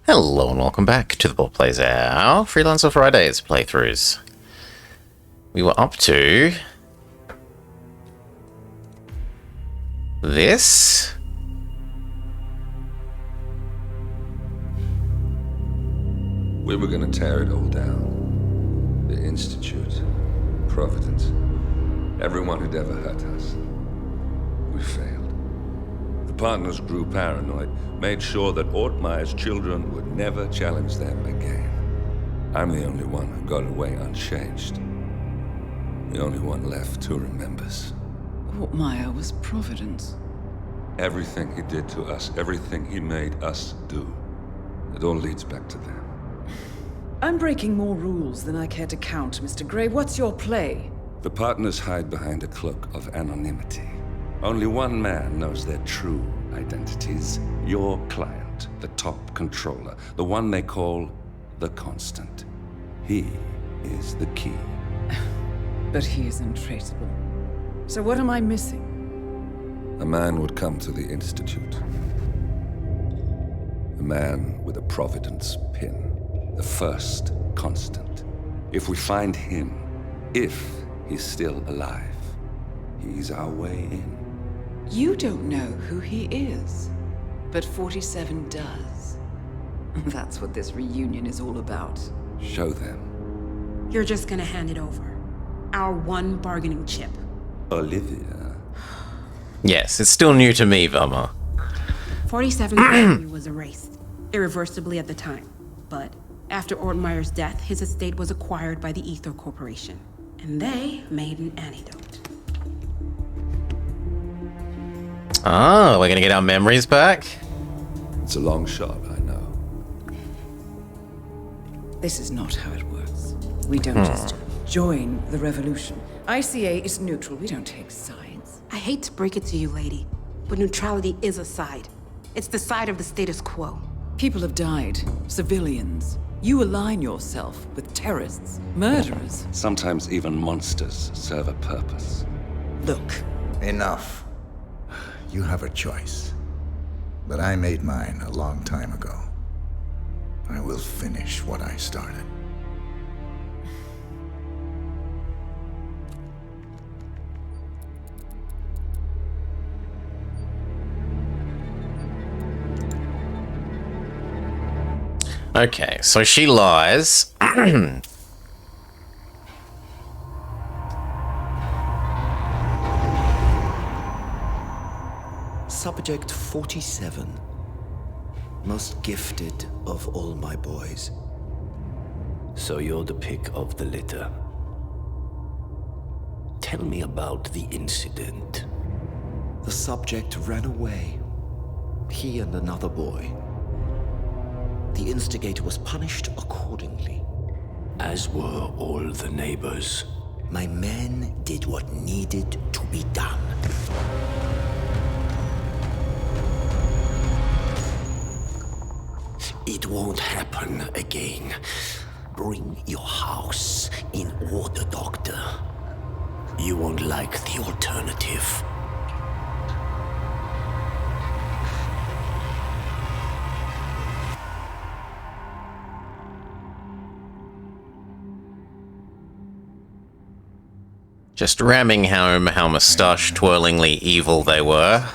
Hello and welcome back to the Ball Plays Our Freelancer Fridays playthroughs. We were up to this. We were going to tear it all down. The Institute, Providence, everyone who'd ever hurt us. We failed. The partners grew paranoid, made sure that Ortmeyer's children would never challenge them again. I'm the only one who got away unchanged. The only one left who remembers. Ortmeyer was Providence. Everything he did to us, everything he made us do, it all leads back to them. I'm breaking more rules than I care to count, Mr. Gray. What's your play? The partners hide behind a cloak of anonymity. Only one man knows their true identities. Your client, the top controller, the one they call the Constant. He is the key. But he is untraceable. So what am I missing? A man would come to the Institute. A man with a Providence pin. The first Constant. If we find him, if he's still alive, he's our way in. You don't know who he is, but 47 does. That's what this reunion is all about. Show them. You're just gonna hand it over. Our one bargaining chip. Olivia. Yes, it's still new to me, Velma. 47's value was erased, irreversibly at the time. But after Ortmeyer's death, his estate was acquired by the Ether Corporation. And they made an antidote. Ah, we're gonna get our memories back? It's a long shot, I know. This is not how it works. We don't just join the revolution. ICA is neutral. We don't take sides. I hate to break it to you, lady, but neutrality is a side. It's the side of the status quo. People have died. Civilians. You align yourself with terrorists, murderers. Sometimes even monsters serve a purpose. Look, Enough. You have a choice. But I made mine a long time ago. I will finish what I started. Okay, so she lies. Subject 47. Most gifted of all my boys. So you're the pick of the litter. Tell me about the incident. The subject ran away. He and another boy. The instigator was punished accordingly. As were all the neighbors. My men did what needed to be done. It won't happen again. Bring your house in order, Doctor. You won't like the alternative. Just ramming home how moustache-twirlingly evil they were.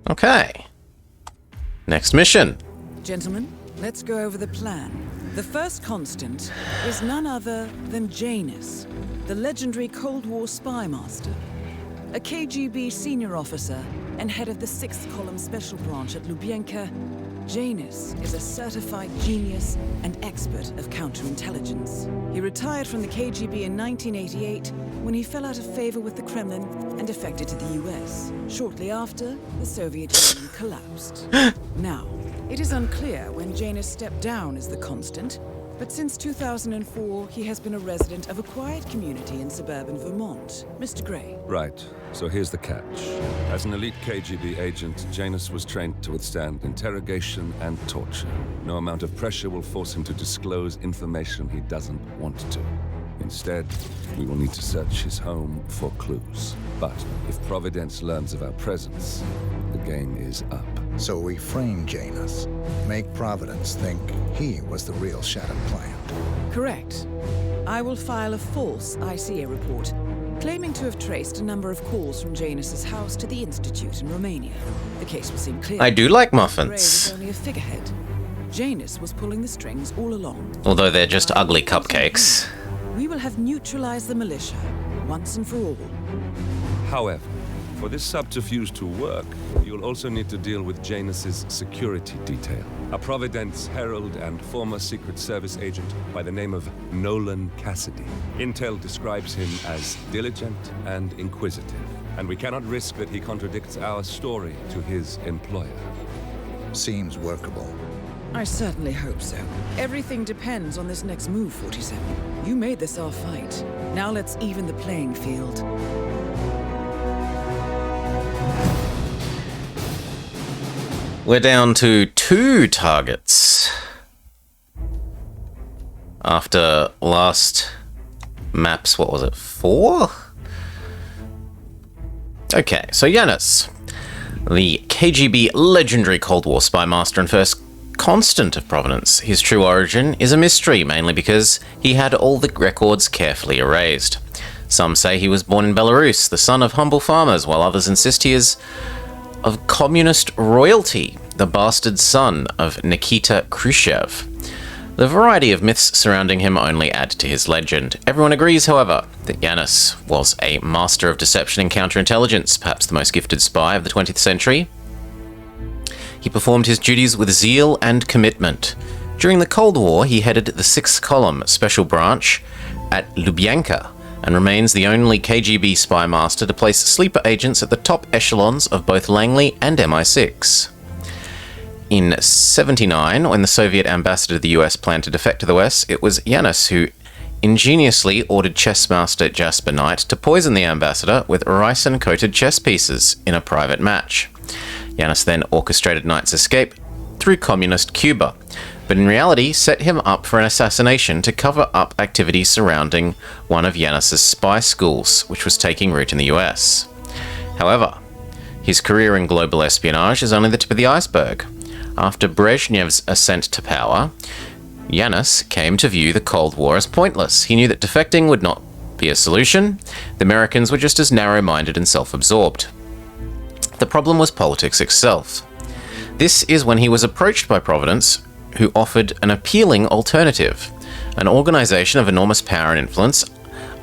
Okay. Next mission. gentlemen, let's go over the plan. The first Constant is none other than Janus, the legendary Cold War spy master, a KGB senior officer and head of the 6th Column Special Branch at Lubyanka. Janus is a certified genius and expert of counterintelligence. He retired from the KGB in 1988 when he fell out of favor with the Kremlin and defected to the US. Shortly after, the Soviet Union collapsed. Now, it is unclear when Janus stepped down as the Constant, But since 2004, he has been a resident of a quiet community in suburban Vermont. Mr. Gray. Right. So here's the catch. As an elite KGB agent, Janus was trained to withstand interrogation and torture. No amount of pressure will force him to disclose information he doesn't want to. Instead, we will need to search his home for clues. But if Providence learns of our presence, the game is up. So we frame Janus, make Providence think he was the real Shattered Plant. Correct. I will file a false ICA report, claiming to have traced a number of calls from Janus's house to the Institute in Romania. The case will seem clear. I do like Gray muffins. was only a figurehead. Janus was pulling the strings all along. Although they're just ugly cupcakes. We will have neutralized the militia, once and for all. However, for this subterfuge to work, you'll also need to deal with Janus's security detail. A Providence herald and former Secret Service agent by the name of Nolan Cassidy. Intel describes him as diligent and inquisitive, and we cannot risk that he contradicts our story to his employer. Seems workable. I certainly hope so. Everything depends on this next move, 47. You made this our fight. Now let's even the playing field. We're down to 2 targets. After last map's, what was it, 4? Okay, so Janus, the KGB legendary Cold War spy master and first constant of Providence. His true origin is a mystery, mainly because he had all the records carefully erased. Some say he was born in Belarus, the son of humble farmers, while others insist he is of communist royalty, the bastard son of Nikita Khrushchev. The variety of myths surrounding him only add to his legend. Everyone agrees, however, that Janus was a master of deception and counterintelligence, perhaps the most gifted spy of the 20th century. He performed his duties with zeal and commitment. During the Cold War, he headed the 6th Column Special Branch at Lubyanka, and remains the only KGB spy master to place sleeper agents at the top echelons of both Langley and MI6. In '79, when the Soviet ambassador to the US planned to defect to the West, it was Janus who ingeniously ordered chessmaster Jasper Knight to poison the ambassador with ricin-coated chess pieces in a private match. Janus then orchestrated Knight's escape through communist Cuba, but in reality set him up for an assassination to cover up activities surrounding one of Janus's spy schools, which was taking root in the US. However, his career in global espionage is only the tip of the iceberg. After Brezhnev's ascent to power, Janus came to view the Cold War as pointless. He knew that defecting would not be a solution. The Americans were just as narrow-minded and self-absorbed. The problem was politics itself. This is when he was approached by Providence, who offered an appealing alternative, an organization of enormous power and influence,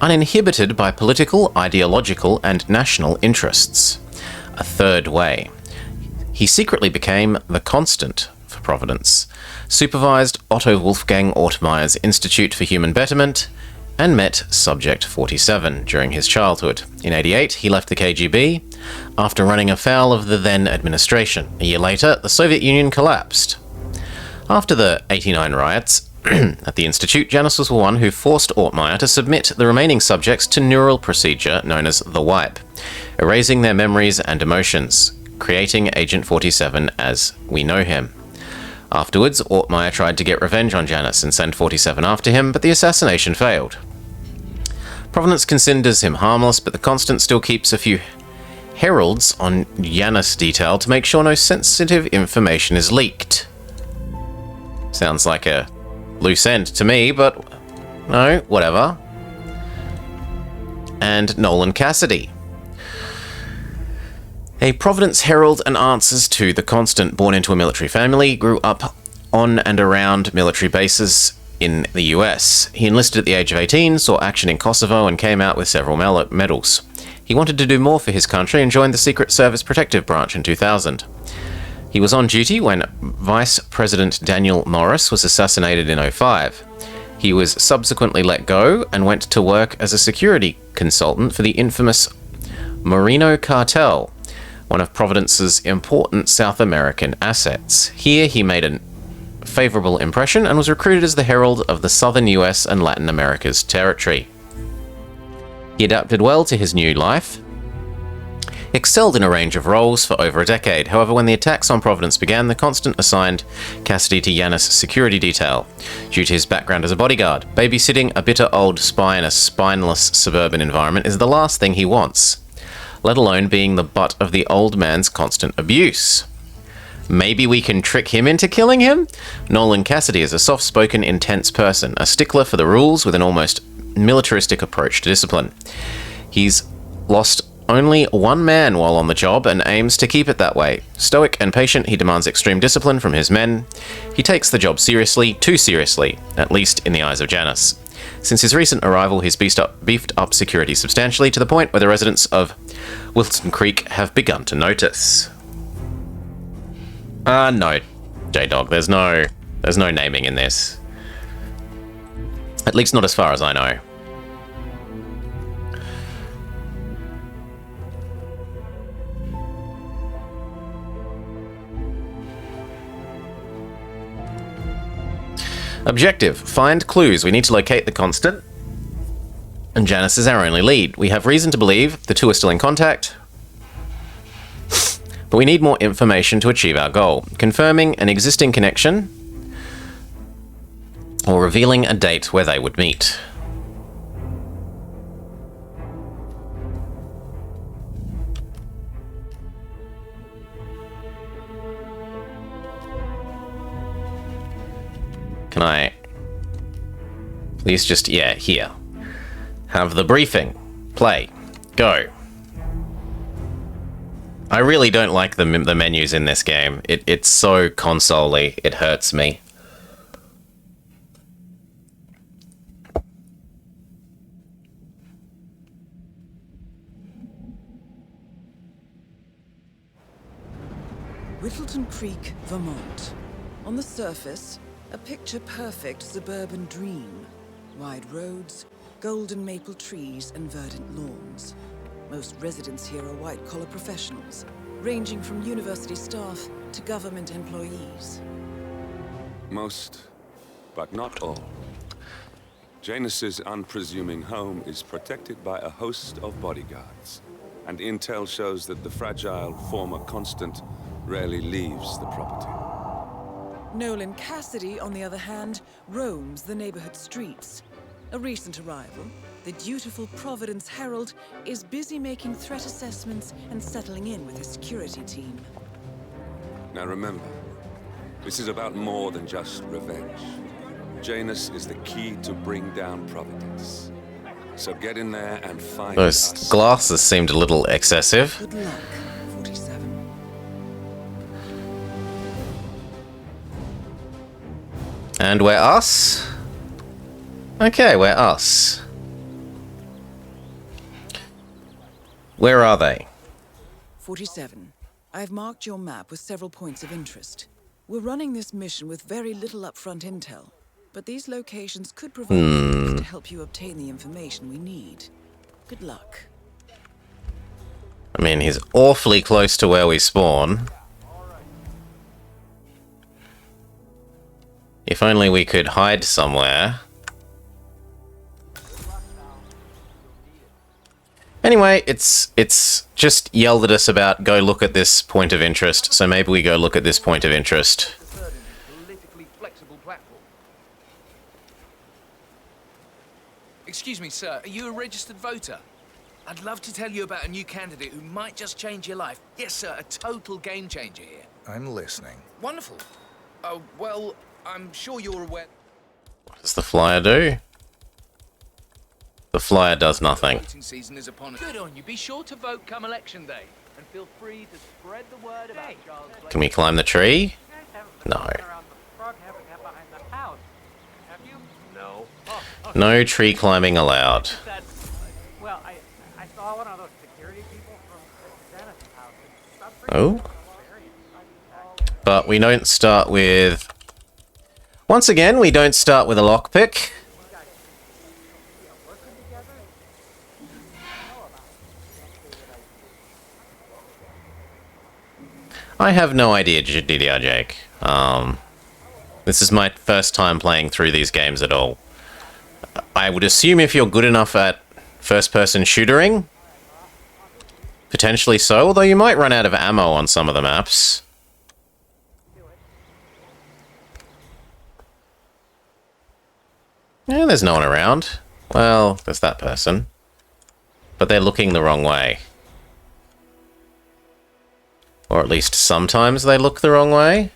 uninhibited by political, ideological, and national interests. A third way. He secretly became the constant for Providence, supervised Otto Wolfgang Ortmeyer's Institute for Human Betterment, and met Subject 47 during his childhood. In '88, he left the KGB after running afoul of the then administration. A year later, the Soviet Union collapsed. After the '89 riots at the Institute, Janus was the one who forced Ortmeyer to submit the remaining subjects to neural procedure known as the wipe, erasing their memories and emotions, creating Agent 47 as we know him. Afterwards, Ortmeyer tried to get revenge on Janus and send 47 after him, but the assassination failed. Providence considers him harmless, but the Constant still keeps a few heralds on Janus detail to make sure no sensitive information is leaked. Sounds like a loose end to me, but no, whatever. And Nolan Cassidy, a Providence herald and answers to the Constant, born into a military family, grew up on and around military bases in the US. He enlisted at the age of 18, saw action in Kosovo, and came out with several medals. He wanted to do more for his country and joined the Secret Service Protective Branch in 2000. He was on duty when Vice President Daniel Morris was assassinated in '05. He was subsequently let go and went to work as a security consultant for the infamous Moreno cartel, one of Providence's important South American assets. Here he made a favorable impression and was recruited as the herald of the southern US and Latin America's territory. He adapted well to his new life, excelled in a range of roles for over a decade. However, when the attacks on Providence began, the Constant assigned Cassidy to Yanis' security detail. Due to his background as a bodyguard, babysitting a bitter old spy in a spineless suburban environment is the last thing he wants, let alone being the butt of the old man's constant abuse. Maybe we can trick him into killing him? Nolan Cassidy is a soft-spoken, intense person, a stickler for the rules with an almost militaristic approach to discipline. He's lost only one man while on the job and aims to keep it that way. Stoic and patient, he demands extreme discipline from his men. He takes the job seriously, too seriously, at least in the eyes of Janice. Since his recent arrival, he's beefed up security substantially to the point where the residents of Wilton Creek have begun to notice. No, J-Dog, there's no naming in this. At least not as far as I know. Objective: find clues. We need to locate the Constant, and Janice is our only lead. We have reason to believe the two are still in contact, but we need more information to achieve our goal. Confirming an existing connection, or revealing a date where they would meet. Can I please just, yeah, here. Have the briefing. Play. Go. I really don't like the menus in this game. It's so console-y. It hurts me. Whittleton Creek, Vermont. On the surface, a picture-perfect suburban dream. Wide roads, golden maple trees, and verdant lawns. Most residents here are white-collar professionals, ranging from university staff to government employees. Most, but not all. Janus's unpresuming home is protected by a host of bodyguards, and intel shows that the fragile former Constant rarely leaves the property. Nolan Cassidy, on the other hand, roams the neighborhood streets. A recent arrival, the dutiful Providence Herald is busy making threat assessments and settling in with his security team. Now remember, this is about more than just revenge. Janus is the key to bring down Providence. So get in there and find Those us. glasses seemed a little excessive. Good luck, 47. And we're us? Okay, we're us. Where are they? 47. I've marked your map with several points of interest. We're running this mission with very little upfront intel, but these locations could provide clues to help you obtain the information we need. Good luck. I mean, he's awfully close to where we spawn. If only we could hide somewhere. Anyway, it's just yelled at us about go look at this point of interest, so maybe we go look at this point of interest. Excuse me, sir, are you a registered voter? I'd love to tell you about a new candidate who might just change your life. Yes, sir, a total game changer here. I'm listening. Wonderful. Oh, well, I'm sure you're aware... What does the flyer do? The flyer does nothing. Voting season is upon us. Good on you. Be sure to vote come election day. And feel free to spread the word about Charles Blake. Can we climb the tree? No. No tree climbing allowed. Well, I saw one of those security people from Dennis' house. Oh. But we don't start with... Once again, we don't start with a lockpick. I have no idea, DDR Jake. This is my first time playing through these games at all. I would assume if you're good enough at first-person shootering, potentially so, although you might run out of ammo on some of the maps. Yeah, there's no one around. Well, there's that person. But they're looking the wrong way. Or at least sometimes they look the wrong way.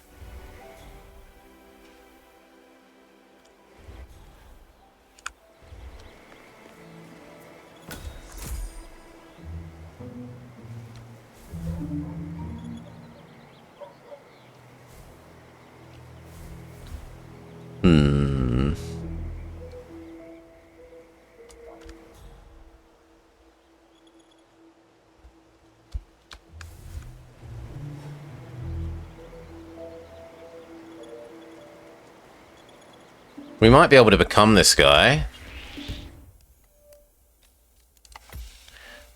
We might be able to become this guy.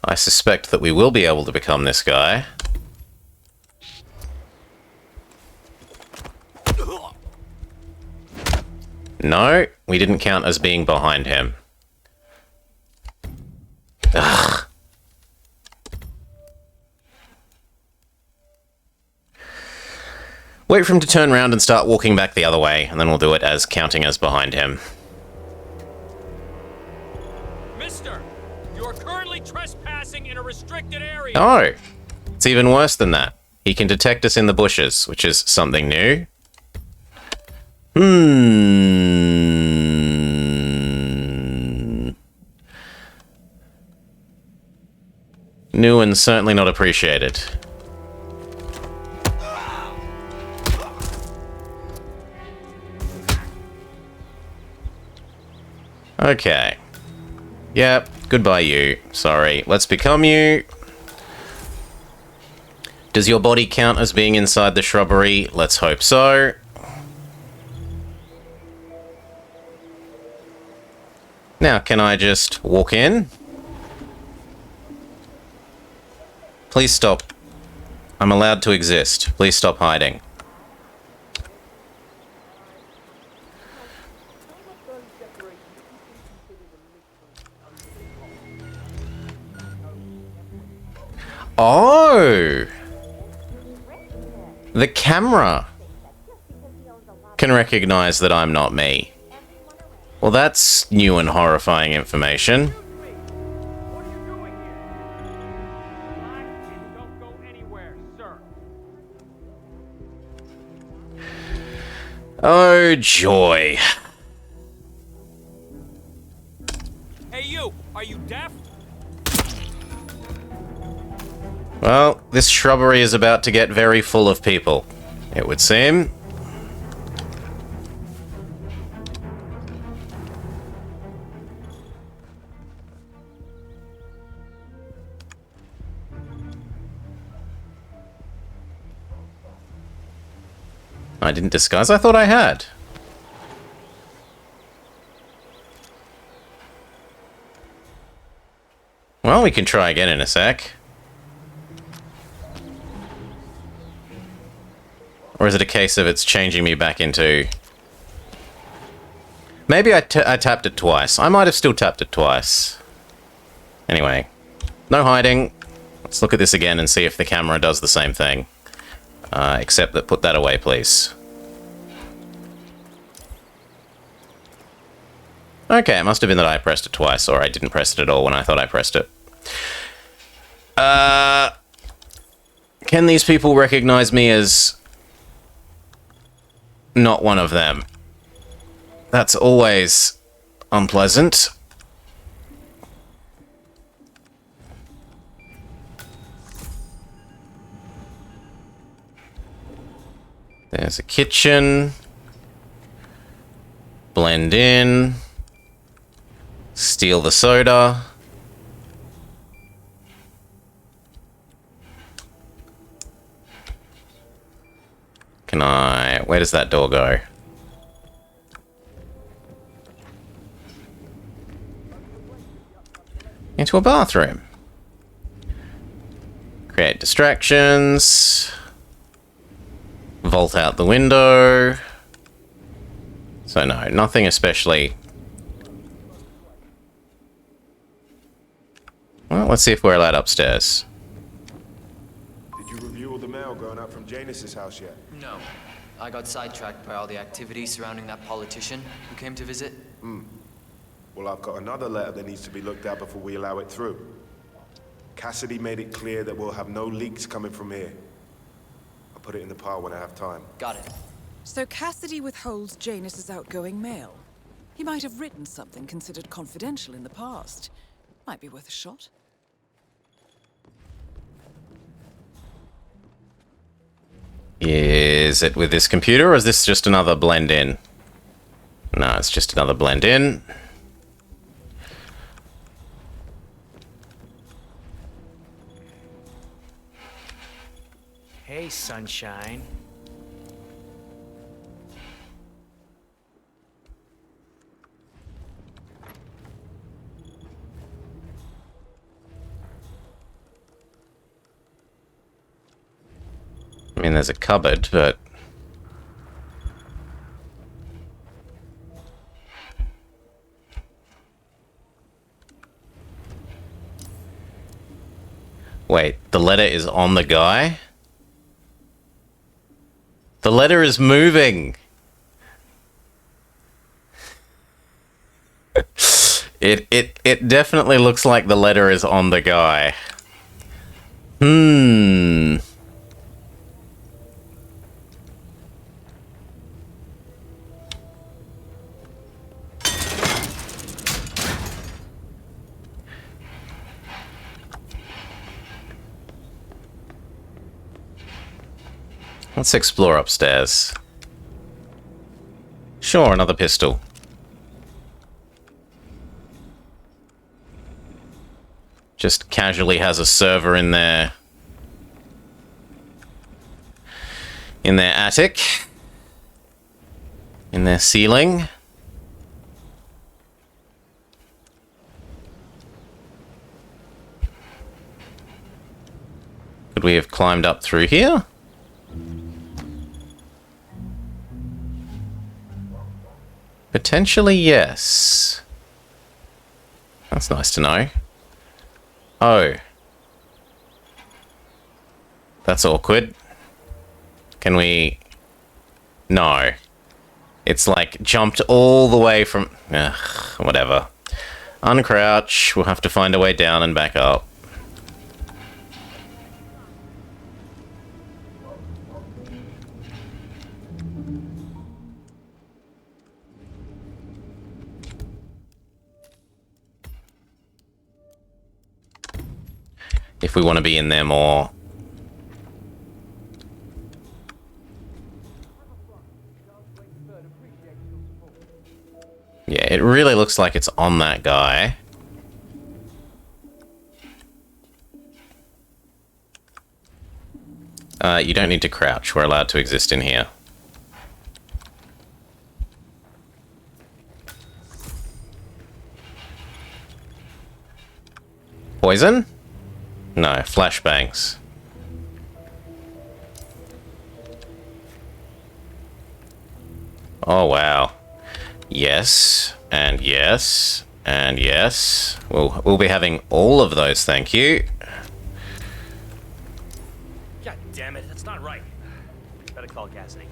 I suspect that we will be able to become this guy. No, we didn't count as being behind him. Ugh. Wait for him to turn around and start walking back the other way, and then we'll do it as counting as behind him. Mister, you are currently trespassing in a restricted area. Oh, it's even worse than that. He can detect us in the bushes, which is something new. New and certainly not appreciated. Okay. Yep, goodbye you. Sorry, let's become you. Does your body count as being inside the shrubbery? Let's hope so. Now, can I just walk in? Please stop. I'm allowed to exist. Please stop hiding. Oh! The camera can recognize that I'm not me. Well, that's new and horrifying information. What are you doing here? Don't go anywhere, sir. Oh, joy. Hey you, are you deaf? Well, this shrubbery is about to get very full of people, it would seem. I didn't disguise, I thought I had. Well, we can try again in a sec. Or is it a case of it's changing me back into... Maybe I tapped it twice. I might have still tapped it twice. Anyway, no hiding. Let's look at this again and see if the camera does the same thing. Except that put that away, please. Okay, it must have been that I pressed it twice, or I didn't press it at all when I thought I pressed it. Can these people recognize me as not one of them? That's always unpleasant. There's a kitchen. Blend in. Steal the soda. Can I... Where does that door go? Into a bathroom. Create distractions. Vault out the window. So no, nothing especially. Well, let's see if we're allowed upstairs. Did you review all the mail going up from Janus's house yet? No. I got sidetracked by all the activity surrounding that politician who came to visit. Well, I've got another letter that needs to be looked at before we allow it through. Cassidy made it clear that we'll have no leaks coming from here. I'll put it in the pile when I have time. Got it. So Cassidy withholds Janus's outgoing mail. He might have written something considered confidential in the past. Might be worth a shot. Is it with this computer, or is this just another blend-in? No, it's just another blend-in. Hey, sunshine. I mean, there's a cupboard, but... Wait, the letter is on the guy? The letter is moving! It definitely looks like the letter is on the guy. Let's explore upstairs. Sure, another pistol. Just casually has a server in their attic. In their ceiling. Could we have climbed up through here? Potentially, yes. That's nice to know. Oh. That's awkward. Can we... No. It's like jumped all the way from... Ugh, whatever. Uncrouch. We'll have to find a way down and back up. If we want to be in there more. Yeah, it really looks like it's on that guy. You don't need to crouch. We're allowed to exist in here. Poison? No, flashbangs. Oh, wow. Yes, and yes, and yes. We'll be having all of those, thank you. God damn it, that's not right. Better call Cassidy.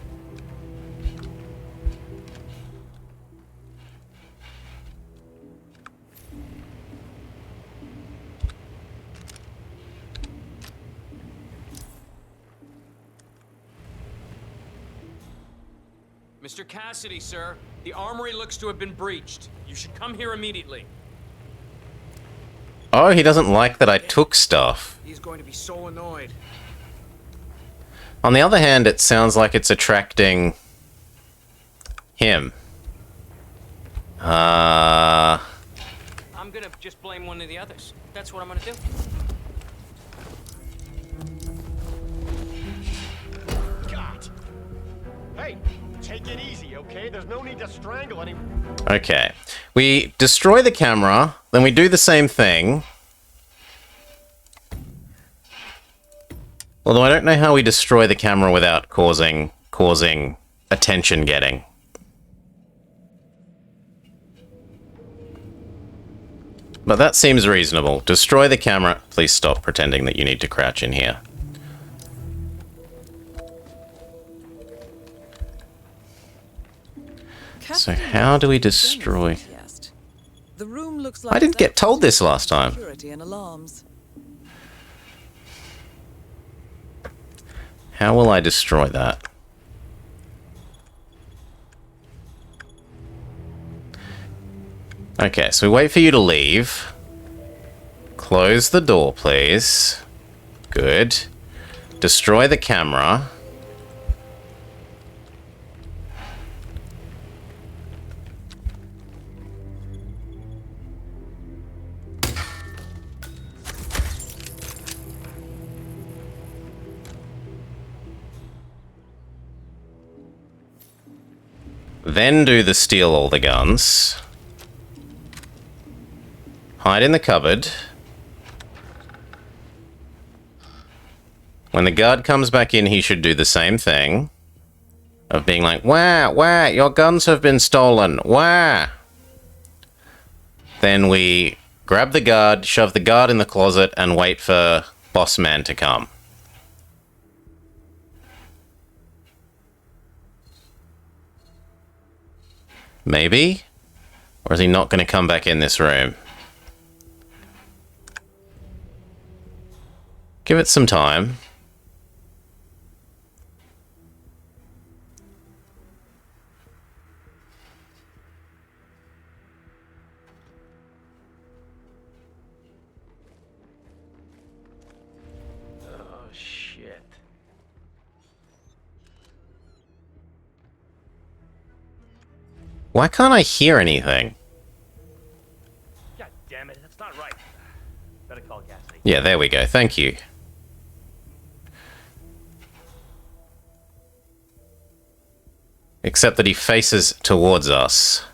Mr. Cassidy, sir. The armory looks to have been breached. You should come here immediately. Oh, he doesn't like that I took stuff. He's going to be so annoyed. On the other hand, it sounds like it's attracting him. I'm gonna just blame one of the others. That's what I'm gonna do. God. Hey, take it easy, okay? There's no need to strangle anyone. Okay. We destroy the camera, then we do the same thing. Although I don't know how we destroy the camera without causing attention getting. But that seems reasonable. Destroy the camera. Please stop pretending that you need to crouch in here. So how do we destroy... The room looks like I didn't get told this last time. security and alarms. How will I destroy that? Okay, so we wait for you to leave. Close the door, please. Good. Destroy the camera. Then do the steal all the guns. Hide in the cupboard. When the guard comes back in, he should do the same thing. Of being like, wah, your guns have been stolen, wah. Then we grab the guard, shove the guard in the closet, and wait for Boss Man to come. Maybe? Or is he not going to come back in this room? Give it some time. Oh, shit. Why can't I hear anything? God damn it, that's not right. Better call Cassidy. Yeah, there we go. Thank you. Except that he faces towards us.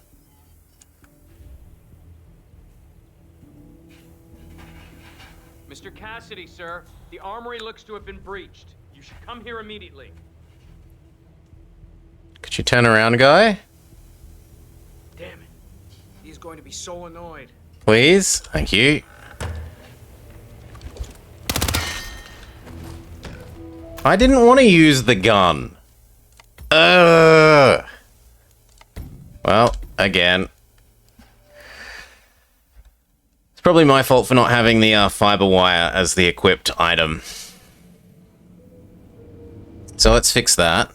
Mr. Cassidy, sir, the armory looks to have been breached. You should come here immediately. Could you turn around, guy? Damn it. He's going to be so annoyed. Please? Thank you. I didn't want to use the gun. Well, again. It's probably my fault for not having the fiber wire as the equipped item. So let's fix that.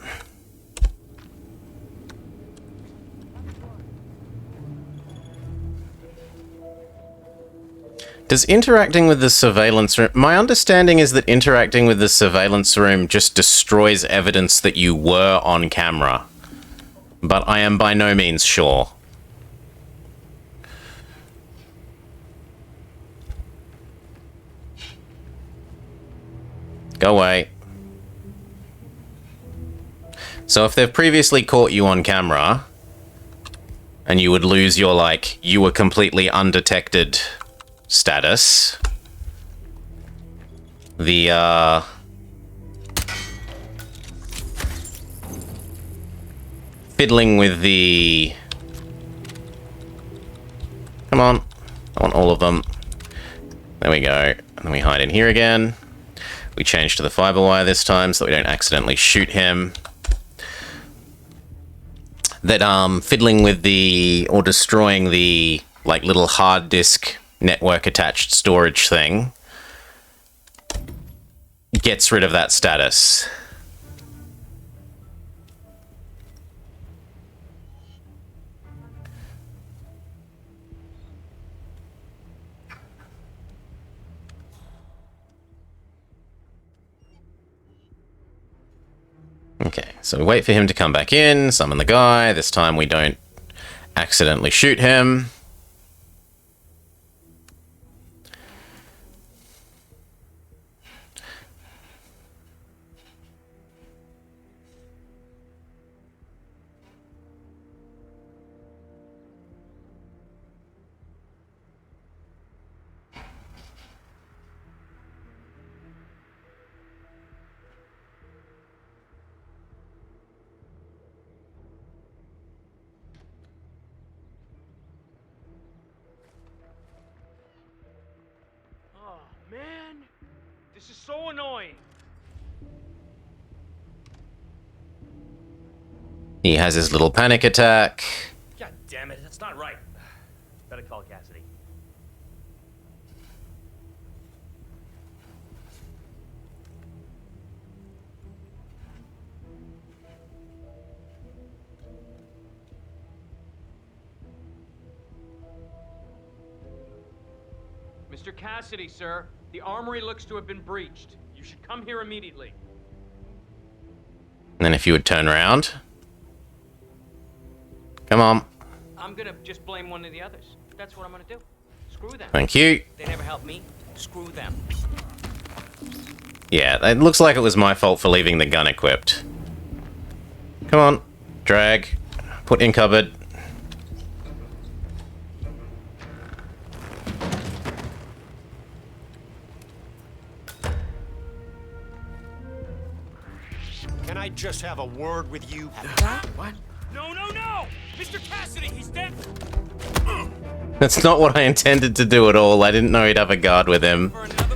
Does interacting with the surveillance room... My understanding is that interacting with the surveillance room just destroys evidence that you were on camera. But I am by no means sure. Go away. So if they've previously caught you on camera, and you would lose your, like, you were completely undetected status, the, fiddling with the... Come on. I want all of them. There we go. And then we hide in here again. We change to the fiber wire this time so that we don't accidentally shoot him. That, fiddling with the... or destroying the, like, little hard disk network attached storage thing gets rid of that status. Okay, so we wait for him to come back in, summon the guy. This time we don't accidentally shoot him. This is so annoying. He has his little panic attack. God damn it, that's not right. Better call Cassidy. Mr. Cassidy, sir. The armory looks to have been breached. You should come here immediately. And then if you would turn around. Come on. I'm gonna just blame one of the others. That's what I'm gonna do. Screw them. Thank you. They never helped me. Screw them. Yeah, it looks like it was my fault for leaving the gun equipped. Come on. Drag. Put in cupboard. Can I just have a word with you? What? No, no, no! Mr. Cassidy, he's dead! That's not what I intended to do at all. I didn't know he'd have a guard with him. For another...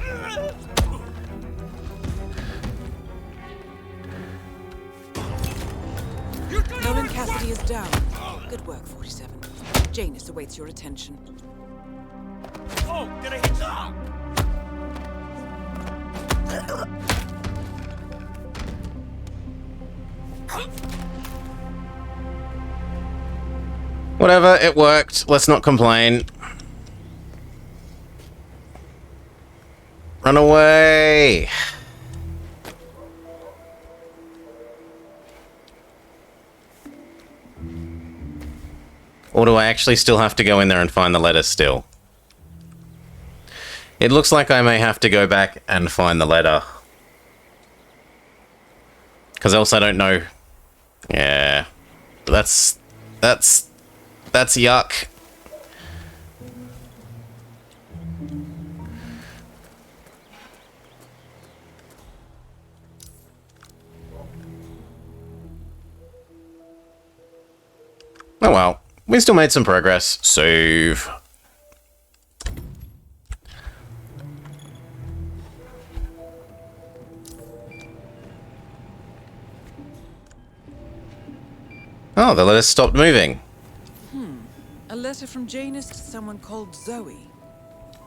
Nolan Cassidy is down. Good work, 47. Janus awaits your attention. Oh, did I hit you? Whatever, it worked. Let's not complain. Run away! Or do I actually still have to go in there and find the letter still? It looks like I may have to go back and find the letter. Because else I don't know. Yeah. That's yuck. Oh well. We still made some progress. Save. Oh, the letter stopped moving. A letter from Janus to someone called Zoe.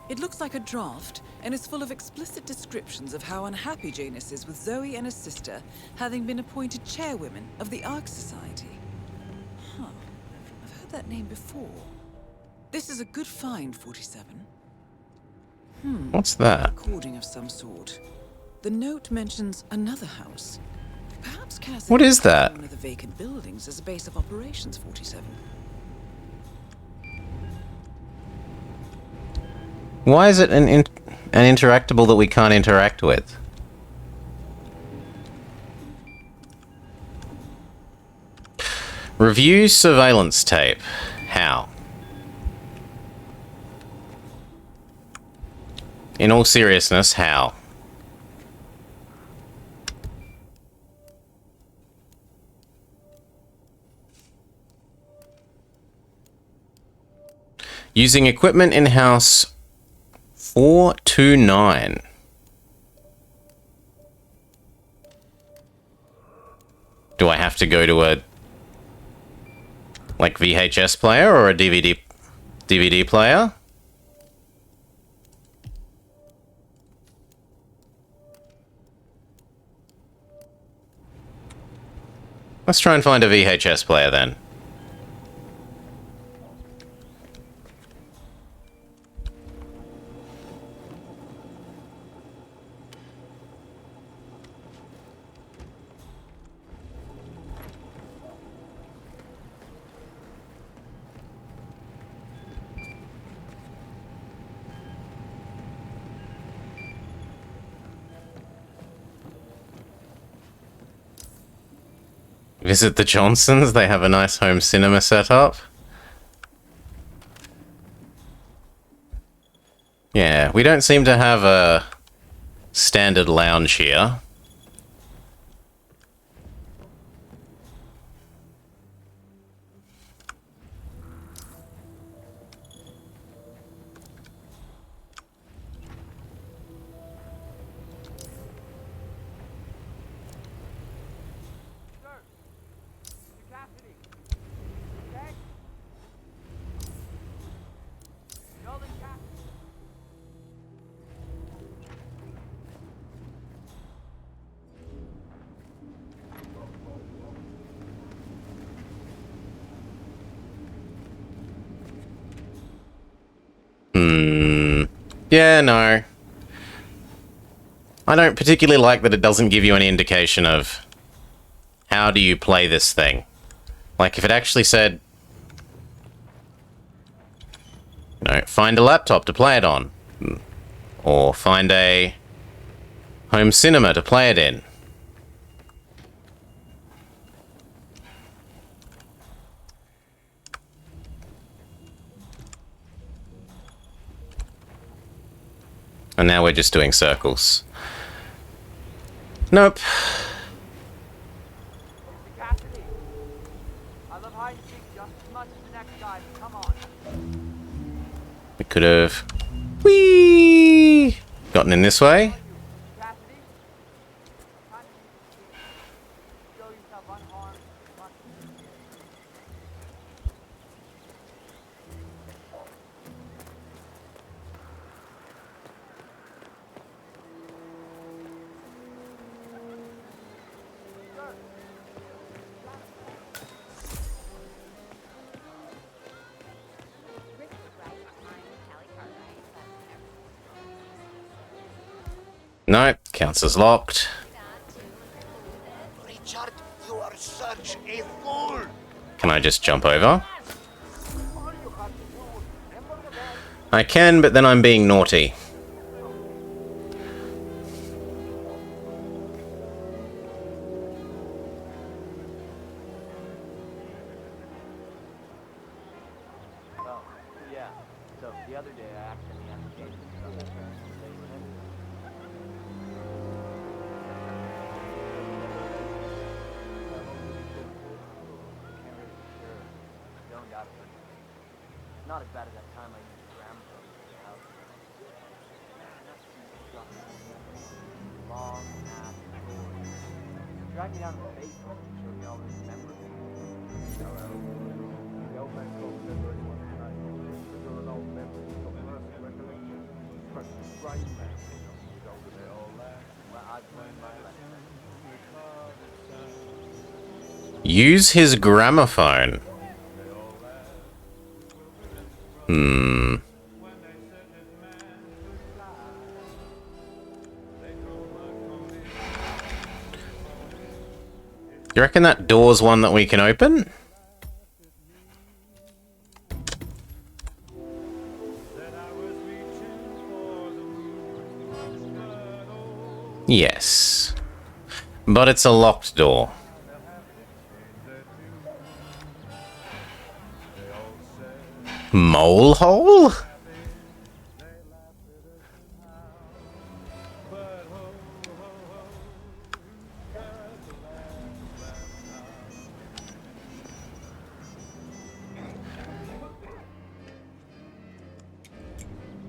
It looks like a draft, and is full of explicit descriptions of how unhappy Janus is with Zoe and his sister having been appointed chairwomen of the Ark Society. Huh. I've heard that name before. This is a good find, 47. What's that? Recording of some sort. The note mentions another house. Perhaps Cassidy... What is that? One of the vacant buildings as a base of operations, 47. Why is it an interactable that we can't interact with? Review surveillance tape. How? In all seriousness, how? Using equipment in-house 429. Do I have to go to a like VHS player or a DVD player? Let's try and find a VHS player then. Visit the Johnsons, they have a nice home cinema setup. Yeah, we don't seem to have a standard lounge here. Yeah, no. I don't particularly like that it doesn't give you any indication of how do you play this thing. Like, if it actually said, you know, find a laptop to play it on. Or find a home cinema to play it in. And now we're just doing circles. Nope. Cassidy, I love hide and seek just as much as the next guy. Come on. We could have... Whee! Gotten in this way. Cassidy, time to show yourself unharmed. Come on. Nope, counts as locked. Richard, you are such a fool! Can I just jump over? I can, but then I'm being naughty. Oh, yeah. So the other day I accidentally had the game. Not as bad as that time I used the gramophone to the house. Long ass story. Drag me down to the basement and show me all the memories. The old man told me that one night. There were no memories of personal recollection. But the right man showed me all that. Well, I've learned my lesson. Use his gramophone. You reckon that door's one that we can open? Yes. But it's a locked door. Mole hole?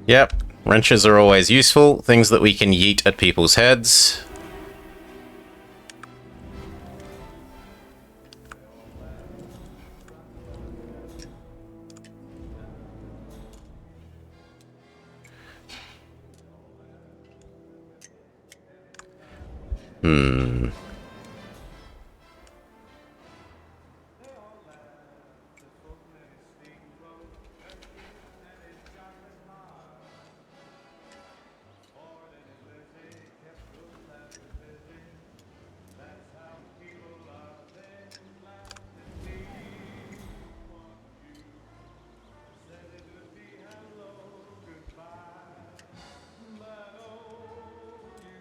Yep, wrenches are always useful, things that we can yeet at people's heads.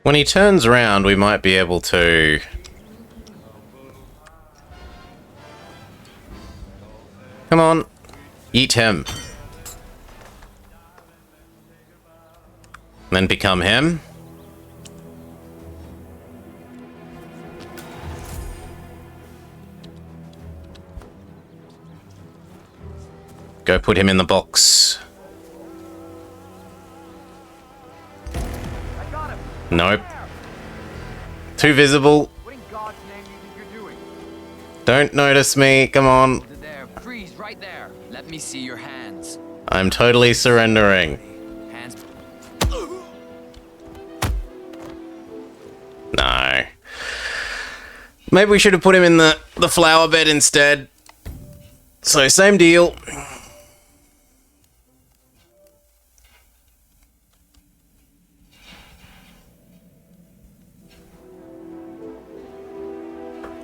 When he turns around, we might be able to... Come on. Eat him. Then become him. Go put him in the box. Nope. Too visible. What in God's name do you think you're doing? Don't notice me. Come on. There, freeze right there. Let me see your hands. I'm totally surrendering. Hands. No. Maybe we should have put him in the flower bed instead. So, same deal.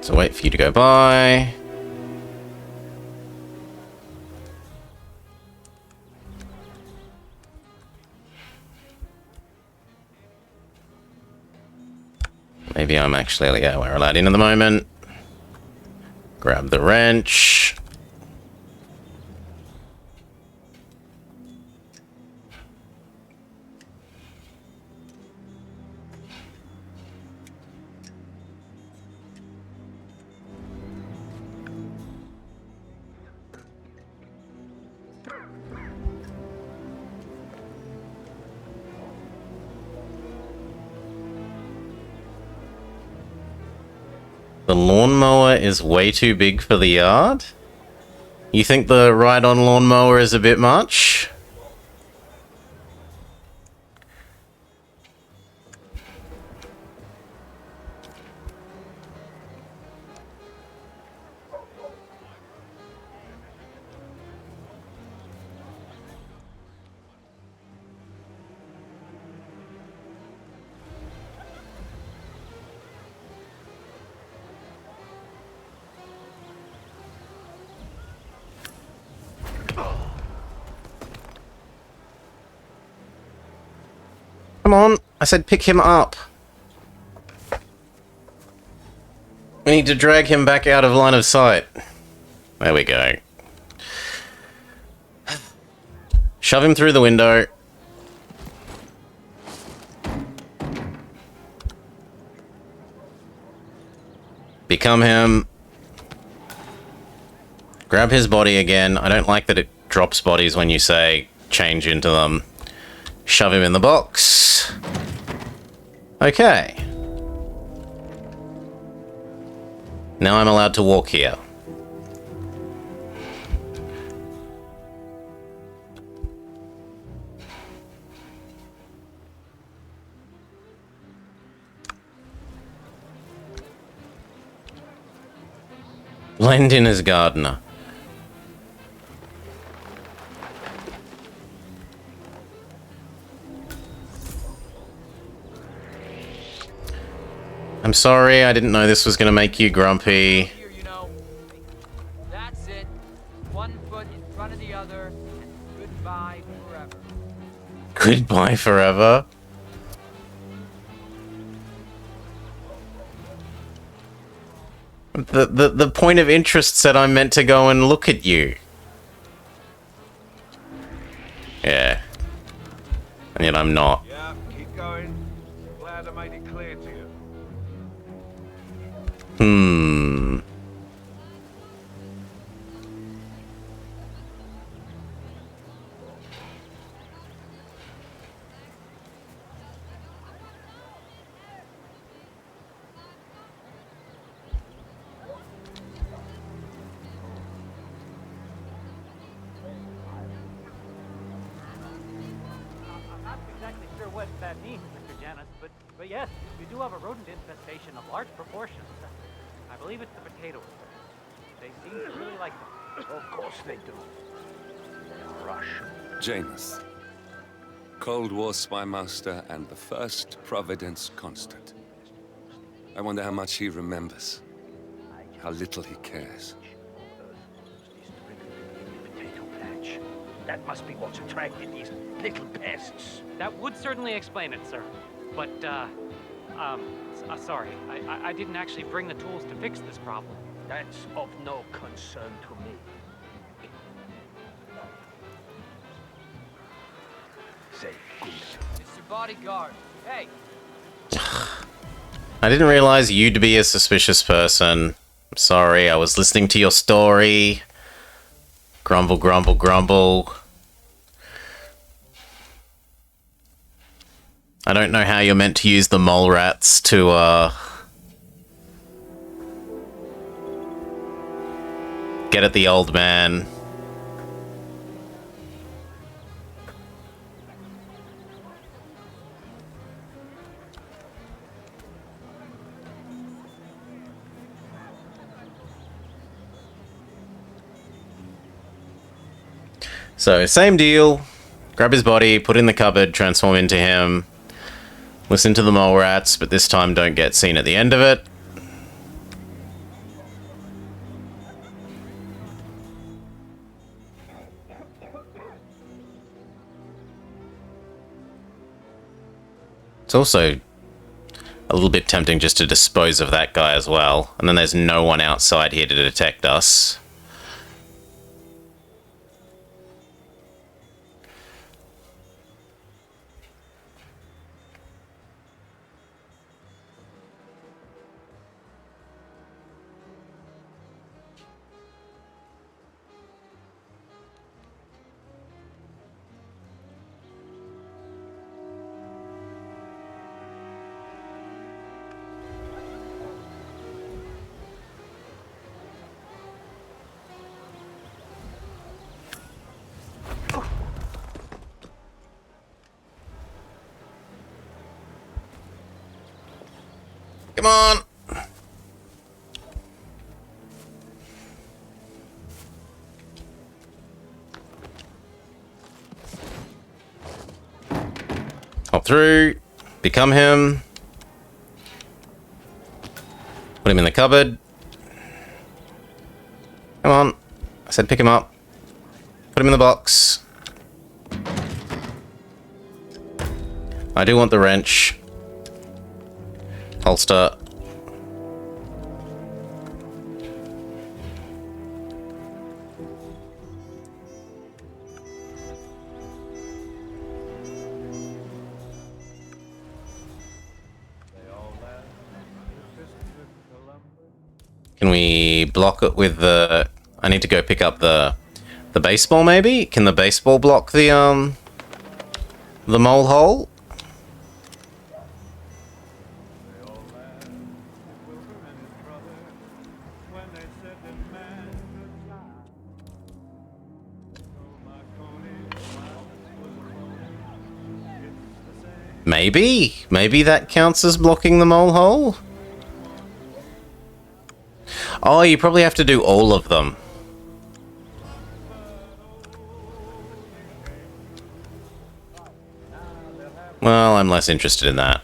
So wait for you to go by. Maybe I'm actually, yeah, we're allowed in at the moment. Grab the wrench. The lawnmower is way too big for the yard? You think the ride-on lawnmower is a bit much? Come on, I said pick him up. We need to drag him back out of line of sight. There we go. Shove him through the window. Become him. Grab his body again. I don't like that it drops bodies when you say change into them. Shove him in the box. Okay. Now I'm allowed to walk here. Blend in as gardener. I'm sorry, I didn't know this was going to make you grumpy. Here, you know. That's it. One foot in front of the other, and goodbye forever. Goodbye forever. The point of interest said I'm meant to go and look at you. Yeah. And yet I'm not. Yeah, keep going. Glad I made it clear to you. I'm not exactly sure what that means, Mr. Janus, but yes, we do have a rodent infestation of large proportions. I believe it's the potatoes. They seem to really like them. Of course they do. They're Russian. Janus. Cold War spy master and the first Providence constant. I wonder how much he remembers. How little he cares. Potato patch. That must be what's attracted these little pests. That would certainly explain it, sir. But, sorry. I didn't actually bring the tools to fix this problem. That's of no concern to me. Say good. Mr. Bodyguard, hey! I didn't realize you'd be a suspicious person. I'm sorry, I was listening to your story. Grumble, grumble, grumble. I don't know how you're meant to use the mole rats to, get at the old man. So, same deal. Grab his body, put it in the cupboard, transform into him. Listen to the mole rats, but this time don't get seen at the end of it. It's also a little bit tempting just to dispose of that guy as well. And then there's no one outside here to detect us. Come on! Hop through. Become him. Put him in the cupboard. Come on. I said pick him up. Put him in the box. I do want the wrench. Holster. Can we block it with the... I need to go pick up the baseball, maybe? Can the baseball block the mole hole? Maybe? Maybe that counts as blocking the mole hole? Oh, you probably have to do all of them. Well, I'm less interested in that.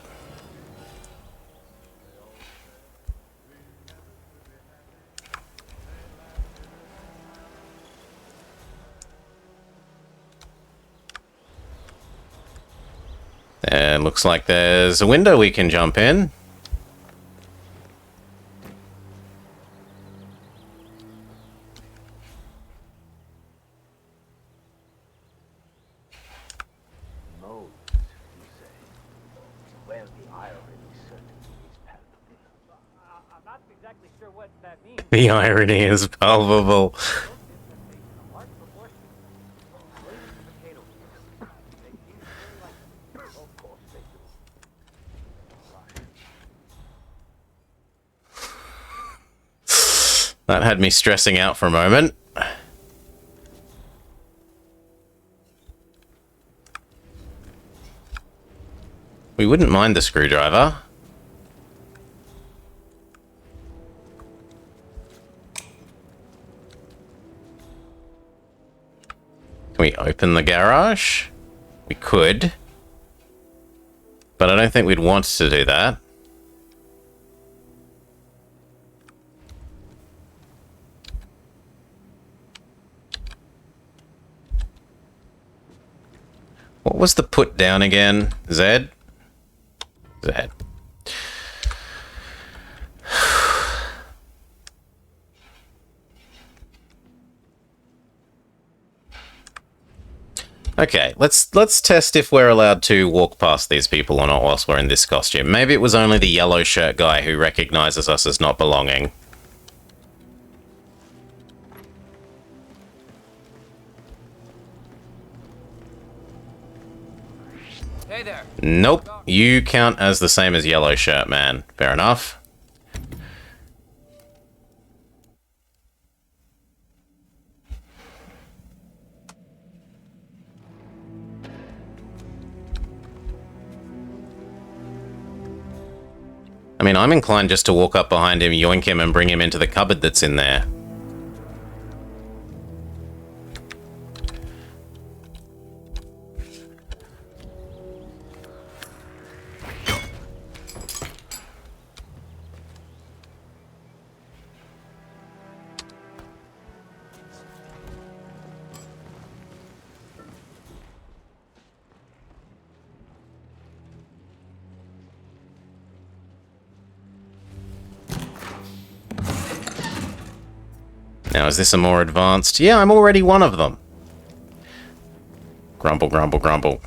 And looks like there's a window we can jump in. The irony is palpable. That had me stressing out for a moment. We wouldn't mind the screwdriver. Can we open the garage? We could. But I don't think we'd want to do that. What was the put down again? Z? Z. Okay, let's test if we're allowed to walk past these people or not whilst we're in this costume. Maybe it was only the yellow shirt guy who recognizes us as not belonging. Hey there. Nope, you count as the same as yellow shirt man. Fair enough. I mean, I'm inclined just to walk up behind him, yoink him, and bring him into the cupboard that's in there. Now, is this a more advanced? Yeah, I'm already one of them. Grumble, grumble, grumble.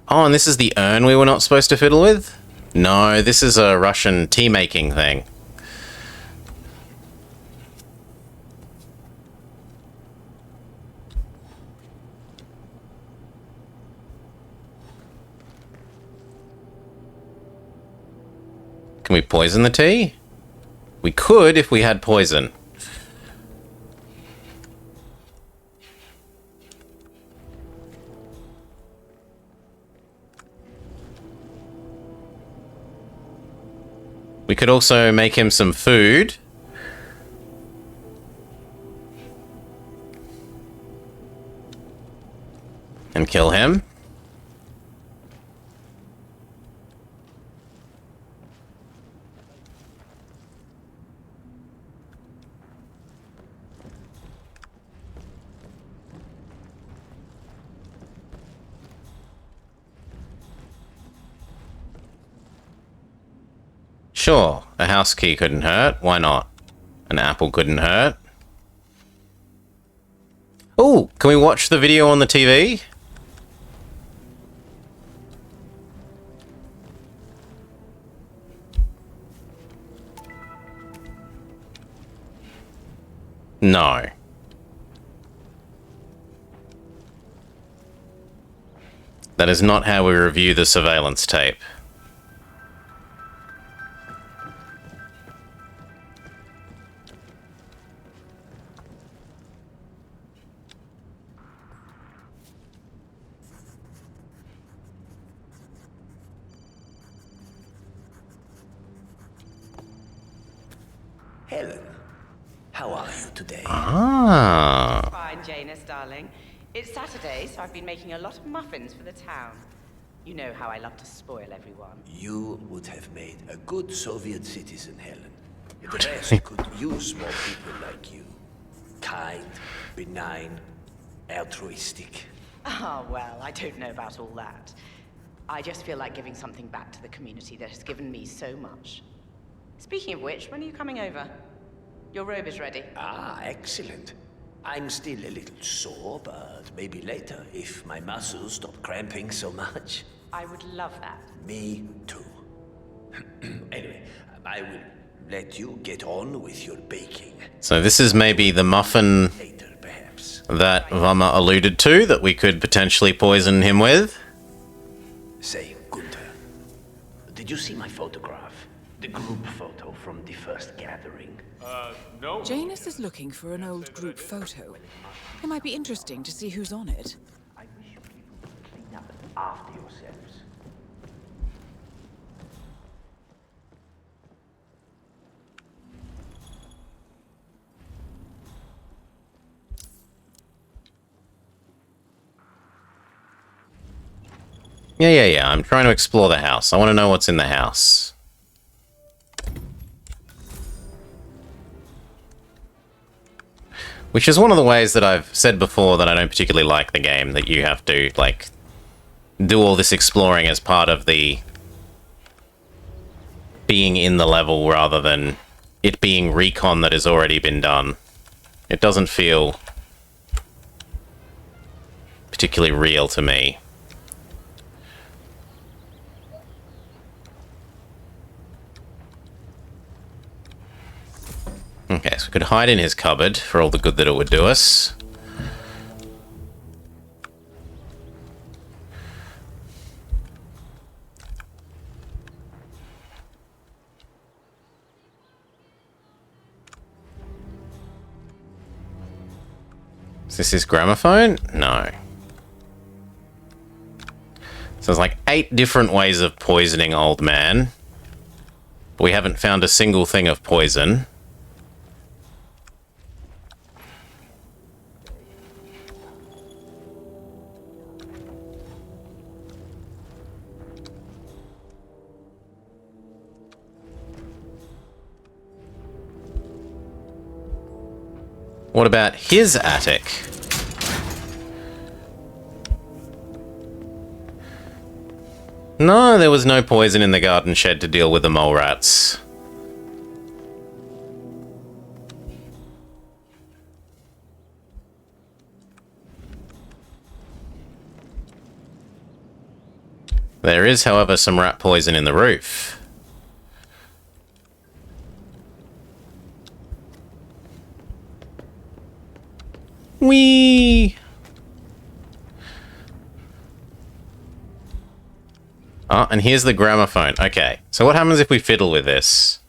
Oh, and this is the urn we were not supposed to fiddle with? No, this is a Russian tea-making thing. Can we poison the tea? We could if we had poison. We could also make him some food. And kill him. Sure, a house key couldn't hurt. Why not? An apple couldn't hurt. Oh, can we watch the video on the TV? No. That is not how we review the surveillance tape. Helen, how are you today? Ah. Fine, Janus, darling. It's Saturday, so I've been making a lot of muffins for the town. You know how I love to spoil everyone. You would have made a good Soviet citizen, Helen. The rest could use more people like you. Kind, benign, altruistic. Ah, well, I don't know about all that. I just feel like giving something back to the community that has given me so much. Speaking of which, when are you coming over? Your robe is ready. Ah, excellent. I'm still a little sore, but maybe later, if my muscles stop cramping so much. I would love that. Me too. Anyway, I will let you get on with your baking. So this is maybe the muffin Later, perhaps. that Vama alluded to, that we could potentially poison him with. Say, Gunther, did you see my photograph? The group photo from the first gathering? No. Janus is looking for an old group photo. It might be interesting to see who's on it. I wish you people would clean up after yourselves. Yeah. I'm trying to explore the house. I want to know what's in the house. Which is one of the ways that I've said before that I don't particularly like the game, that you have to, like, do all this exploring as part of the being in the level rather than it being recon that has already been done. It doesn't feel particularly real to me. Okay, so we could hide in his cupboard for all the good that it would do us. Is this his gramophone? No. So there's like 8 different ways of poisoning old man. But we haven't found a single thing of poison. What about his attic? No, there was no poison in the garden shed to deal with the mole rats. There is, however, some rat poison in the roof. Whee! Oh, and here's the gramophone. Okay, so what happens if we fiddle with this?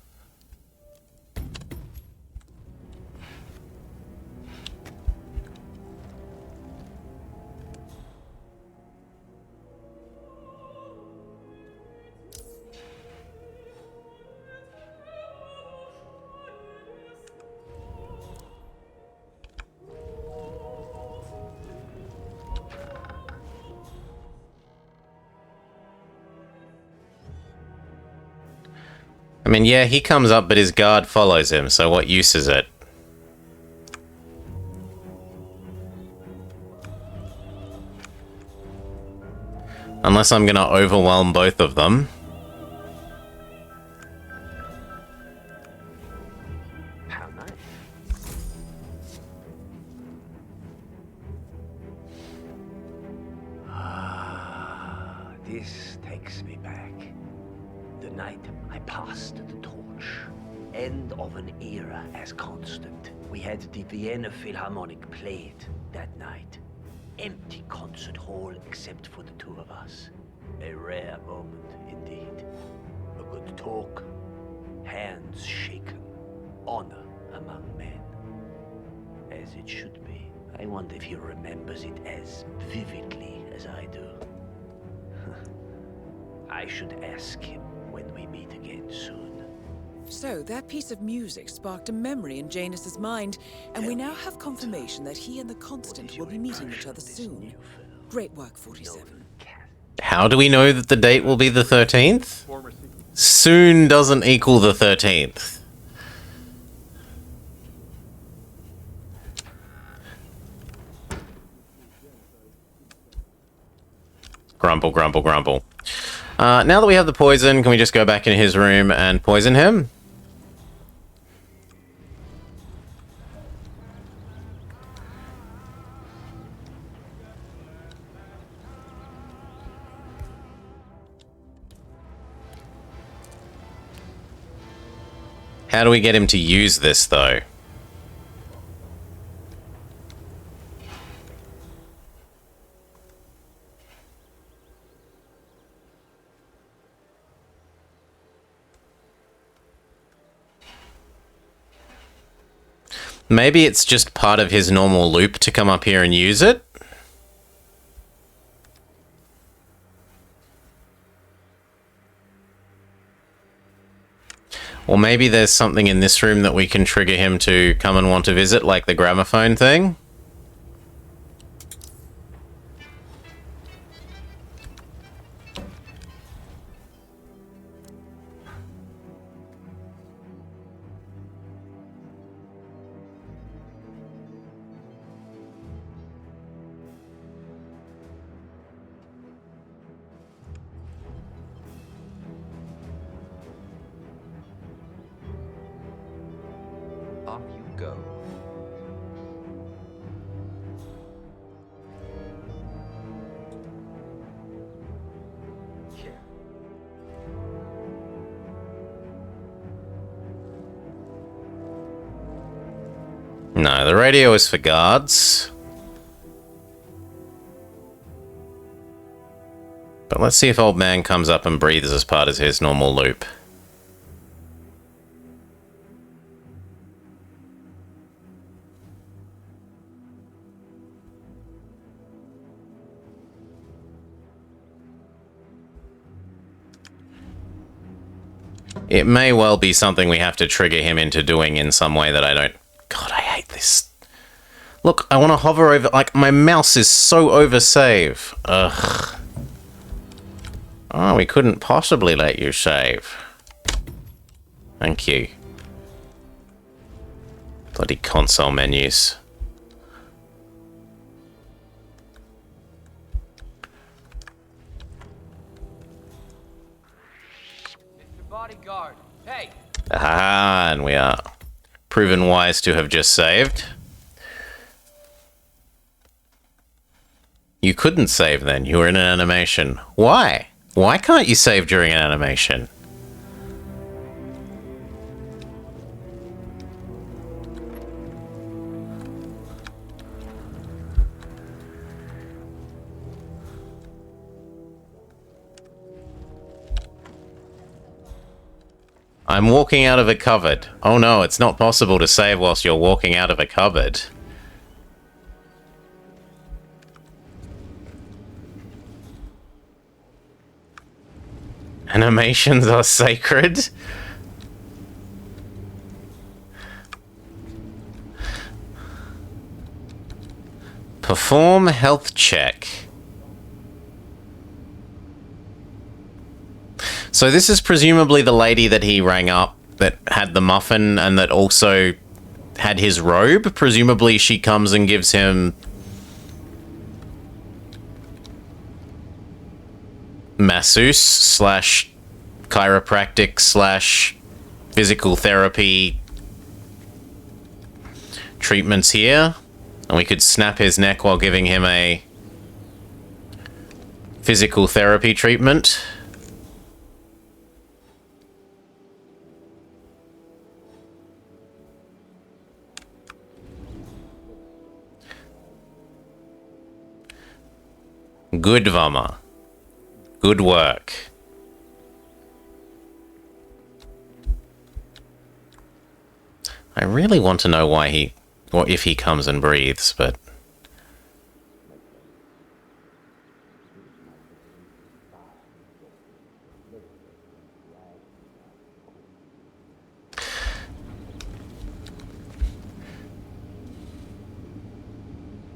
I mean, yeah, he comes up, but his guard follows him, so what use is it? Unless I'm gonna overwhelm both of them. How nice. This takes me back. The night I passed the torch. End of an era as constant. We had the Vienna Philharmonic played that night. Empty concert hall except for the two of us. A rare moment indeed. A good talk, hands shaken, honor among men. As it should be. I wonder if he remembers it as vividly as I do. I should ask him when we meet again soon. So, that piece of music sparked a memory in Janus's mind, and we now have confirmation that he and the Constant will be meeting each other soon. Great work, 47. How do we know that the date will be the 13th? Soon doesn't equal the 13th. Grumble, grumble, grumble. Now that we have the poison, can we just go back in his room and poison him? How do we get him to use this, though? Maybe it's just part of his normal loop to come up here and use it? Or maybe there's something in this room that we can trigger him to come and want to visit, like the gramophone thing? Off you go. Here. No, the radio is for guards. But let's see if old man comes up and breathes as part of his normal loop. It may well be something we have to trigger him into doing in some way that I don't... God, I hate this. Look, I want to hover over... Like, my mouse is so over-save. Ugh. Oh, we couldn't possibly let you save. Thank you. Bloody console menus. bodyguard. Hey! Ah, and we are proven wise to have just saved. You couldn't save then. You were in an animation. Why? Why can't you save during an animation? I'm walking out of a cupboard. Oh no, it's not possible to save whilst you're walking out of a cupboard. Animations are sacred? Perform health check. So this is presumably the lady that he rang up that had the muffin and that also had his robe. Presumably she comes and gives him masseuse slash chiropractic slash physical therapy treatments here. And we could snap his neck while giving him a physical therapy treatment. Good, Vama. Good work. I really want to know why he, or if he comes and breathes, but...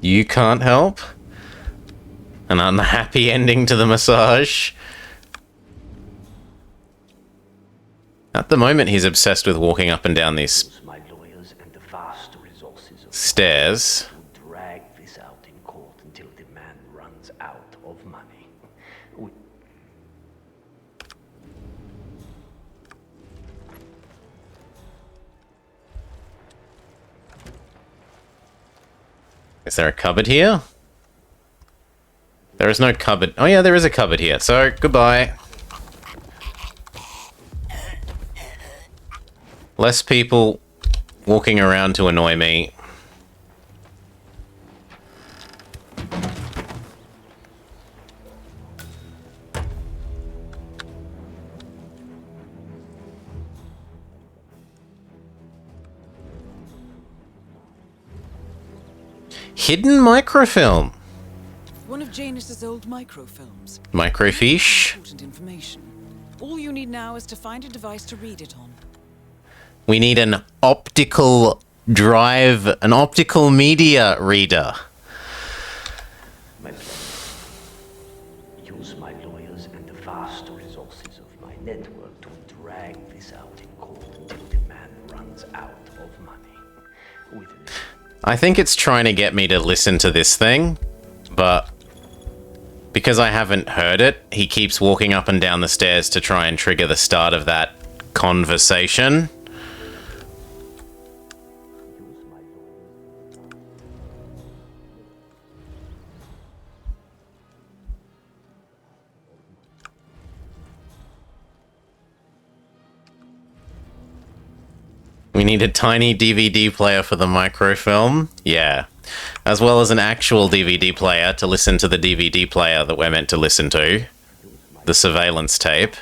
You can't help? An unhappy ending to the massage. At the moment, he's obsessed with walking up and down these stairs. Drag this out in court until the man runs out of money. Is there a cupboard here? There is no cupboard. Oh yeah, there is a cupboard here. So, goodbye. Less people walking around to annoy me. Hidden microfilm. One of Janus's old microfilms. Microfiche. Important information. All you need now is to find a device to read it on. We need an optical drive, an optical media reader. My plan. Use my lawyers and the vast resources of my network to drag this out in court until the man runs out of money. I think it's trying to get me to listen to this thing, but because I haven't heard it, he keeps walking up and down the stairs to try and trigger the start of that conversation. We need a tiny DVD player for the microfilm. Yeah. As well as an actual DVD player to listen to the DVD player that we're meant to listen to. The surveillance tape.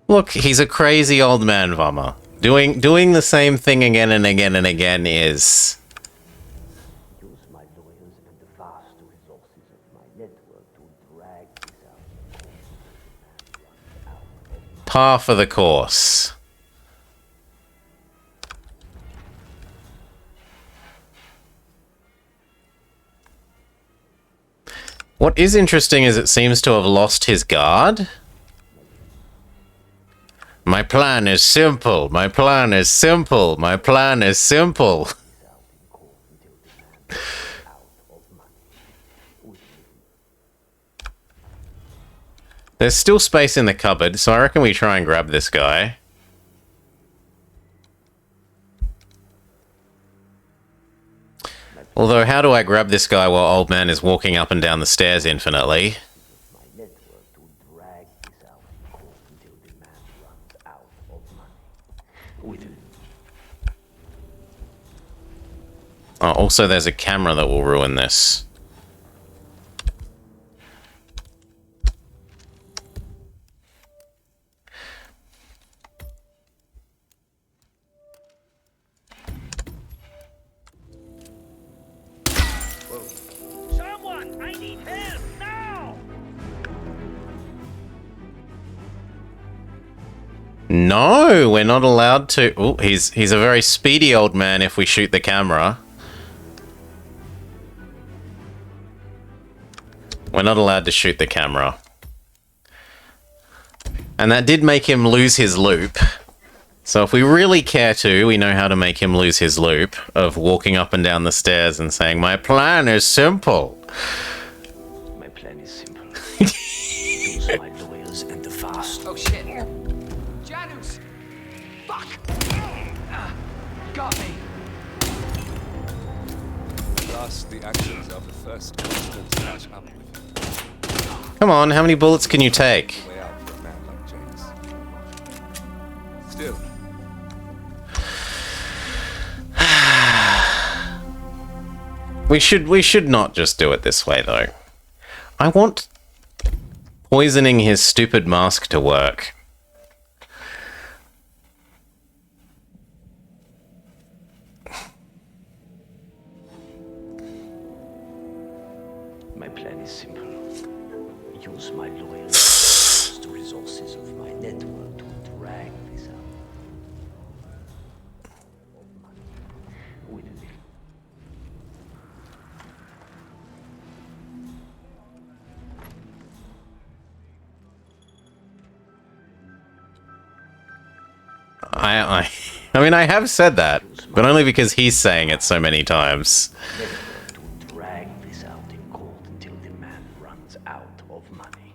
Look, he's a crazy old man, Vama. Doing the same thing again and again and again is... par for the course. What is interesting is it seems to have lost his guard. My plan is simple. My plan is simple. My plan is simple. There's still space in the cupboard, so I reckon we try and grab this guy. Although, how do I grab this guy while old man is walking up and down the stairs infinitely? Oh, also there's a camera that will ruin this. Someone! I need help now! No, we're not allowed to. Oh, he's a very speedy old man if we shoot the camera. We're not allowed to shoot the camera. And that did make him lose his loop. So if we really care to, we know how to make him lose his loop of walking up and down the stairs and saying, "My plan is simple." My plan is simple. Use my lawyers and the fast. Oh shit. Janus! Fuck! Got me. Plus, the actions of the first constant catch up with you. Come on, how many bullets can you take? Way out for a man like James. Still. We should not just do it this way though. I want poisoning his stupid mask to work. My plan is simple. Use my lawyers, the resources of my network to drag this out. With a little. I mean, I have said that, but only because he's saying it so many times. To drag this out in court until the man runs out of money.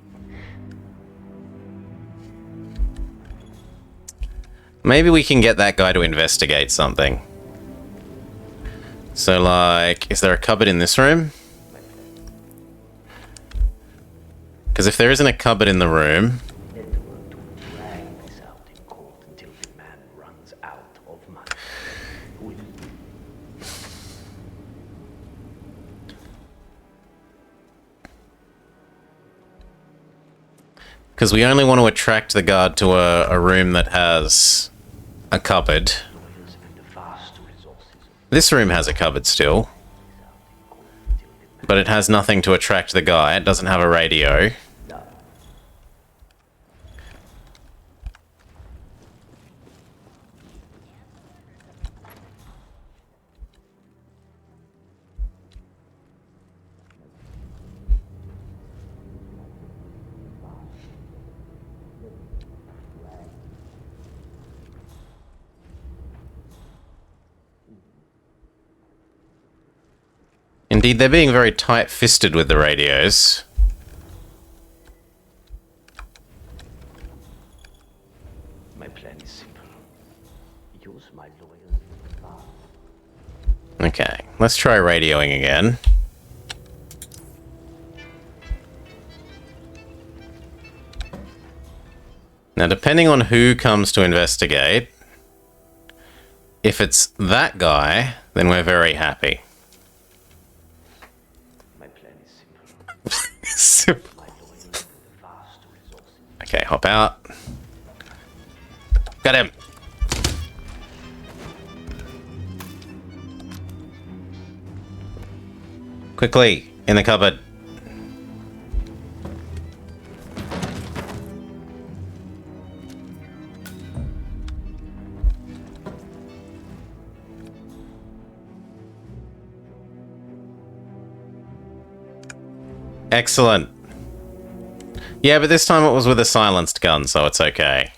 Maybe we can get that guy to investigate something. So, like, is there a cupboard in this room? Because if there isn't a cupboard in the room... Because we only want to attract the guard to a room that has a cupboard. This room has a cupboard still. But it has nothing to attract the guy. It doesn't have a radio. Indeed, they're being very tight-fisted with the radios. My plan is simple. Use my lawyers. Okay, let's try radioing again. Now, depending on who comes to investigate, if it's that guy, then we're very happy. Okay, hop out. Got him. Quickly, in the cupboard. Excellent. Yeah, but this time it was with a silenced gun, so it's okay.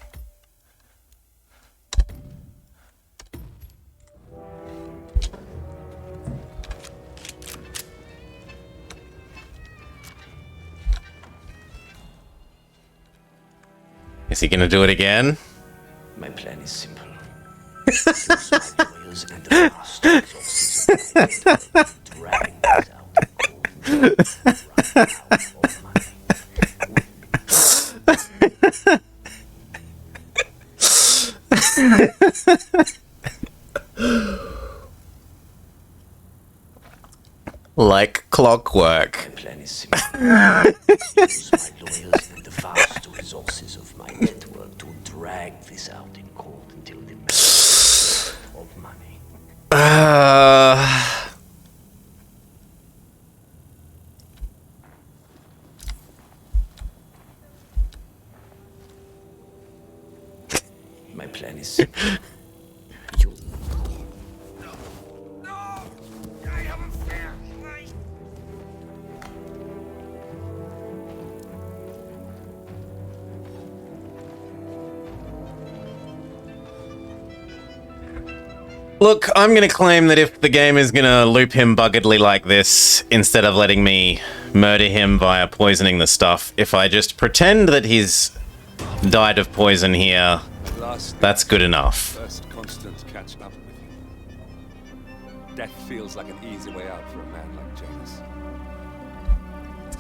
Is he gonna do it again? My plan is simple. Use my lawyers and the vast resources of my network to drag this out of Like clockwork. My plan is simple. Use my lawyers and the vast resources of my network to drag this out in court until the man of money. My plan is simple. Look, I'm going to claim that if the game is going to loop him buggedly like this, instead of letting me murder him via poisoning the stuff, if I just pretend that he's died of poison here, that's good enough. First constant catch up with you. Death feels like an easy way out for a man like Janus.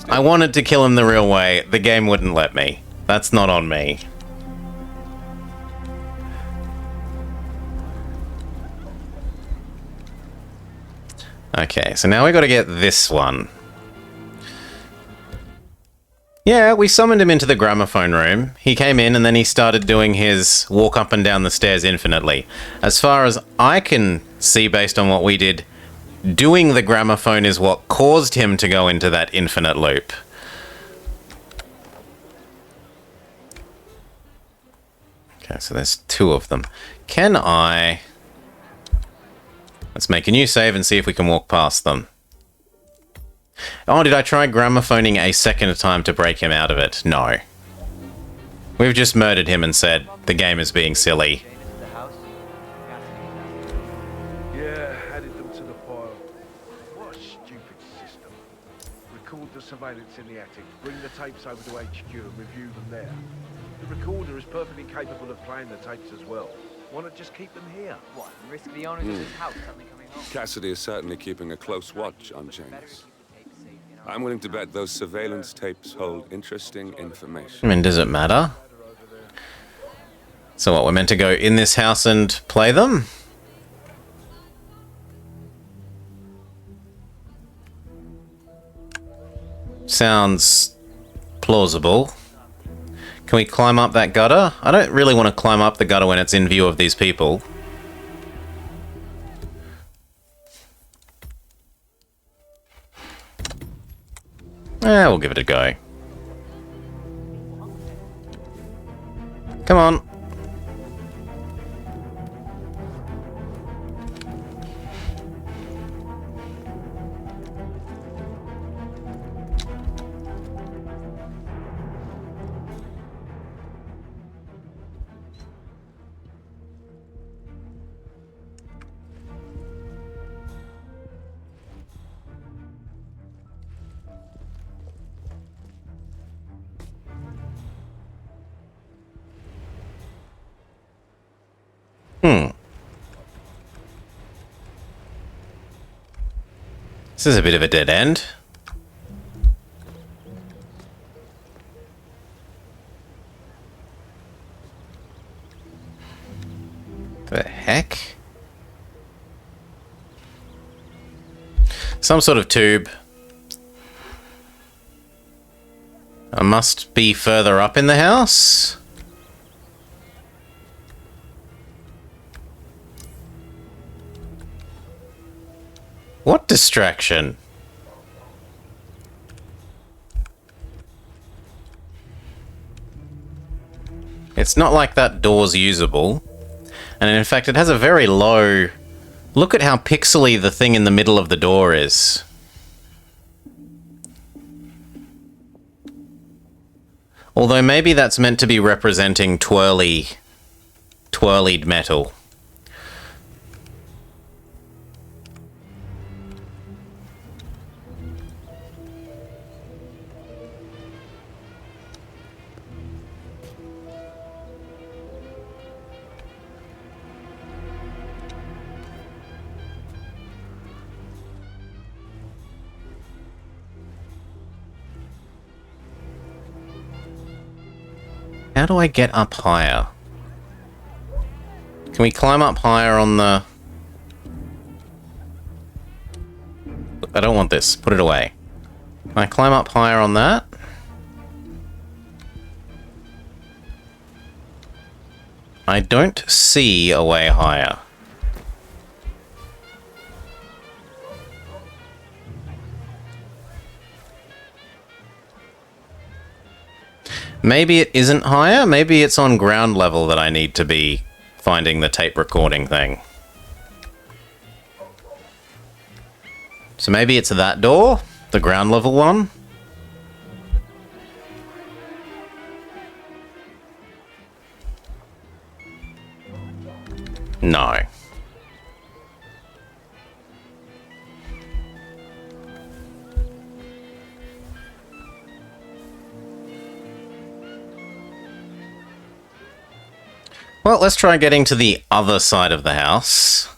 I wanted to kill him the real way. The game wouldn't let me. That's not on me. Okay, so now we got to get this one. Yeah, we summoned him into the gramophone room. He came in and then he started doing his walk up and down the stairs infinitely. As far as I can see based on what we did, doing the gramophone is what caused him to go into that infinite loop. Okay, so there's two of them. Can I... Let's make a new save and see if we can walk past them. Oh, did I try gramophoning a second time to break him out of it? No. We've just murdered him and said the game is being silly. Yeah, added them to the pile. What a stupid system. Record the surveillance in the attic, bring the tapes over to HQ and review them there. The recorder is perfectly capable of playing the tapes as well. Why not just keep them here? What, risk the owners of this house suddenly coming home? Cassidy is certainly keeping a close watch on Janus. I'm willing to bet those surveillance tapes hold interesting information. I mean, does it matter? So what, we're meant to go in this house and play them? Sounds plausible. Can we climb up that gutter? I don't really want to climb up the gutter when it's in view of these people. We'll give it a go. Come on. This is a bit of a dead end. The heck? Some sort of tube. I must be further up in the house. What distraction? It's not like that door's usable. And in fact, it has a very low... Look at how pixely the thing in the middle of the door is. Although maybe that's meant to be representing twirlied metal. How do I get up higher? Can we climb up higher on the... I don't want this. Put it away. Can I climb up higher on that? I don't see a way higher. Maybe it isn't higher. Maybe it's on ground level that I need to be finding the tape recording thing. So maybe it's that door, the ground level one. No. Well, let's try getting to the other side of the house.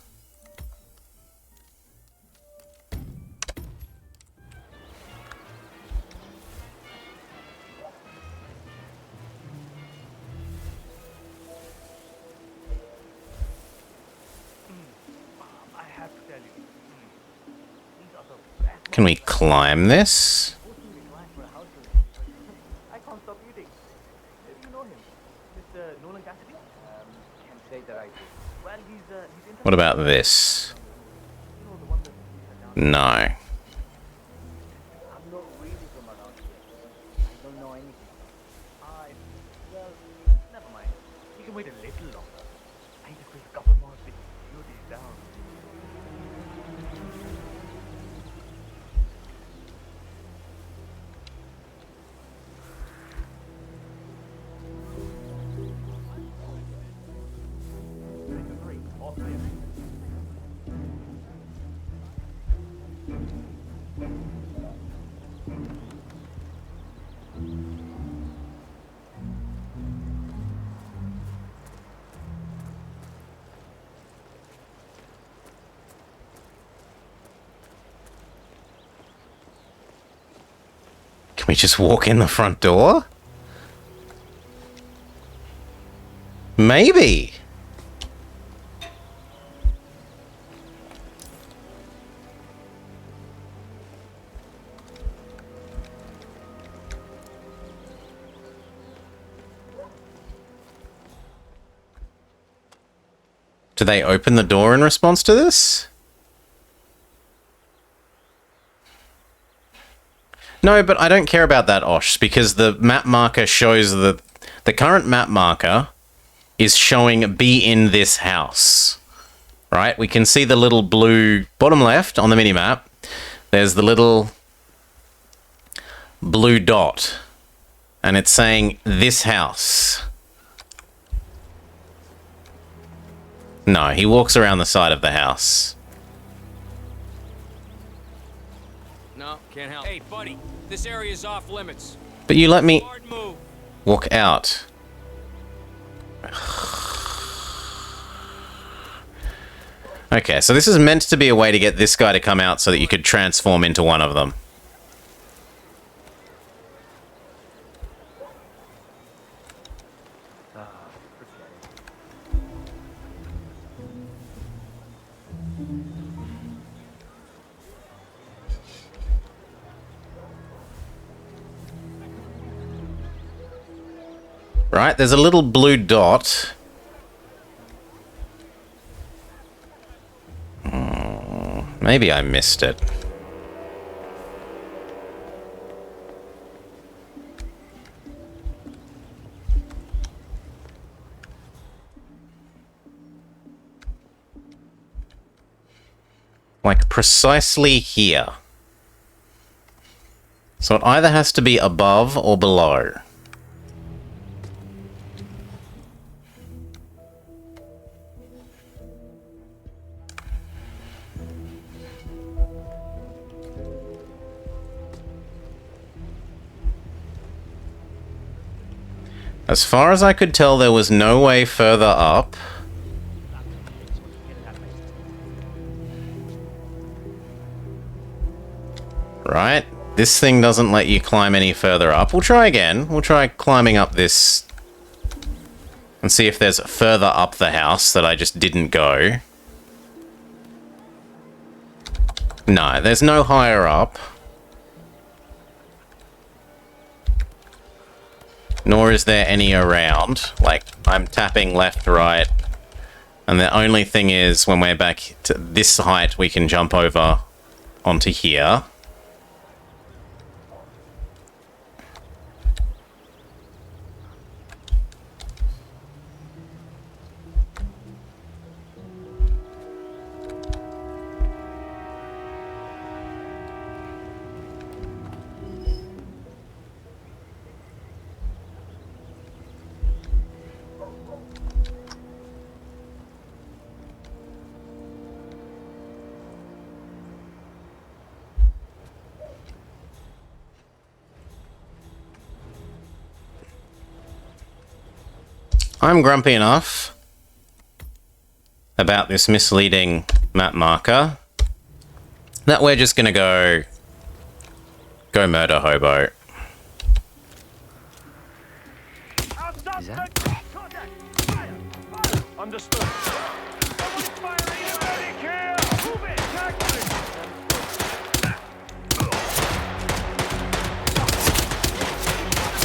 Can we climb this? I can't stop eating. You know him, Mr. Nolan Cassidy? Can't say that I do. Well, he's What about this? No. I'm not really from around here. I don't know anything. Well, never mind. You can wait a little longer. I just need a couple more bits of beauty down. Can we just walk in the front door? Maybe. Do they open the door in response to this? No, but I don't care about that, Osh, because the map marker shows that the current map marker is showing be in this house. Right? We can see the little blue bottom left on the minimap. There's the little blue dot, and it's saying this house. No, he walks around the side of the house. No, can't help. Hey, buddy, this area is off limits. But you let me Hard move. walk out. Okay, so this is meant to be a way to get this guy to come out so that you could transform into one of them. Right, there's a little blue dot. Maybe I missed it. Like precisely here. So it either has to be above or below. As far as I could tell, there was no way further up. Right? This thing doesn't let you climb any further up. We'll try again. We'll try climbing up this and see if there's further up the house that I just didn't go. No, there's no higher up. Nor is there any around. Like, I'm tapping left, right. And the only thing is, when we're back to this height, we can jump over onto here. I'm grumpy enough about this misleading map marker that we're just gonna go murder hobo. Is that? Understood. Someone's firing erratic here. Move it. Tackle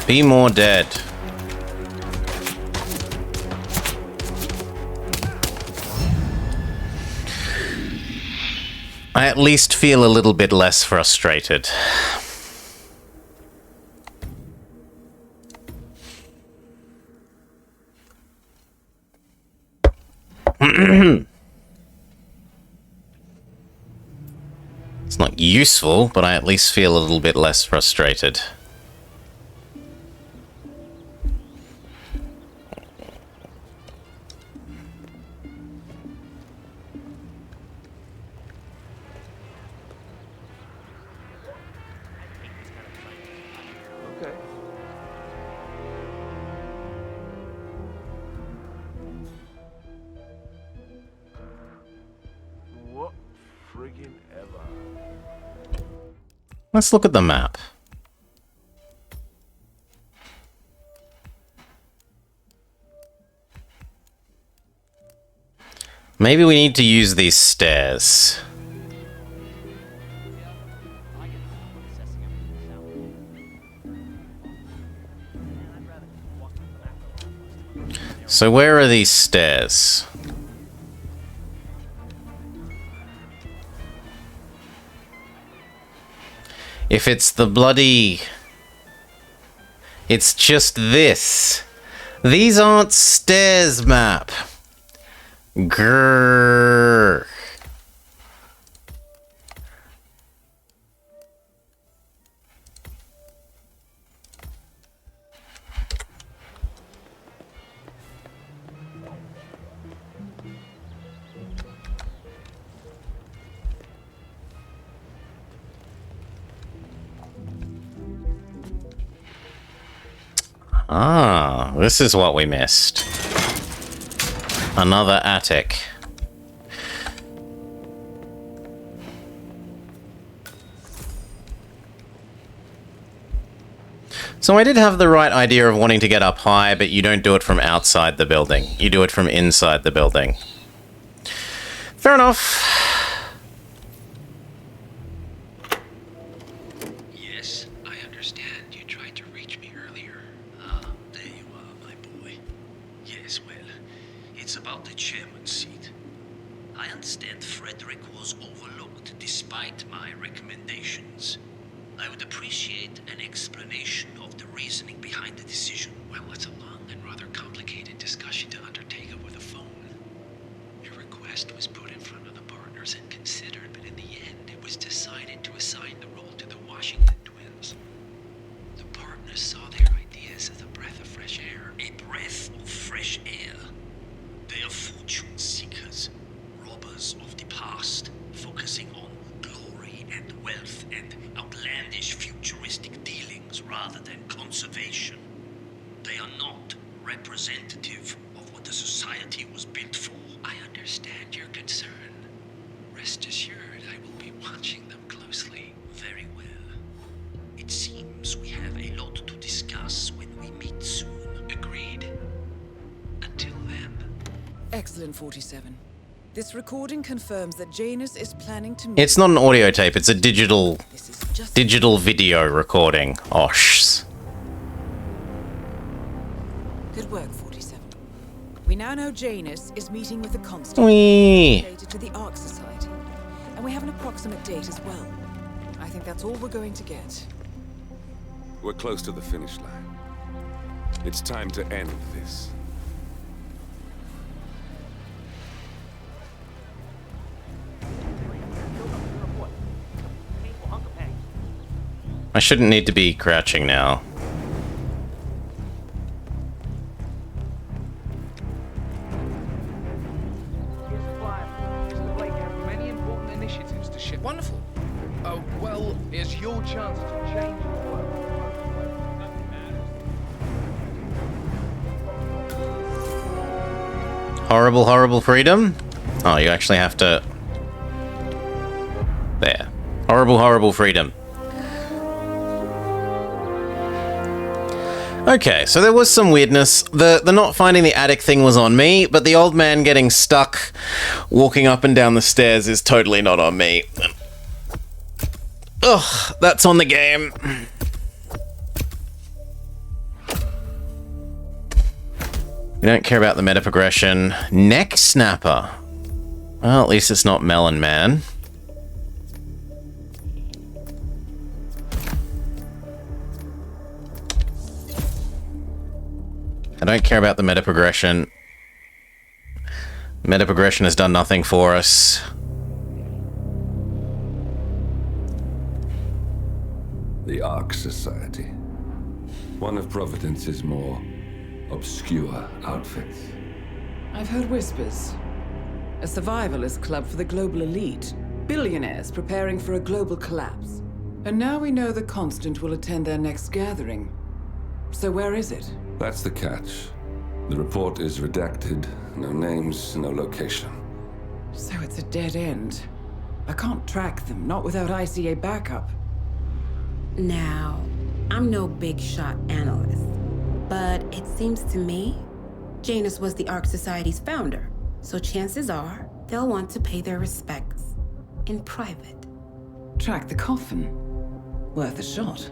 it. Be more dead. I at least feel a little bit less frustrated. It's not useful, but I at least feel a little bit less frustrated. Okay. What friggin' ever? Let's look at the map. Maybe we need to use these stairs. So where are these stairs? If it's the bloody... It's just this. These aren't stairs, map. Grrr. Ah, this is what we missed. Another attic. So I did have the right idea of wanting to get up high, but you don't do it from outside the building. You do it from inside the building. Fair enough. Yes, I understand. You tried to reach me earlier. Ah, there you are, my boy. Yes, well, it's about the chairman's seat. I understand Frederick was overlooked despite my recommendations. I would appreciate an explanation of the reasoning behind the decision. Well, it's a long and rather complicated discussion to undertake over the phone. Your request was put in front of the partners and considered, but in the end, it was decided to assign the role to the Washington twins. The partners saw their ideas as a breath of fresh air. A breath of fresh air. They are fortune seekers, robbers of the past, focusing on glory and wealth and outlandish futuristic dealings rather than conservation. They are not representative of what the society was built for. I understand your concern. Excellent, 47. This recording confirms that Janus is planning to... It's not an audio tape, it's a digital video recording. Osh. Good work, 47. We now know Janus is meeting with the Constant Whee! related to the Ark Society. And we have an approximate date as well. I think that's all we're going to get. We're close to the finish line. It's time to end this. I shouldn't need to be crouching now. Many important initiatives to ship. Wonderful. Oh, well, here's your chance to change the world. Horrible, horrible freedom? Oh, you actually have to... There. Horrible, horrible freedom. Okay, so there was some weirdness. The not finding the attic thing was on me, but the old man getting stuck walking up and down the stairs is totally not on me. Ugh, that's on the game. We don't care about the meta progression. Neck snapper. Well, at least it's not Melon Man. I don't care about the meta progression. Meta progression has done nothing for us. The Ark Society. One of Providence's more obscure outfits. I've heard whispers. A survivalist club for the global elite. Billionaires preparing for a global collapse. And now we know the Constant will attend their next gathering. So where is it? That's the catch. The report is redacted. No names, no location. So it's a dead end. I can't track them, not without ICA backup. Now, I'm no big shot analyst, but it seems to me Janus was the Ark Society's founder, so chances are they'll want to pay their respects in private. Track the coffin. Worth a shot.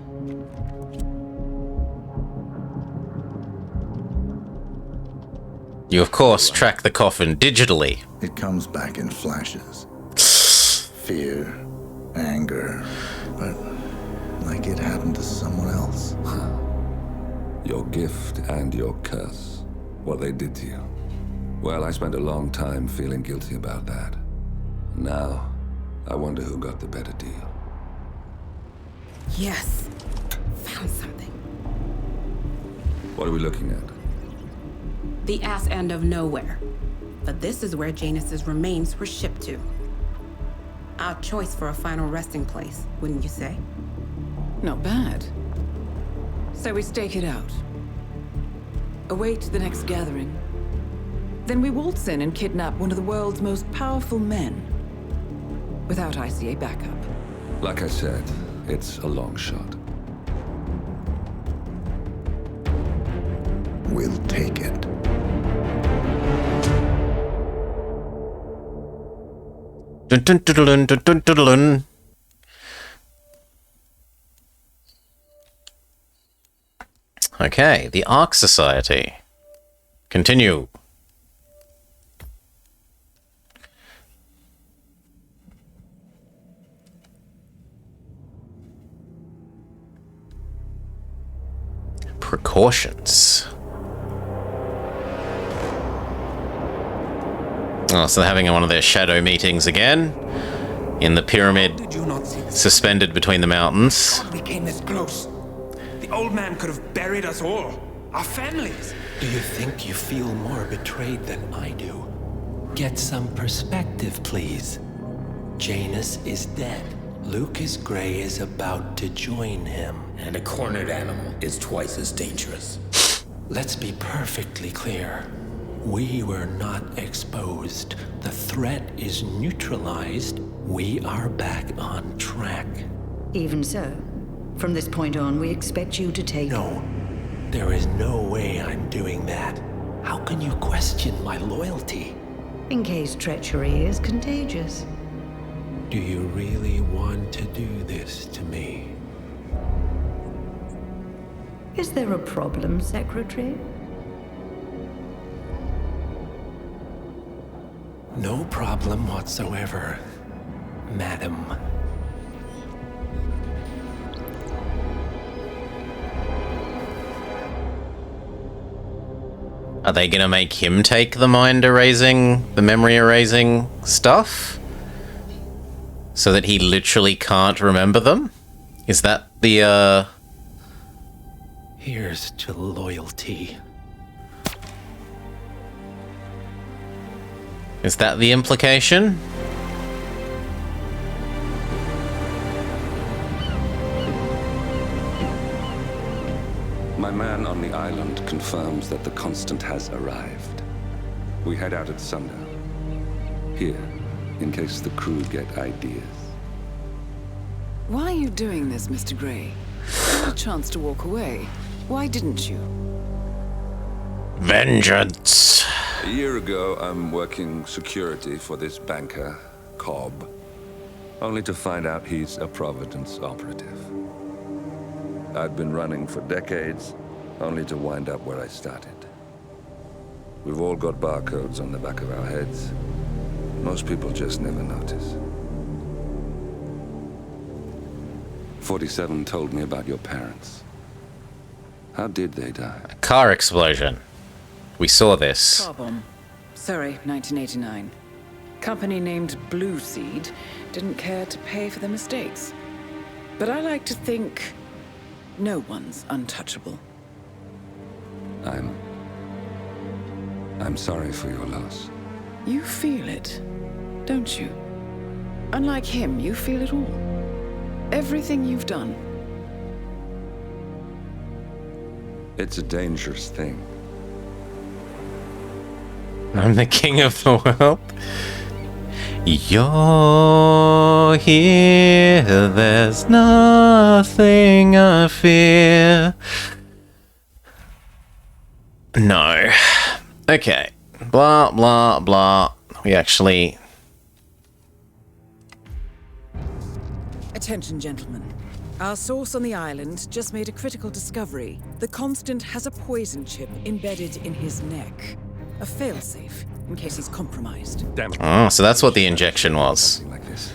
You, of course, track the coffin digitally. It comes back in flashes. Fear, anger, but like it happened to someone else. Your gift and your curse. What they did to you. Well, I spent a long time feeling guilty about that. Now, I wonder who got the better deal. Yes, found something. What are we looking at? The ass end of nowhere. But this is where Janus's remains were shipped to. Our choice for a final resting place, wouldn't you say? Not bad. So we stake it out. Await the next gathering. Then we waltz in and kidnap one of the world's most powerful men. Without ICA backup. Like I said, it's a long shot. We'll take it. Dun, dun, dun, dun, dun, dun, dun, dun. Okay, the Ark Society. Continue. Precautions. Oh, so they're having one of their shadow meetings again. In the pyramid suspended between the mountains. We came this close. The old man could have buried us all. Our families. Do you think you feel more betrayed than I do? Get some perspective, please. Janus is dead. Lucas Gray is about to join him. And a cornered animal is twice as dangerous. Let's be perfectly clear. We were not exposed. The threat is neutralized. We are back on track. Even so, from this point on, we expect you to take... No. There is no way I'm doing that. How can you question my loyalty? In case treachery is contagious. Do you really want to do this to me? Is there a problem, Secretary? No problem whatsoever, madam. Are they gonna make him take the mind erasing, the memory erasing stuff? So that he literally can't remember them? Is that the, Here's to loyalty. Is that the implication? My man on the island confirms that the Constant has arrived. We head out at sundown. Here, in case the crew get ideas. Why are you doing this, Mr. Gray? You had a chance to walk away. Why didn't you? Vengeance. A year ago, I'm working security for this banker, Cobb, only to find out he's a Providence operative. I'd been running for decades, only to wind up where I started. We've all got barcodes on the back of our heads. Most people just never notice. 47 told me about your parents. How did they die? Car explosion. We saw this. Car bomb. Surrey, 1989. Company named Blue Seed didn't care to pay for their mistakes. But I like to think no one's untouchable. I'm sorry for your loss. You feel it, don't you? Unlike him, you feel it all. Everything you've done. It's a dangerous thing. I'm the king of the world. You're here, there's nothing I fear. No. Okay. Blah, blah, blah. We actually... Attention, gentlemen. Our source on the island just made a critical discovery. The Constant has a poison chip embedded in his neck. A failsafe, in case he's compromised. Damn it. Oh, so that's what the injection was. Like this.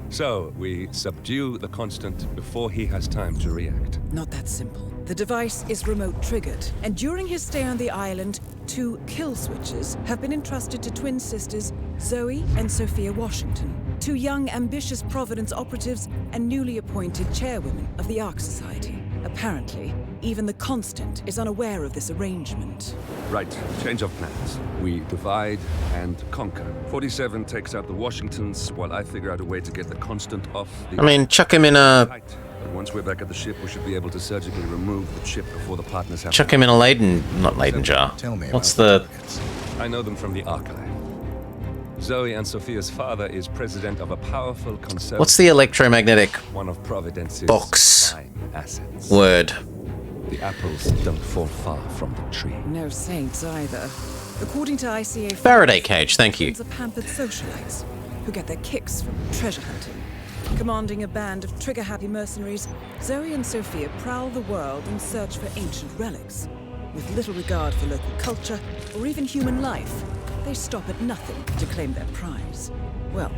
So, we subdue the Constant before he has time to react. Not that simple. The device is remote triggered, and during his stay on the island, 2 kill switches have been entrusted to twin sisters Zoe and Sophia Washington, 2 young, ambitious Providence operatives and newly appointed chairwomen of the Ark Society. Apparently, even the Constant is unaware of this arrangement. Right, change of plans. We divide and conquer. 47 takes out the Washingtons, while I figure out a way to get the Constant off the... I mean, chuck him in a... But once we're back at the ship, we should be able to surgically remove the chip before the partners have... Chuck him in a Leyden... Not Leyden jar. Tell me What's the... I know them from the archive. Zoe and Sophia's father is president of a powerful conservative... What's the electromagnetic one of Providence's box prime assets. word? The apples don't fall far from the tree. No saints either. According to ICA... Faraday cage, thank you. ...are pampered socialites who get their kicks from treasure hunting. Commanding a band of trigger-happy mercenaries, Zoe and Sophia prowl the world in search for ancient relics. With little regard for local culture or even human life, they stop at nothing to claim their prize. Well,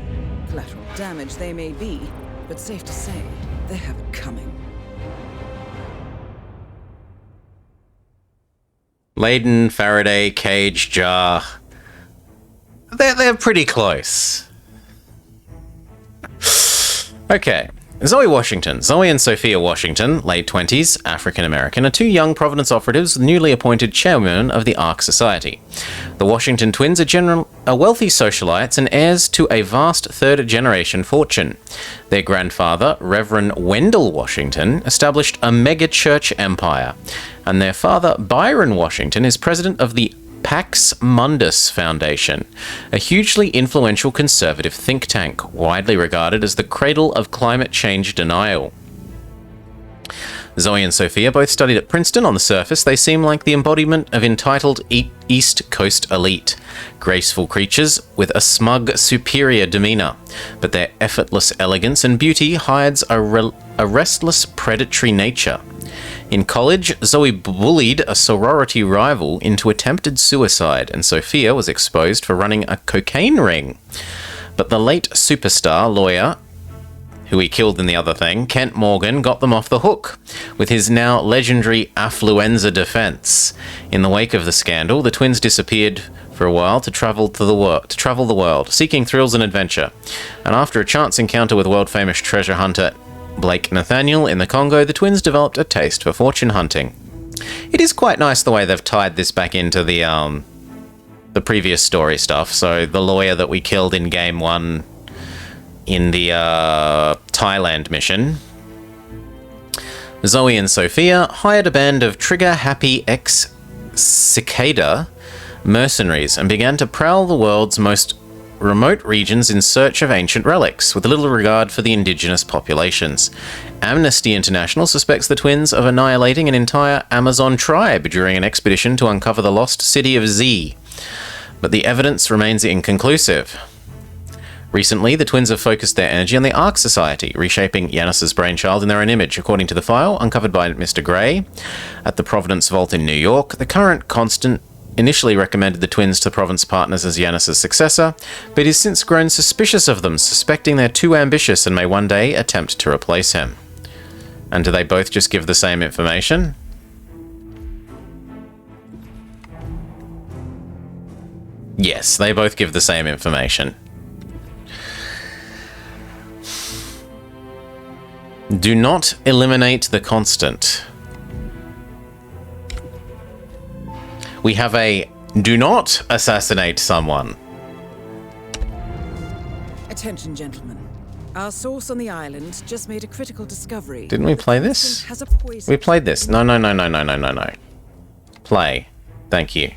collateral damage they may be, but safe to say, they have it coming. Leyden, Faraday, cage, jar. They're pretty close. Okay. Zoe Washington. Zoe and Sophia Washington, late 20s, African-American, are 2 young Providence operatives, newly appointed chairwomen of the Ark Society. The Washington twins are wealthy socialites and heirs to a vast third-generation fortune. Their grandfather, Reverend Wendell Washington, established a mega-church empire, and their father, Byron Washington, is president of the Pax Mundus Foundation, a hugely influential conservative think tank, widely regarded as the cradle of climate change denial. Zoe and Sophia both studied at Princeton. On the surface, they seem like the embodiment of entitled East Coast elite, graceful creatures with a smug, superior demeanor. But their effortless elegance and beauty hides a restless, predatory nature. In college, Zoe bullied a sorority rival into attempted suicide, and Sophia was exposed for running a cocaine ring. But the late superstar lawyer, who he killed in the other thing, Kent Morgan, got them off the hook with his now legendary affluenza defense. In the wake of the scandal, the twins disappeared for a while to travel the world, seeking thrills and adventure. And after a chance encounter with world-famous treasure hunter Blake Nathaniel in the Congo, the twins developed a taste for fortune hunting. It is quite nice the way they've tied this back into the previous story stuff. So the lawyer that we killed in Game 1 in the Thailand mission, Zoe and Sophia hired a band of trigger-happy ex-cicada mercenaries and began to prowl the world's most remote regions in search of ancient relics, with little regard for the indigenous populations. Amnesty International suspects the twins of annihilating an entire Amazon tribe during an expedition to uncover the lost city of Z, but the evidence remains inconclusive. Recently, the twins have focused their energy on the Ark Society, reshaping Yanis's brainchild in their own image. According to the file uncovered by Mr. Gray at the Providence Vault in New York, the current constant initially recommended the twins to Providence Partners as Yanis's successor, but has since grown suspicious of them, suspecting they're too ambitious and may one day attempt to replace him. And do they both just give the same information? Yes, they both give the same information. Do not eliminate the constant. We have a do not assassinate someone. Attention, gentlemen. Our source on the island just made a critical discovery. Didn't we play this? Has a poison. We played this. No. Play. Thank you.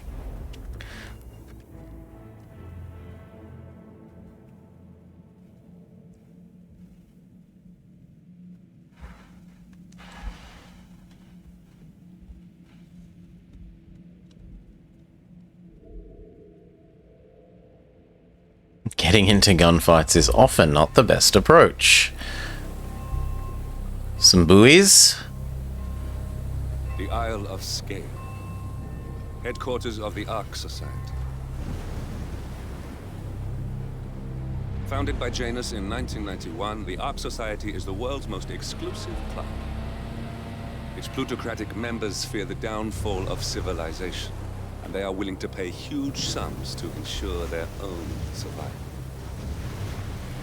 Getting into gunfights is often not the best approach. Some buoys. The Isle of Skye, headquarters of the Ark Society. Founded by Janus in 1991, the Ark Society is the world's most exclusive club. Its plutocratic members fear the downfall of civilization, and they are willing to pay huge sums to ensure their own survival.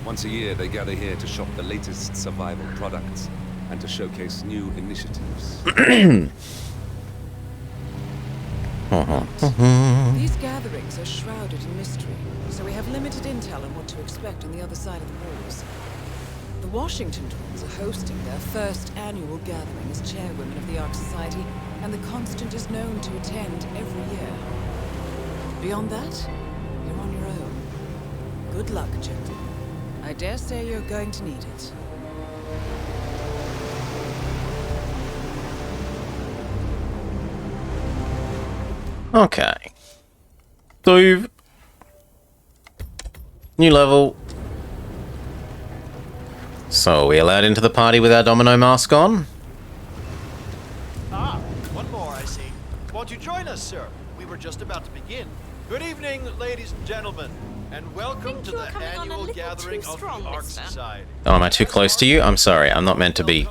Once a year, they gather here to shop the latest survival products and to showcase new initiatives. These gatherings are shrouded in mystery, so we have limited intel on what to expect on the other side of the walls. The Washington twins are hosting their first annual gathering as chairwomen of the Ark Society, and the Constant is known to attend every year. Beyond that, you're on your own. Good luck, gentlemen. I dare say you're going to need it. Okay. So, new level. So, are we allowed into the party with our domino mask on? Ah, one more, I see. Won't you join us, sir? We were just about to begin. Good evening, ladies and gentlemen, and welcome to the annual gathering of the Ark Society. Oh, am I too close to you? I'm sorry, I'm not meant to be.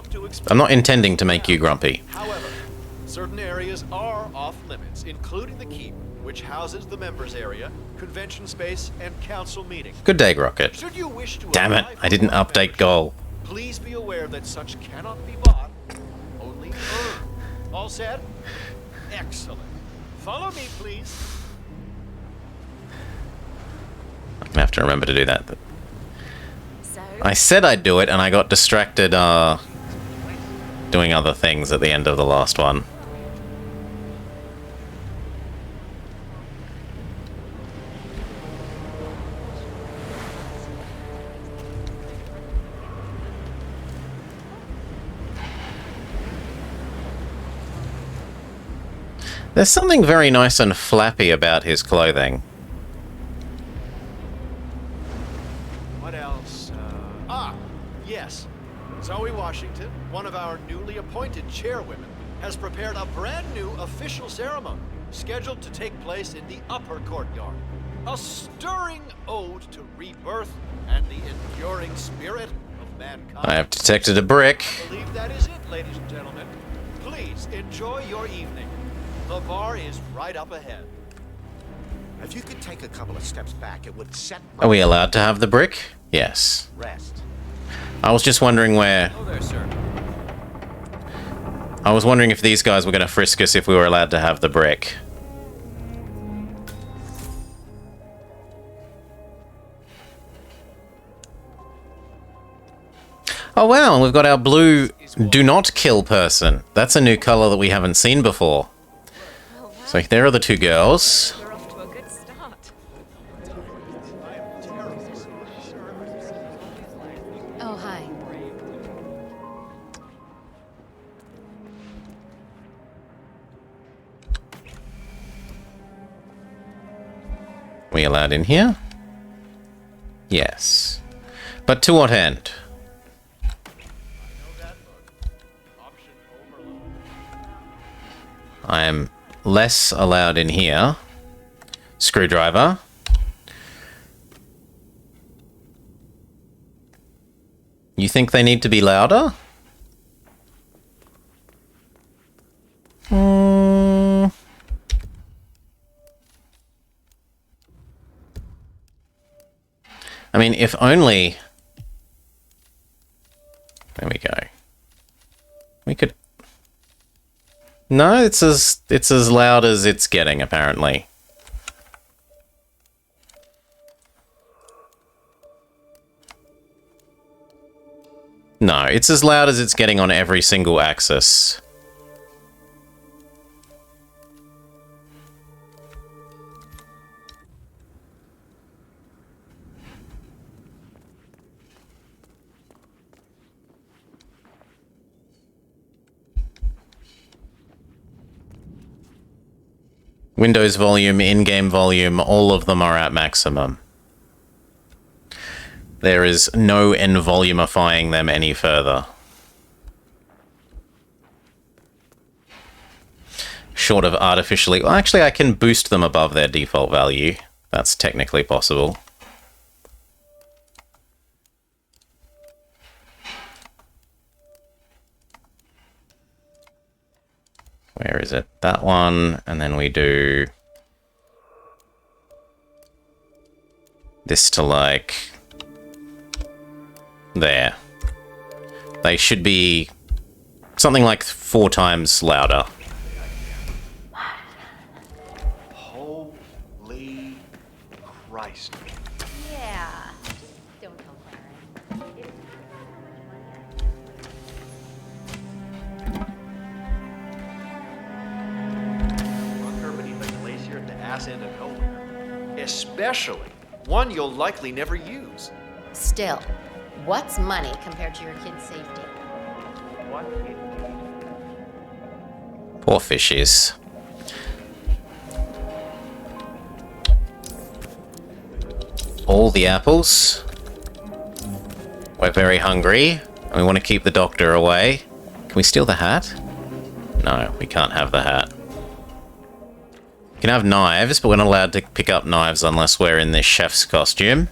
I'm not intending to make you grumpy. However, certain areas are off limits, including the keep, which houses the members area, convention space, and council meeting. Good day, Rocket. Should you wish to Damn it, apply for I didn't club update goal. Please be aware that such cannot be bought, only earned. All set? Excellent. Follow me, please. I'm gonna have to remember to do that. But I said I'd do it, and I got distracted doing other things at the end of the last one. There's something very nice and flappy about his clothing. What else? Yes. Zoe Washington, one of our newly appointed chairwomen, has prepared a brand new official ceremony scheduled to take place in the upper courtyard. A stirring ode to rebirth and the enduring spirit of mankind. I have detected a brick. I believe that is it, ladies and gentlemen. Please enjoy your evening. The bar is right up ahead. If you could take a couple of steps back, it would set. Are we allowed to have the brick? Yes. Rest. I was just wondering where... Hello there, sir. I was wondering if these guys were going to frisk us if we were allowed to have the brick. Oh wow, and we've got our blue do not kill person. That's a new color that we haven't seen before. So there are the two girls. Oh, hi. We allowed in here? Yes. But to what end? I am less allowed in here. Screwdriver. You think they need to be louder? I mean, if only... There we go. We could... No, it's as loud as it's getting, apparently. No, it's as loud as it's getting on every single axis. Windows volume, in-game volume, all of them are at maximum. There is no envolumifying them any further. Short of artificially... Well, actually, I can boost them above their default value. That's technically possible. Where is it? That one, and then we do this to like there. They should be something like 4 times louder. Holy Christ. Yeah. Don't tell Clarence. Bunker beneath the glacier at the ass end of nowhere. Especially one you'll likely never use. Still, what's money compared to your kid's safety? What? Poor fishies. All the apples. We're very hungry, and we want to keep the doctor away. Can we steal the hat? No, we can't have the hat. We can have knives, but we're not allowed to pick up knives unless we're in this chef's costume.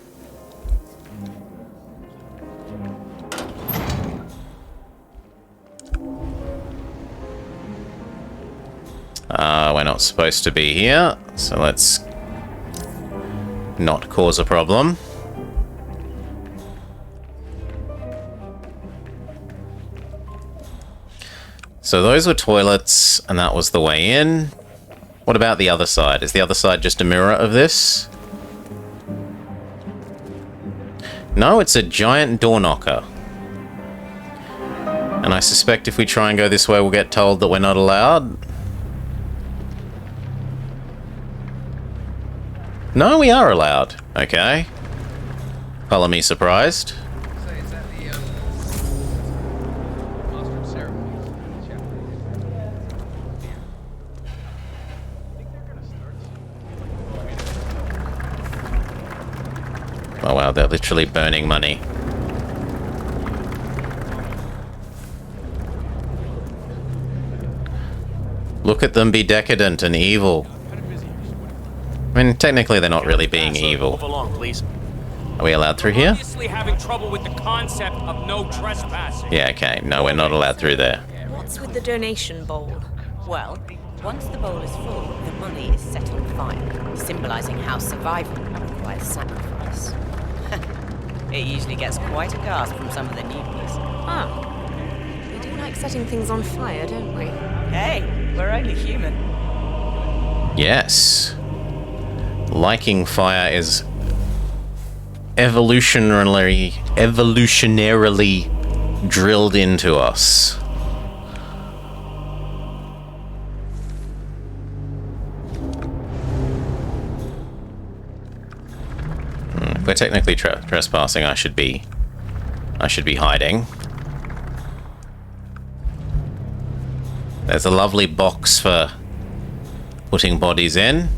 We're not supposed to be here, so let's not cause a problem. So those were toilets, and that was the way in. What about the other side? Is the other side just a mirror of this? No, it's a giant door knocker. And I suspect if we try and go this way, we'll get told that we're not allowed. No, we are allowed. Okay. Color me surprised. Oh wow, they're literally burning money. Look at them be decadent and evil. I mean, technically they're not really being evil. Move along, please. Are we allowed through here? Obviously having trouble with the concept of no trespassing. Yeah, okay. No, we're not allowed through there. What's with the donation bowl? Well, once the bowl is full, the money is set on fire, symbolizing how survival requires sacrifice. It usually gets quite a gasp from some of the newbies. Ah. We do like setting things on fire, don't we? Hey, we're only human. Yes. Liking fire is evolutionarily drilled into us. If we're technically trespassing, I should be hiding. There's a lovely box for putting bodies in.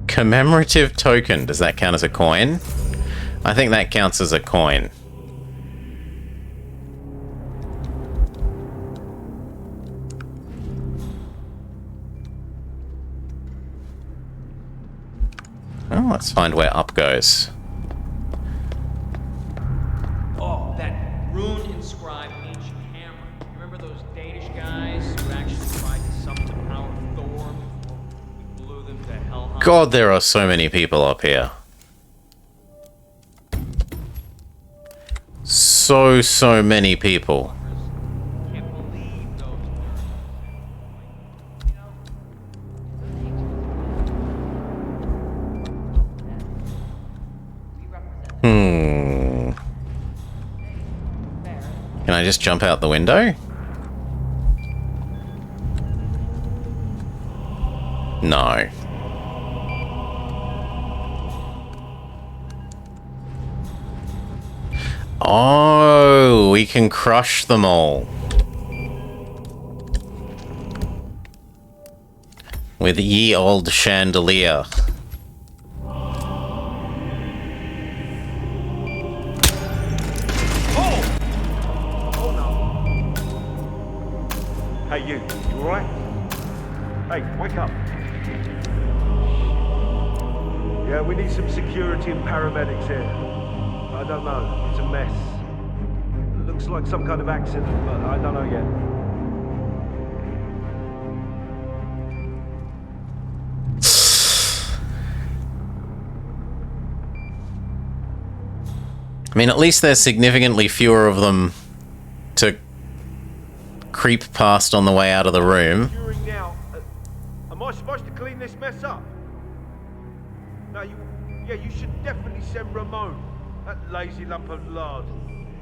Commemorative token. Does that count as a coin? I think that counts as a coin. Well, let's find where up goes. Oh, that rune-inscribed ancient hammer. You remember those Danish guys who actually tried to summon the power of Thor before we blew them to hell? God, there are so many people up here. So many people. Can I just jump out the window? No. Oh, we can crush them all. With ye old chandelier. Hey, you alright? Hey, wake up. Yeah, we need some security and paramedics here. I don't know, it's a mess. It looks like some kind of accident, but I don't know yet. I mean, at least there's significantly fewer of them to creep past on the way out of the room. Now, am I supposed to clean this mess up? No, you should definitely send Ramon. That lazy lump of lard.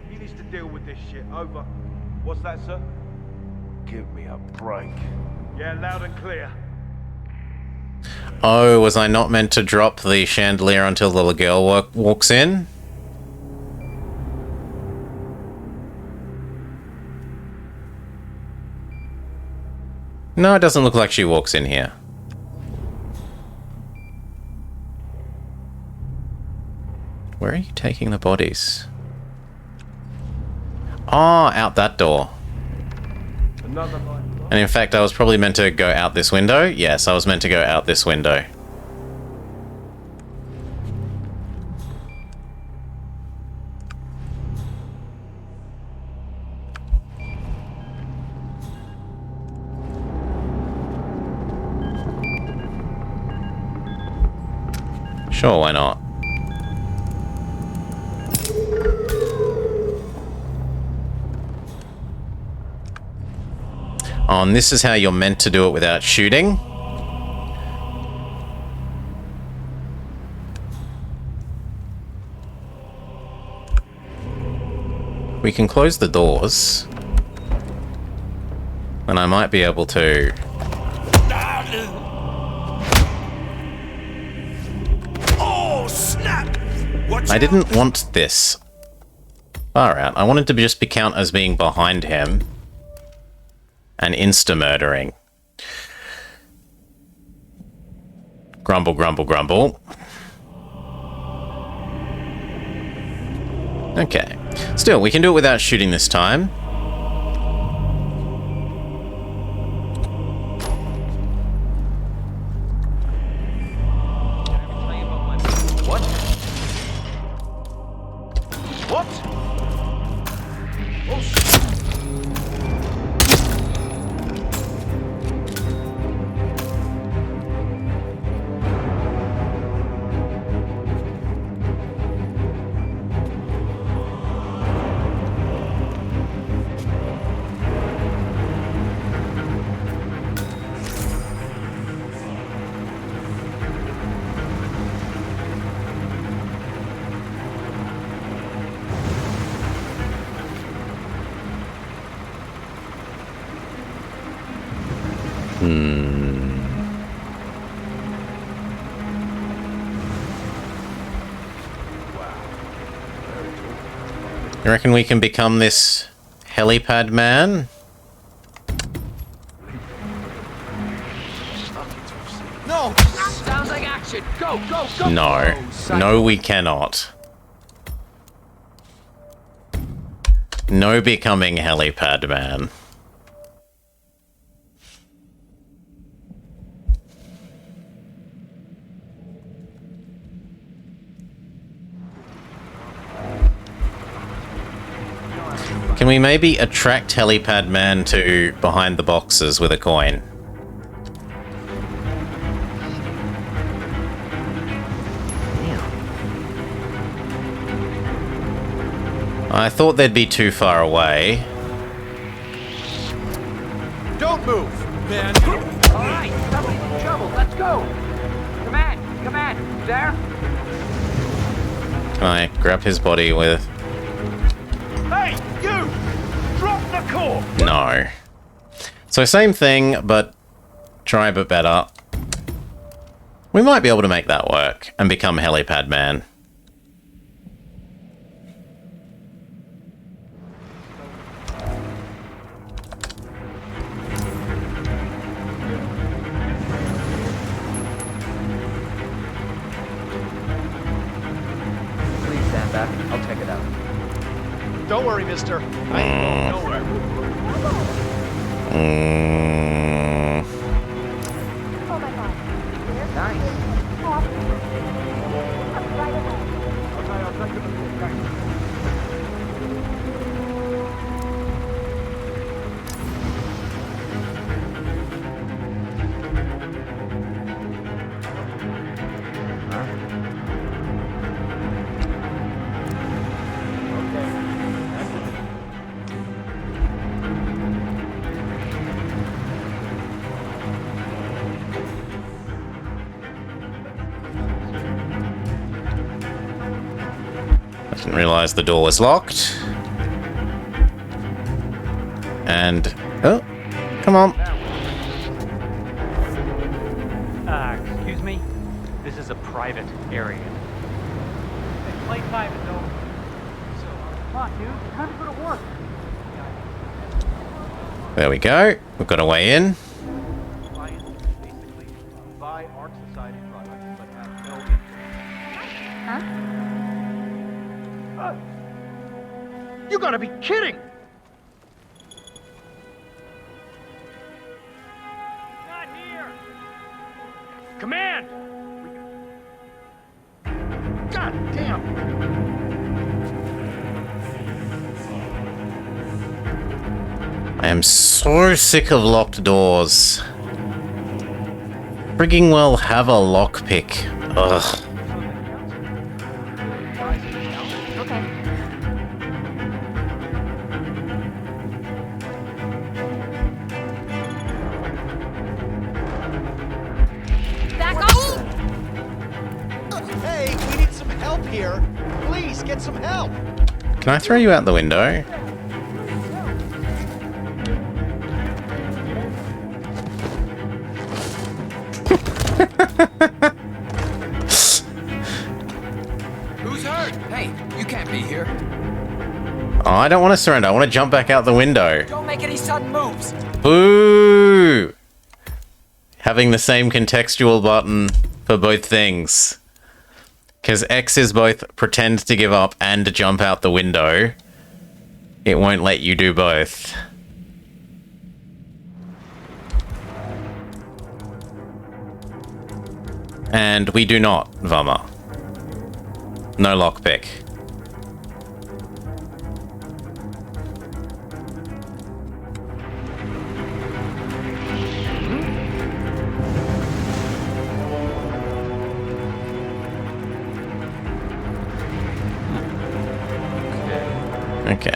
He needs to deal with this shit. Over. What's that, sir? Give me a break. Yeah, loud and clear. Oh, was I not meant to drop the chandelier until the girl walks in? No, it doesn't look like she walks in here. Where are you taking the bodies? Oh, out that door. And in fact, I was probably meant to go out this window. Yes, I was meant to go out this window. Sure, why not? Oh, and this is how you're meant to do it without shooting. We can close the doors. And I might be able to... I didn't want this. Far out. I wanted to just be count as being behind him. And insta-murdering. Grumble, grumble, grumble. Okay. Still, we can do it without shooting this time. What? What? Oh, You reckon we can become this helipad man? no! Sounds like action. Go, go, go! No. No, we cannot. No becoming helipad man. Can we maybe attract helipad man to behind the boxes with a coin? I thought they'd be too far away. Don't move, man. All right, somebody's in trouble. Let's go. Command, there? Can I grab his body with... Hey, you! Drop the core! No. So same thing, but try a bit better. We might be able to make that work and become helipad man. Please stand back. I'll check it out. Don't worry, mister. I ain't going nowhere. Didn't realize the door was locked. And... oh, come on. Excuse me? This is a private area. Hey, playtime is over. So, come on, dude. Time to go to work. There we go. We've got a way in. Basically, buy Arc Society products, but have no interest. Huh? You gotta be kidding! Not here! Command! God damn! I am so sick of locked doors. Frigging well have a lockpick. Ugh. Hey, we need some help here. Please, get some help. Can I throw you out the window? Who's hurt? be here. Oh, I don't want to surrender. I want to jump back out the window. Don't make any sudden moves. Boo! Having the same contextual button for both things. Because X is both pretend to give up and jump out the window. It won't let you do both. And we do not, Vama. No lockpick. Okay.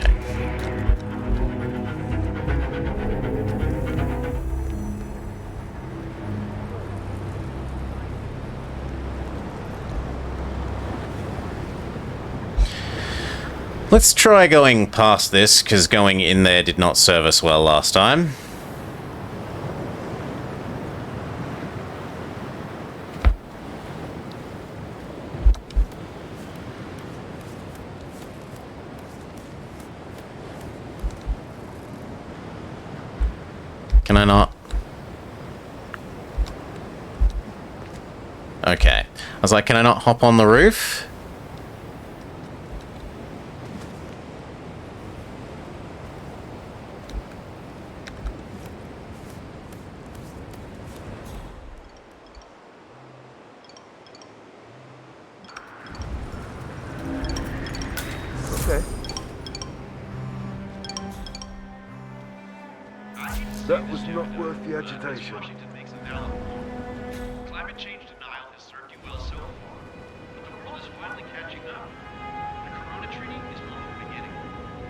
Let's try going past this, because going in there did not serve us well last time. Can I not? Okay. I was like, can I not hop on the roof? Okay. That was not worth the agitation. Climate change denial has served you well so far, but the world is finally catching up. The Corona Treaty is only the beginning.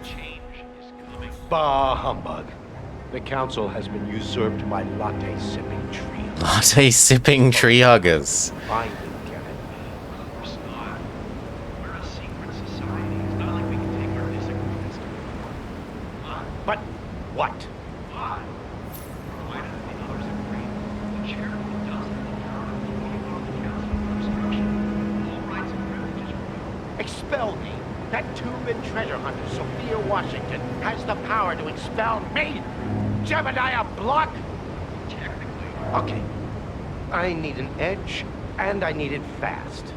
Change is coming. Bah humbug. The council has been usurped by latte-sipping tree huggers. Latte-sipping tree huggers. I didn't get it. Of course not. We're a secret society. It's not like we can take our disagreements to court. But what? Why? Provided that the others agree, the chair does have the power to vote on the council for obstruction. All rights and privileges remain. Expel me. That two-bit treasure hunter, Sophia Washington, has the power to expel me. Jebediah Block? Technically. Okay. I need an edge, and I need it fast.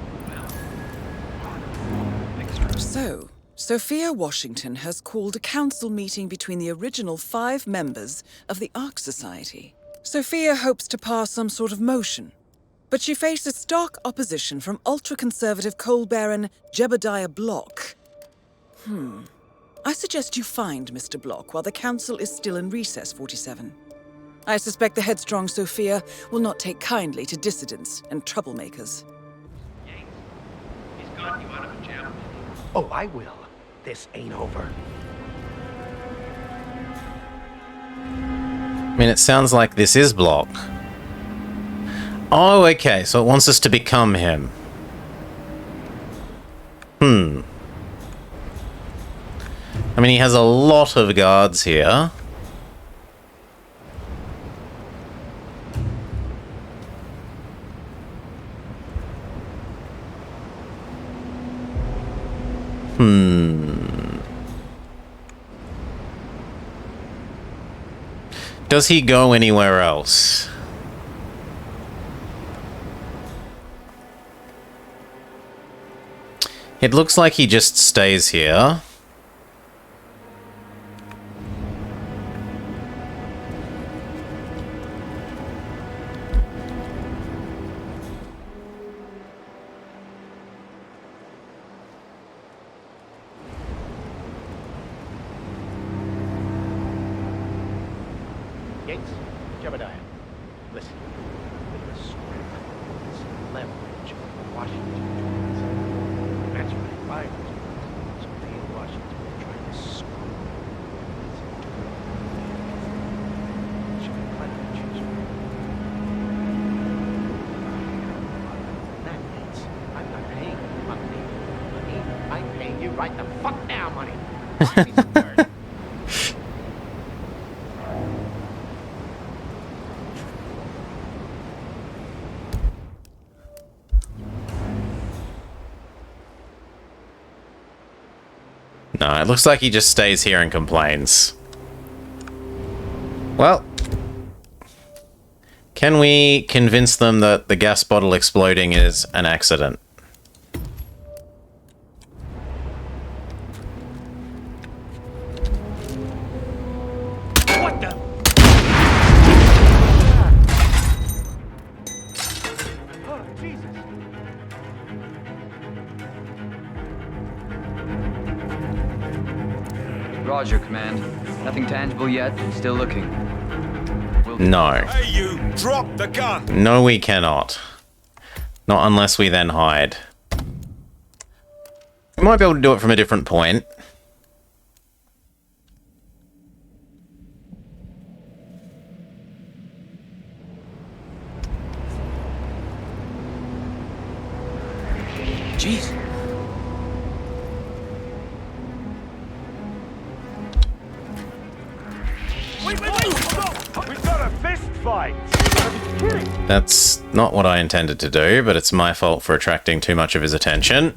So, Sophia Washington has called a council meeting between the original 5 members of the Ark Society. Sophia hopes to pass some sort of motion, but she faces stark opposition from ultra-conservative coal baron Jebediah Block. I suggest you find Mr. Block while the council is still in recess, 47. I suspect the headstrong Sophia will not take kindly to dissidents and troublemakers. He's gotten you out of a jam. Oh, I will. This ain't over. I mean, it sounds like this is Block. Oh, okay, so it wants us to become him. I mean, he has a lot of guards here. Does he go anywhere else? It looks like he just stays here. Yates, Jebediah, listen. With the strength, this leverage of Washington joins. That's right, rivals. Sophia Washington will try to screw she'll be plenty to choose from. That means I'm not paying you money. Honey, I'm paying you right the fuck now, money. Find me some dirt. No, it looks like he just stays here and complains. Well, can we convince them that the gas bottle exploding is an accident? What the? Oh, Jesus. Roger, Command. Nothing tangible yet. Still looking. No. Hey, you! Drop the gun! No, we cannot. Not unless we then hide. We might be able to do it from a different point. Jeez. Wait! Stop! We've got a fist fight! Are you kidding? That's not what I intended to do, but it's my fault for attracting too much of his attention.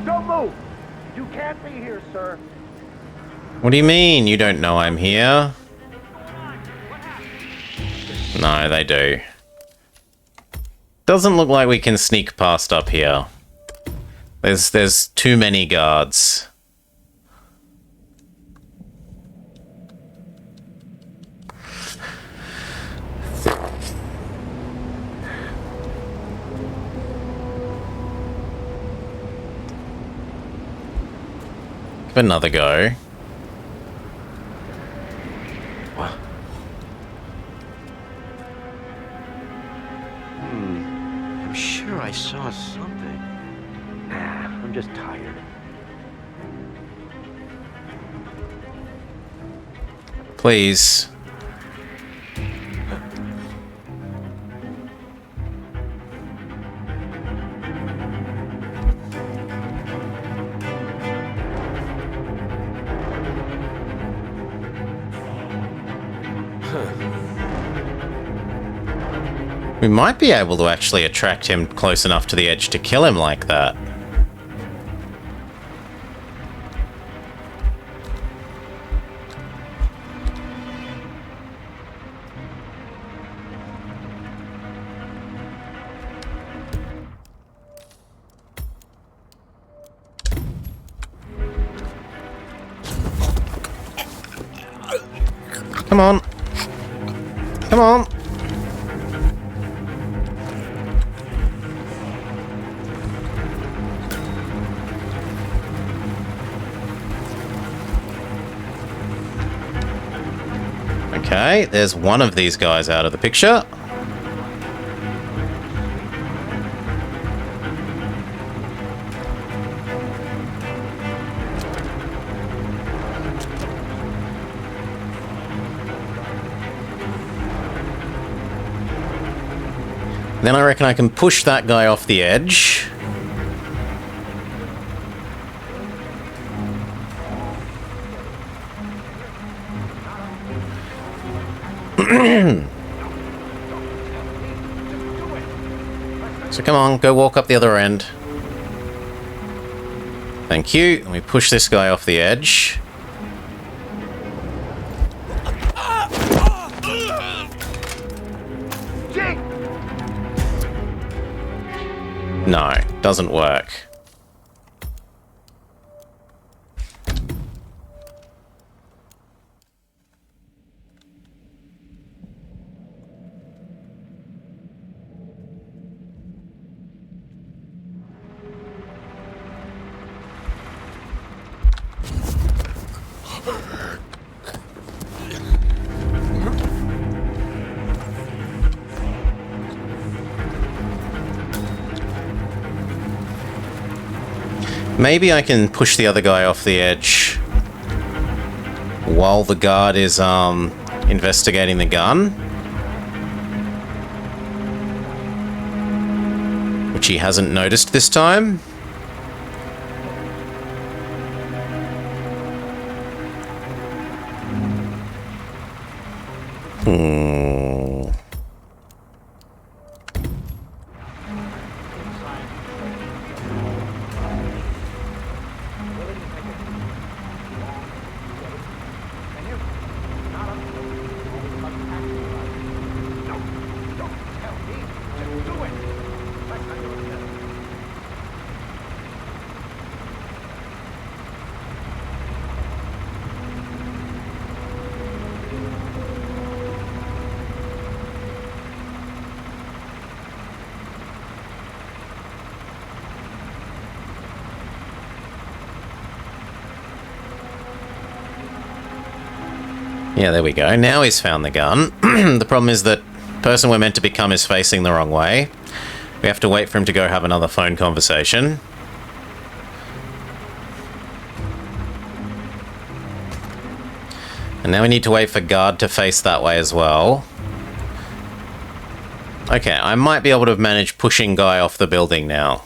Don't move! You can't be here, sir. What do you mean you don't know I'm here? No, they do. Doesn't look like we can sneak past up here. There's too many guards. Give it another go. I'm sure I saw something. Nah, I'm just tired. Please. We might be able to actually attract him close enough to the edge to kill him like that. Come on. Come on. Okay, there's one of these guys out of the picture. Then I reckon I can push that guy off the edge. So come on, go walk up the other end. Thank you. And we push this guy off the edge. No, doesn't work. Maybe I can push the other guy off the edge while the guard is investigating the gun, which he hasn't noticed this time. Yeah, there we go. Now he's found the gun. The problem is that the person we're meant to become is facing the wrong way. We have to wait for him to go have another phone conversation. And now we need to wait for guard to face that way as well. Okay, I might be able to manage pushing guy off the building now.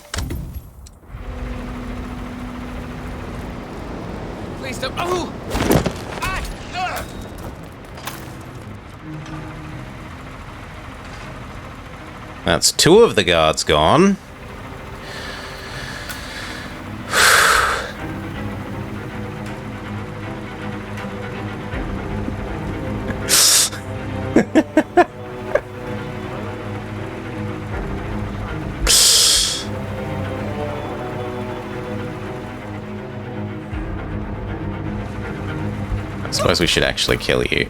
Please don't. Oh! That's 2 of the guards gone. I suppose we should actually kill you.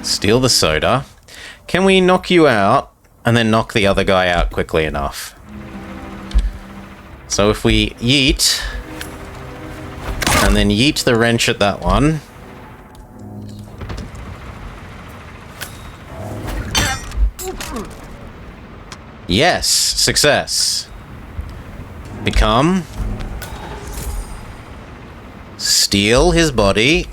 Steal the soda. Can we knock you out and then knock the other guy out quickly enough? So if we yeet and then yeet the wrench at that one. Yes, success. Become. Steal his body.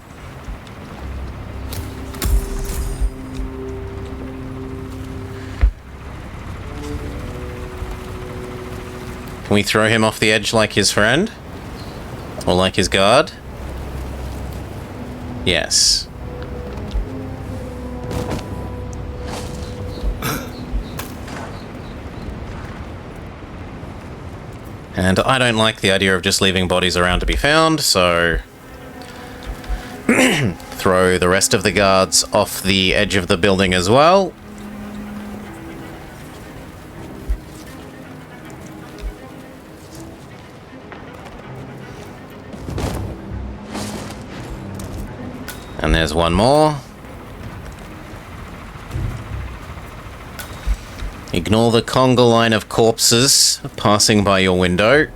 Can we throw him off the edge like his friend? Or like his guard? Yes. And I don't like the idea of just leaving bodies around to be found, so throw the rest of the guards off the edge of the building as well. And there's one more. Ignore the conga line of corpses passing by your window.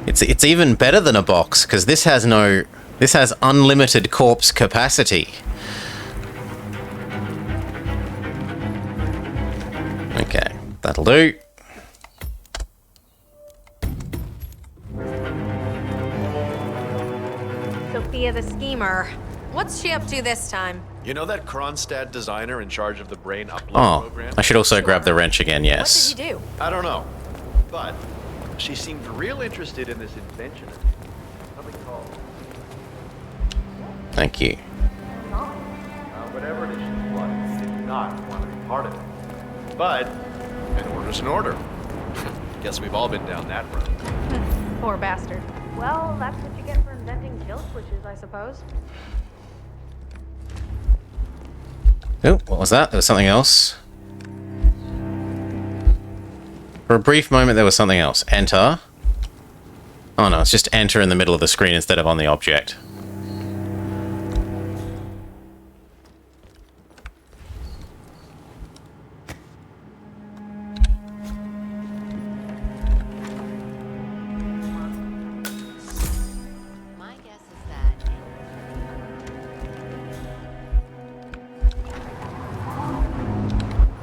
It's even better than a box, because this has unlimited corpse capacity. Okay, that'll do. Sophia the Schemer. What's she up to this time? You know that Kronstadt designer in charge of the brain upload program? I should also grab the wrench again, yes. What did you do? I don't know. But she seemed real interested in this invention. Something called. Thank you. Whatever it is she's wanting, she did not want to be part of it. But an order's an order. Guess we've all been down that road. Poor bastard. Well, that's what you get for inventing kill switches, I suppose. Oh, what was that? There was something else. For a brief moment, there was something else. Enter. Oh no, it's just enter in the middle of the screen instead of on the object.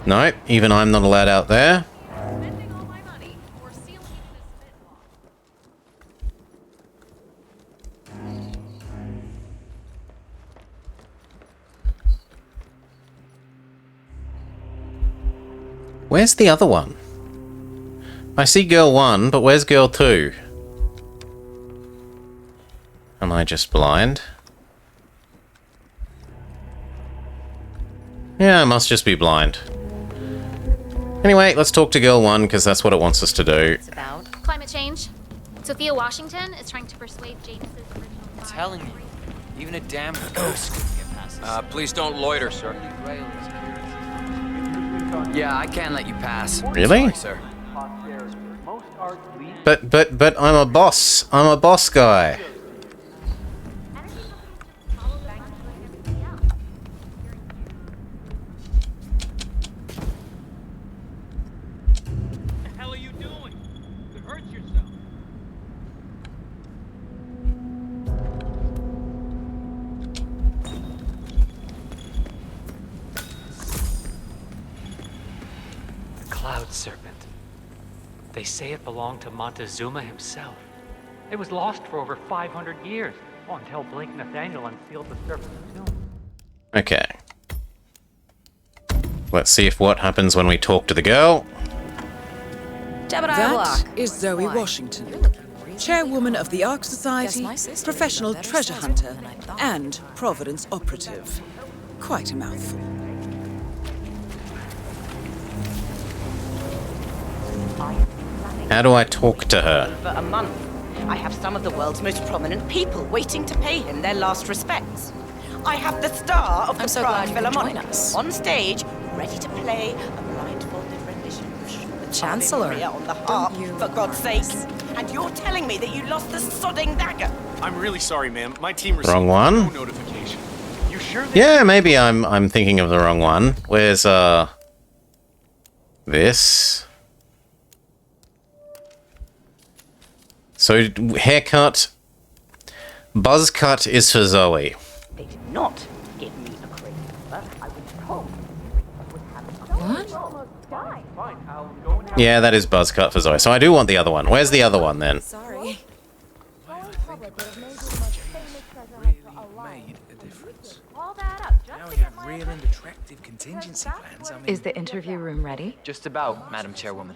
No, even I'm not allowed out there. Where's the other one? I see girl 1, but where's girl 2? Am I just blind? Yeah, I must just be blind. Anyway, let's talk to girl 1, because that's what it wants us to do. It's about climate change. Sophia Washington is trying to persuade Janus's original... I'm telling you, even a damn ghost can get past this. Please don't loiter, sir. Yeah, I can let you pass. Really? Sorry, sir. But I'm a boss. I'm a boss guy. Cloud serpent. They say it belonged to Montezuma himself. It was lost for over 500 years, until Blake Nathaniel unsealed the serpent's tomb. Okay. Let's see if what happens when we talk to the girl. That is Zoe Washington, chairwoman of the Ark Society, professional treasure hunter, and Providence operative. Quite a mouthful. How do I talk to her? For a month, I have some of the world's most prominent people waiting to pay him their last respects. I have the star of the Prague Philharmonic on stage, ready to play a blindfolded rendition of the Chancellor, on the harp, for God's sake. And you're telling me that you lost the sodding dagger? I'm really sorry, ma'am. My team received Wrong one? no notification. You sure? Yeah, maybe I'm thinking of the wrong one. Where's this? So haircut, buzz cut is for Zoe. They did not give me a crate, but I was told What? Yeah, that is buzz cut for Zoe. So I do want the other one. Where's the other one then? Sorry. Now we have real and attractive contingency plans. I mean, Is the interview room ready? Just about, Madam Chairwoman.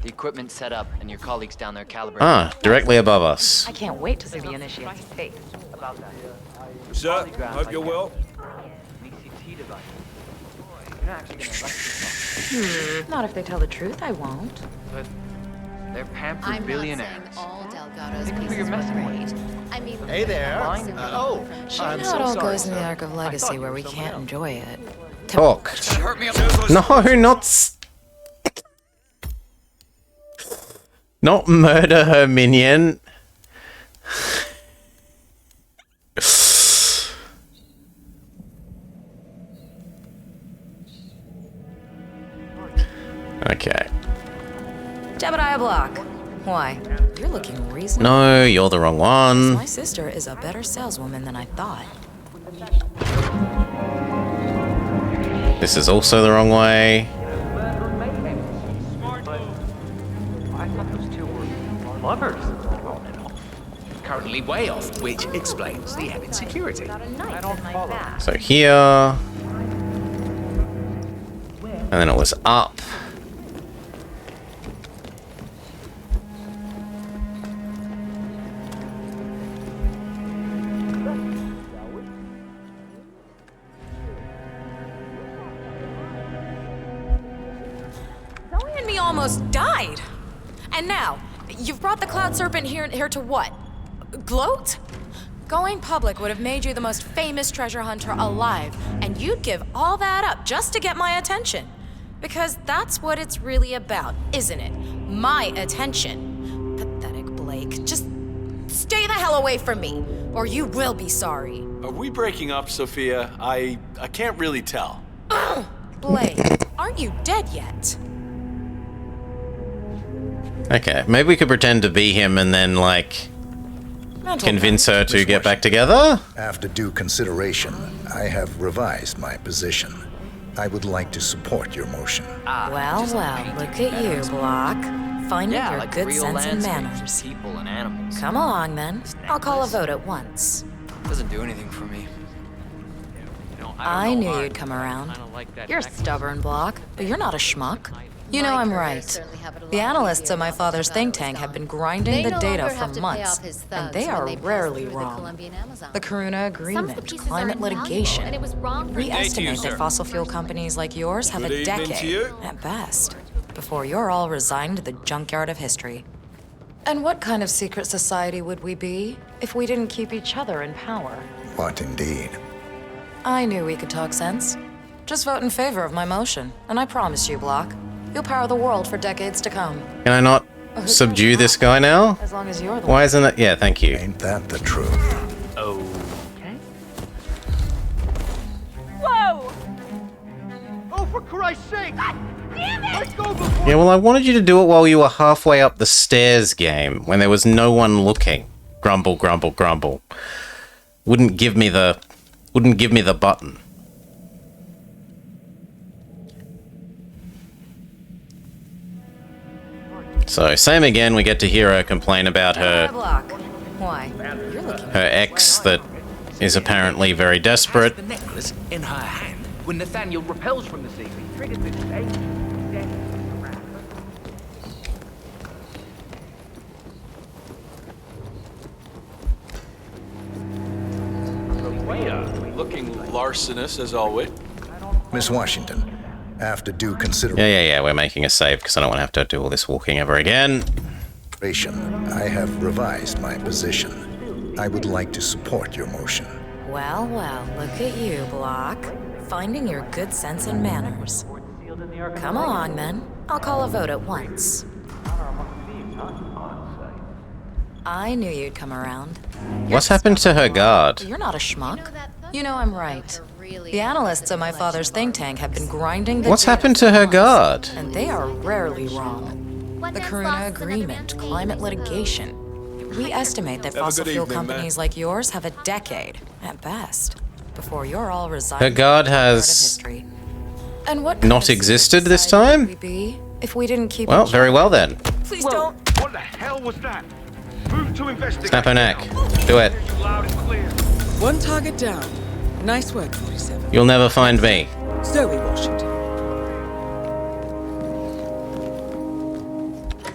The equipment's set up, and your colleagues down there calibrating. Ah, directly above us. I can't wait to see the initiate's face. About that. Sir, hope you're well. Not if they tell the truth, I won't. But they're pampered I'm billionaires. not saying all Delgado's Think of who pieces you're were messing great. I mean, Hey there. oh, Sure, not all goes in the Ark of Legacy where we can't enjoy it. Talk. Hurt me up. No, not murder her minion. Okay. Jebediah Block. Why? You're looking reasonable. No, you're the wrong one. My sister is a better saleswoman than I thought. This is also the wrong way. I thought those two were lovers. currently way off, which explains the added security. I don't follow. So here. And then it was up. Zoe and me almost died. And now, you've brought the Cloud Serpent here to what? Gloat? Going public would have made you the most famous treasure hunter alive, and you'd give all that up just to get my attention. Because that's what it's really about, isn't it? My attention. Pathetic Blake. Just stay the hell away from me, or you will be sorry. Are we breaking up, Sophia? I can't really tell. Blake, aren't you dead yet? Okay, maybe we could pretend to be him and then, like, convince her to get back together? After due consideration, I have revised my position. I would like to support your motion. Well, look at you, Block. Finding Yeah, your like good real sense and landscapes, manners. people and animals. Come along, then. I'll call a vote at once. Doesn't do anything for me. I knew you'd come around. You're stubborn, Block, but you're not a schmuck. You know I'm right. The analysts of my father's think tank have been grinding the data for months, and they are rarely wrong. The Karuna Agreement, climate litigation. We estimate that fossil fuel companies like yours have a decade, at best, before you're all resigned to the junkyard of history. And what kind of secret society would we be if we didn't keep each other in power? What indeed? I knew we could talk sense. Just vote in favor of my motion, and I promise you, Block, you'll power the world for decades to come. Can I not subdue this guy now? As long as you're the Why isn't it? Yeah, thank you. Ain't that the truth? Okay. Whoa! Oh, for Christ's sake! God damn it! Let's go before... Yeah, well, I wanted you to do it while you were halfway up the stairs, game, when there was no one looking. Grumble, grumble, grumble. Wouldn't give me the button. So, same again, we get to hear her complain about her Why? her ex that is apparently very desperate. The necklace in her hand when Nathaniel repels from the sea. Triggered this Looking larcenous as always. Miss Washington, after due consideration... Yeah, we're making a save because I don't want to have to do all this walking ever again. I have revised my position. I would like to support your motion. Well, look at you, Block. Finding your good sense and manners. Come along, then. I'll call a vote at once. I knew you'd come around. What's happened to her guard? You're not a schmuck. You know I'm right. The analysts of my father's think tank have been grinding the What's data happened for to her months, guard? and they are rarely wrong. The Karuna Agreement, climate litigation. We estimate that fossil fuel companies like yours have a decade, at best, before you're all resigned. Her guard has And what not existed this time? we'd be if we didn't keep Well, very well then. Please don't. What the hell was that? Move to investigate. Snap her neck. Do it. Loud and clear. One target down. Nice work, 47. You'll never find me. Zoe Washington.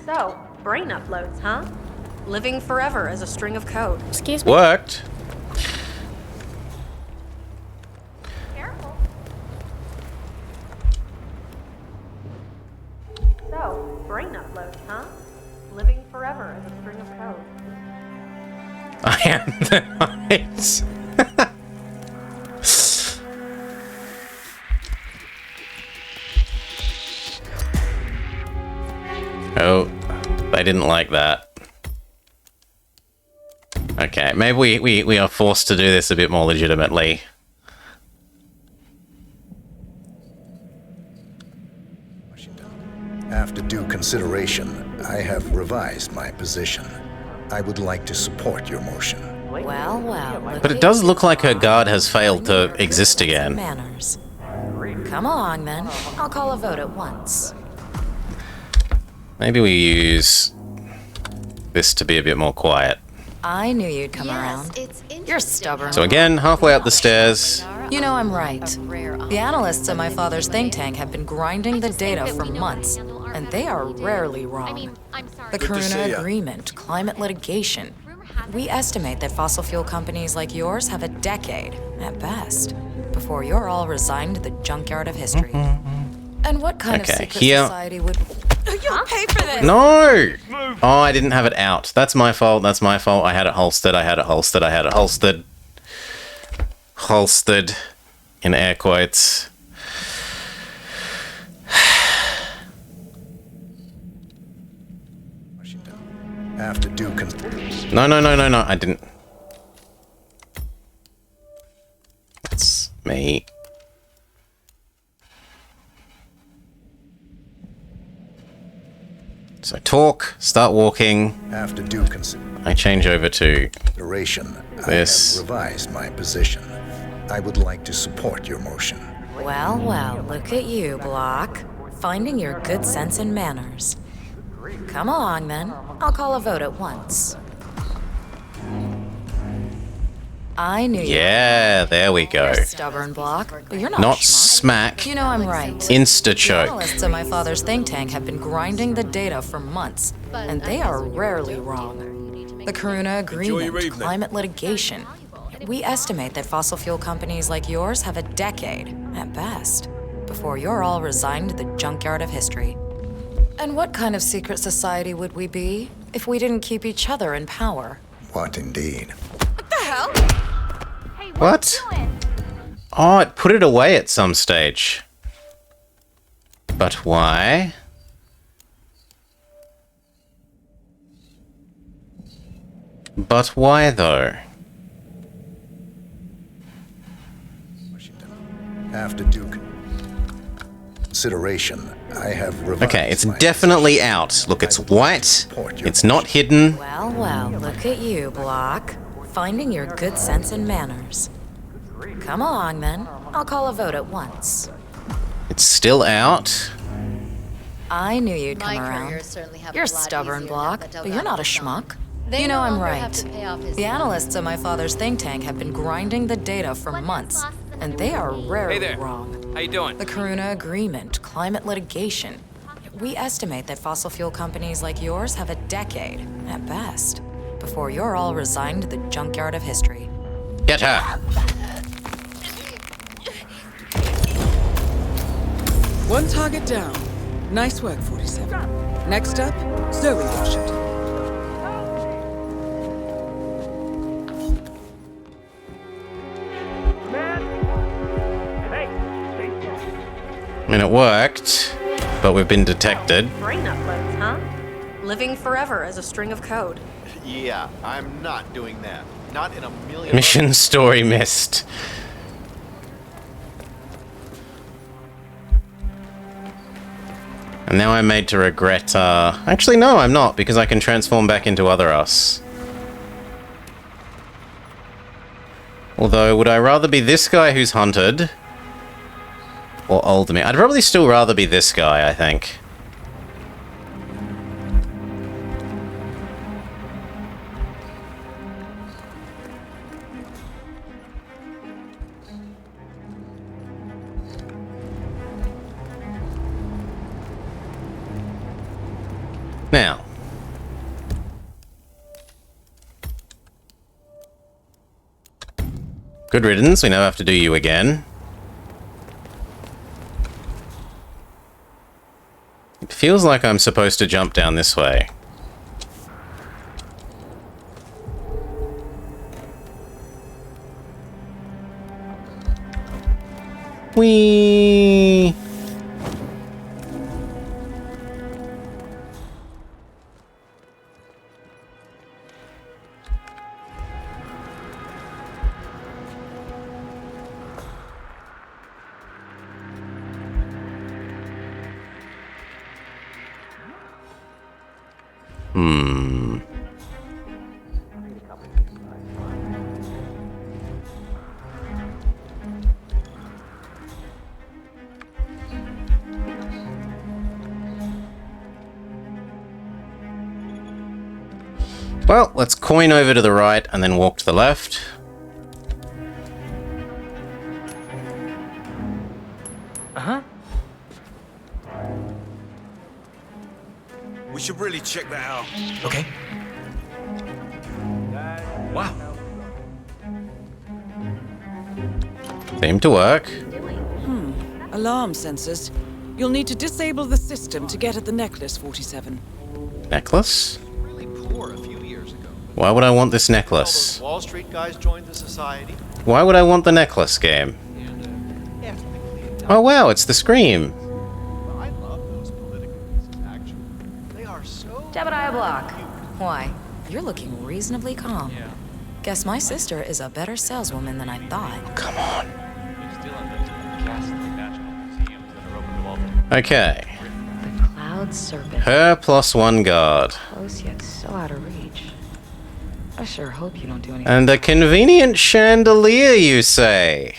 So, brain uploads, huh? Living forever as a string of code. Excuse me? Worked. Careful. So, brain uploads, huh? Living forever as a string of code. I am the heights. Oh, they didn't like that. Okay, maybe we are forced to do this a bit more legitimately. After due consideration, I have revised my position. I would like to support your motion. Well, But it does look like her guard has failed to exist again. Manners. Come along, then. I'll call a vote at once. Maybe we use this to be a bit more quiet. I knew you'd come around. You're stubborn. So again, halfway up the stairs. You know I'm right. The analysts of my father's think tank have been grinding the data for months, and they are rarely wrong. The Karuna Agreement, climate litigation. We estimate that fossil fuel companies like yours have a decade, at best, before you're all resigned to the junkyard of history. And what kind of secret society would... You'll pay for this! No! Oh, I didn't have it out. That's my fault. That's my fault. I had it holstered. I had it holstered. I had it holstered. Holstered. In air quotes. After due No. I didn't. That's me. So talk, start walking. After due I change over to consideration, this. I have revised my position. I would like to support your motion. Well, well, look at you, Block. Finding your good sense and manners. Come along, then. I'll call a vote at once. I knew you. Yeah, there we go. You're stubborn, Block, but you're not Not schmuck. smack. You know I'm right. Insta-choke. The analysts at my father's think tank have been grinding the data for months, and they are rarely wrong. The Karuna Agreement, climate litigation. We estimate that fossil fuel companies like yours have a decade, at best, before you're all resigned to the junkyard of history. And what kind of secret society would we be if we didn't keep each other in power? What indeed? What the hell? What? Oh, it put it away at some stage. But why? But why, though? After due consideration, I have revised. Okay, it's definitely out. Look, it's white. It's not hidden. Well, well, look at you, Block. Finding your good sense and manners. Come along, then. I'll call a vote at once. It's still out. I knew you'd come My around. career certainly have You're it a lot stubborn, easier now Block, that but you're not a Delgado's schmuck. They You no know I'm longer have right. to pay off his The loan. analysts at my father's think tank have been grinding the data for months, and they are rarely Hey there. wrong. How you doing? The Karuna Agreement, climate litigation. We estimate that fossil fuel companies like yours have a decade, at best, before you're all resigned to the junkyard of history. Get her. One target down. Nice work, 47. Next up, Zoe Washington. I mean, it worked, but we've been detected. Brain uploads, huh? Living forever as a string of code. Yeah, I'm not doing that. Not in a million. Mission story missed. And now I'm made to regret, actually, no, I'm not, because I can transform back into other us. Although, would I rather be this guy who's hunted? Or old me? I'd probably still rather be this guy, I think. Now. Good riddance, we now have to do you again. It feels like I'm supposed to jump down this way. Whee! Well, let's coin over to the right and then walk to the left. Uh-huh. We should really check that out. Okay. Wow. Seemed to work. Alarm sensors. You'll need to disable the system to get at the necklace, 47. Necklace? Really poor a few years ago. Why would I want this All necklace? those Wall Street guys joined the society. Why would I want the necklace game? Oh wow, it's the Scream. I love those political pieces, actually. They are so. Jebediah Block. Why, you're looking reasonably calm. Yeah. Guess my sister is a better saleswoman than I thought. Come on. Still invented the ghastly national museums that are open to all the Okay. The Cloud Serpent. Her plus one guard. Close yet so out of reach. I sure hope you don't do anything. And a convenient chandelier, you say?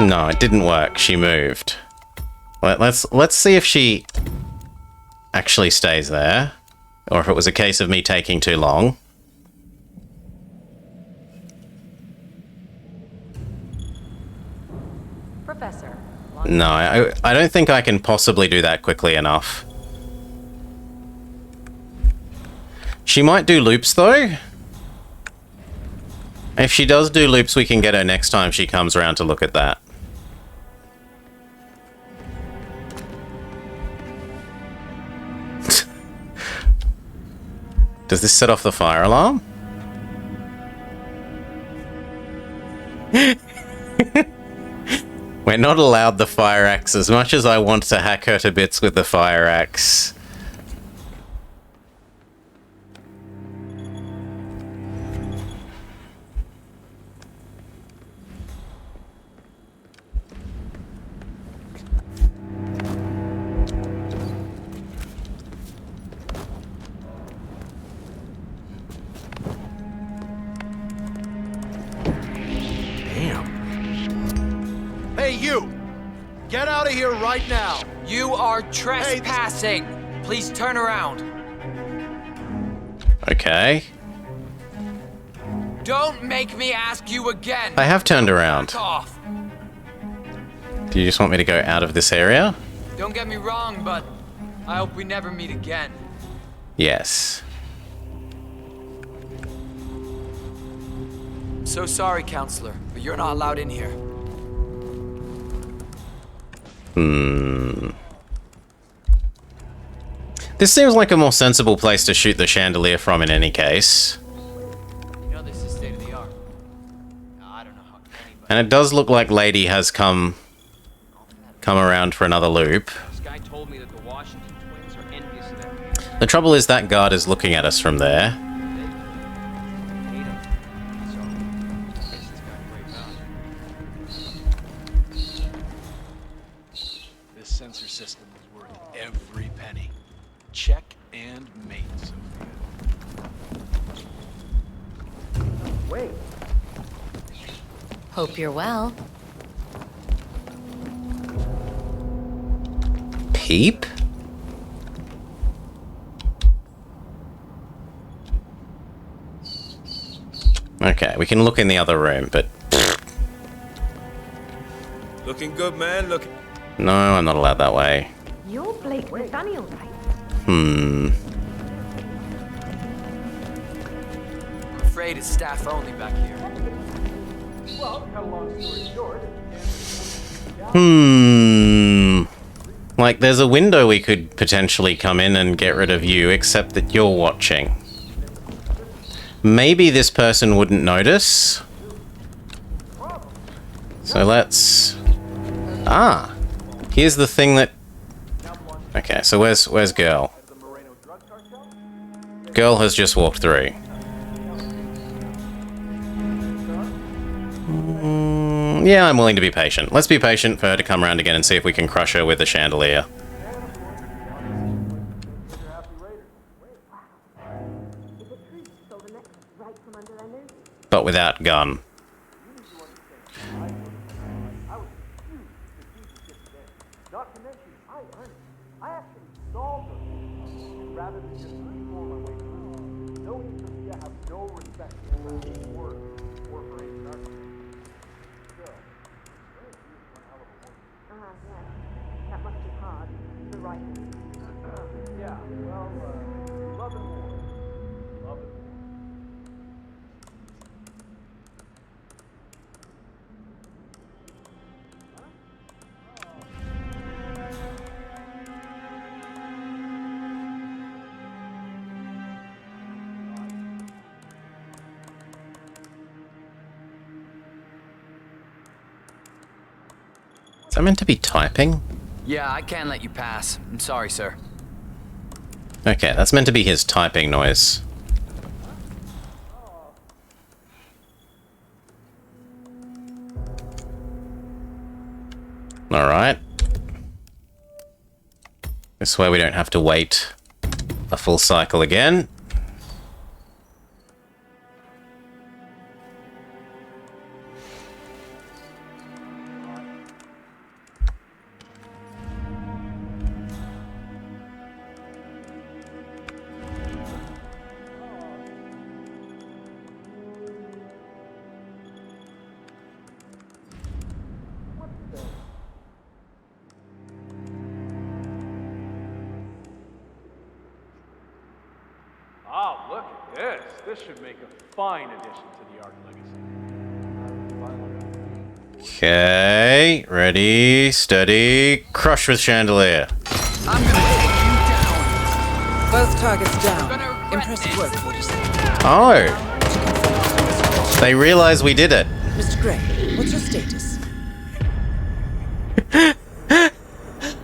No, it didn't work. She moved. Let's see if she actually stays there, or if it was a case of me taking too long. Professor. No, I don't think I can possibly do that quickly enough. She might do loops, though. If she does do loops, we can get her next time she comes around to look at that. Does this set off the fire alarm? We're not allowed the fire axe as much as I want to hack her to bits with the fire axe. Hey, you! Get out of here right now! You are trespassing! Please turn around. Okay. Don't make me ask you again! I have turned around. Back off. Do you just want me to go out of this area? Don't get me wrong, but I hope we never meet again. Yes. So sorry, counselor, but you're not allowed in here. This seems like a more sensible place to shoot the chandelier from in any case. You know this is state of the art. I don't know how anybody... And it does look like Lady has come around for another loop. This guy told me that the Washington twins are envious of that. The trouble is that guard is looking at us from there. This sensor system is worth every penny. Check and mate, Sophia. Wait. Hope you're well. Peep? Okay, we can look in the other room, but... Looking good, man. Looking. No, I'm not allowed that way. You're Blake Nathaniel, right? I'm afraid it's staff only back here. Well, to cut a long story short, Like, there's a window we could potentially come in and get rid of you, except that you're watching. Maybe this person wouldn't notice. So let's... Ah! Here's the thing that... Okay, so where's Girl? Girl has just walked through. Yeah, I'm willing to be patient. Let's be patient for her to come around again and see if we can crush her with a chandelier. But without gun. not to mention, I actually solved them rather than just reform my way through. Knowing Sophia have no respect for her work or for any narcissism. Still, Yeah. That must be hard. The right. yeah, well, love and war. Love and war. Is that meant to be typing? Yeah, I can't let you pass. I'm sorry, sir. Okay, that's meant to be his typing noise. Alright. This way we don't have to wait a full cycle again. this. This should make a fine addition to the Ark Legacy. Okay, ready, steady, crush with chandelier. I'm gonna take you down. Both targets down. Impressive work, 47. Oh! They realize we did it. Mr. Gray, what's your status?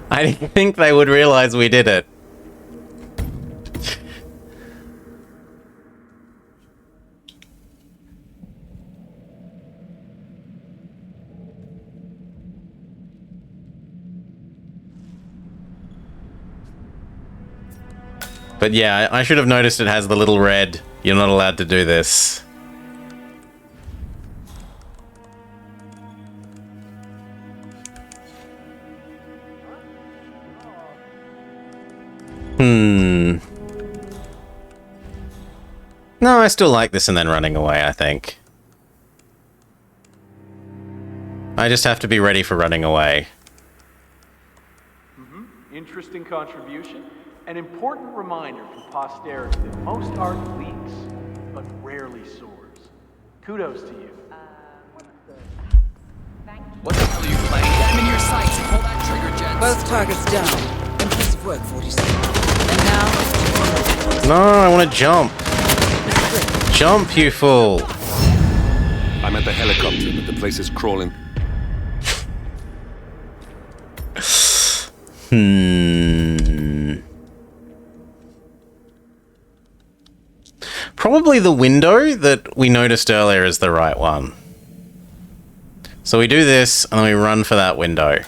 I didn't think they would realize we did it. But yeah, I should have noticed it has the little red, you're not allowed to do this. No, I still like this and then running away, I think. I just have to be ready for running away. Interesting contribution. An important reminder for posterity that most art leaks, but rarely soars. Kudos to you. What the hell are you playing? Get him in your sights and pull that trigger, gents. Both targets down. Impressive work, 47. And now... No, I want to jump. Jump, you fool. I'm at the helicopter, but the place is crawling. Probably the window that we noticed earlier is the right one. So we do this, and then we run for that window.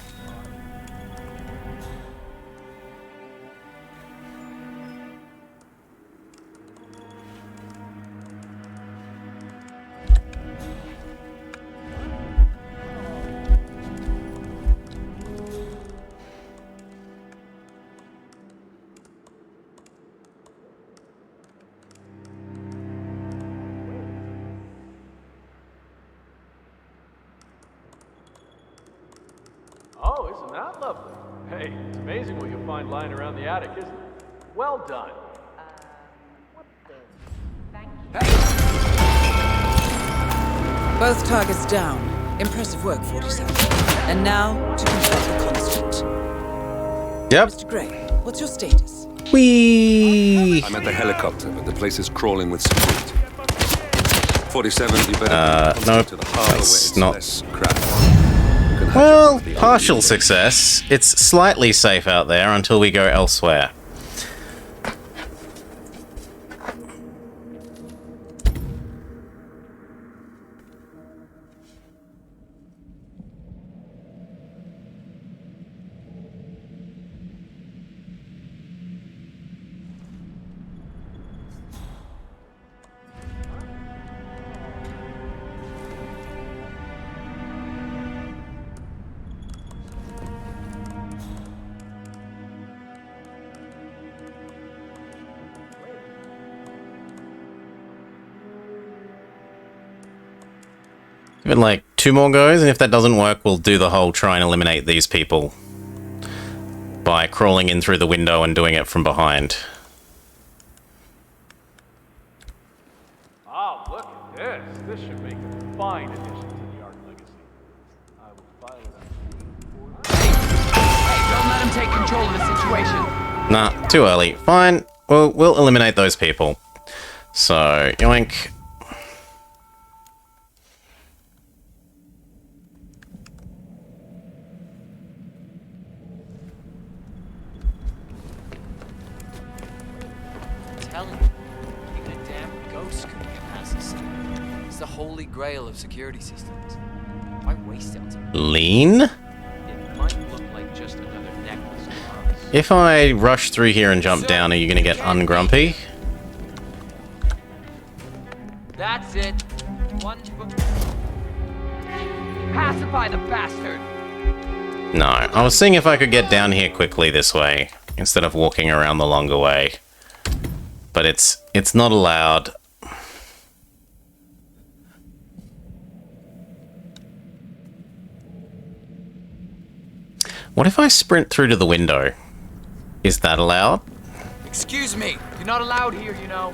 Oh, isn't that lovely? Hey, it's amazing what you'll find lying around the attic, isn't it? Well done. Both targets down. Impressive work, 47. And now, to confront the constant. Yep. Mr. Gray, what's your status? Whee! I'm at the helicopter, but the place is crawling with security. 47, you better nope, to the harbor where that's it's not... less crowded. Well, partial success. It's slightly safe out there until we go elsewhere. Give it like 2 more goes, and if that doesn't work, we'll do the whole try and eliminate these people by crawling in through the window and doing it from behind. Oh, look at this. This should make a fine addition to the Ark Legacy. I will file it up. Hey, don't let him take control of the situation. Nah, too early. Fine. We'll eliminate those people. So, yoink. Tell him. Even a damn ghost couldn't get past this thing. It's the holy grail of security systems. Why waste it on something? Lean? It might look like just another necklace to us. If I rush through here and jump down, are you going to get ungrumpy? That's it. Pacify the bastard. No, I was seeing if I could get down here quickly this way, instead of walking around the longer way. But it's not allowed. What if I sprint through to the window? Is that allowed? Excuse me. You're not allowed here, you know.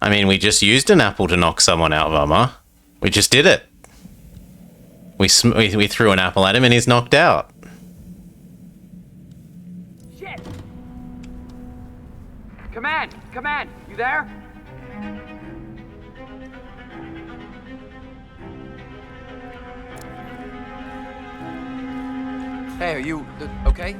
I mean, we just used an apple to knock someone out, Mama. We just did it. We threw an apple at him and he's knocked out. Shit! Command! Command! You there? Hey, are you okay?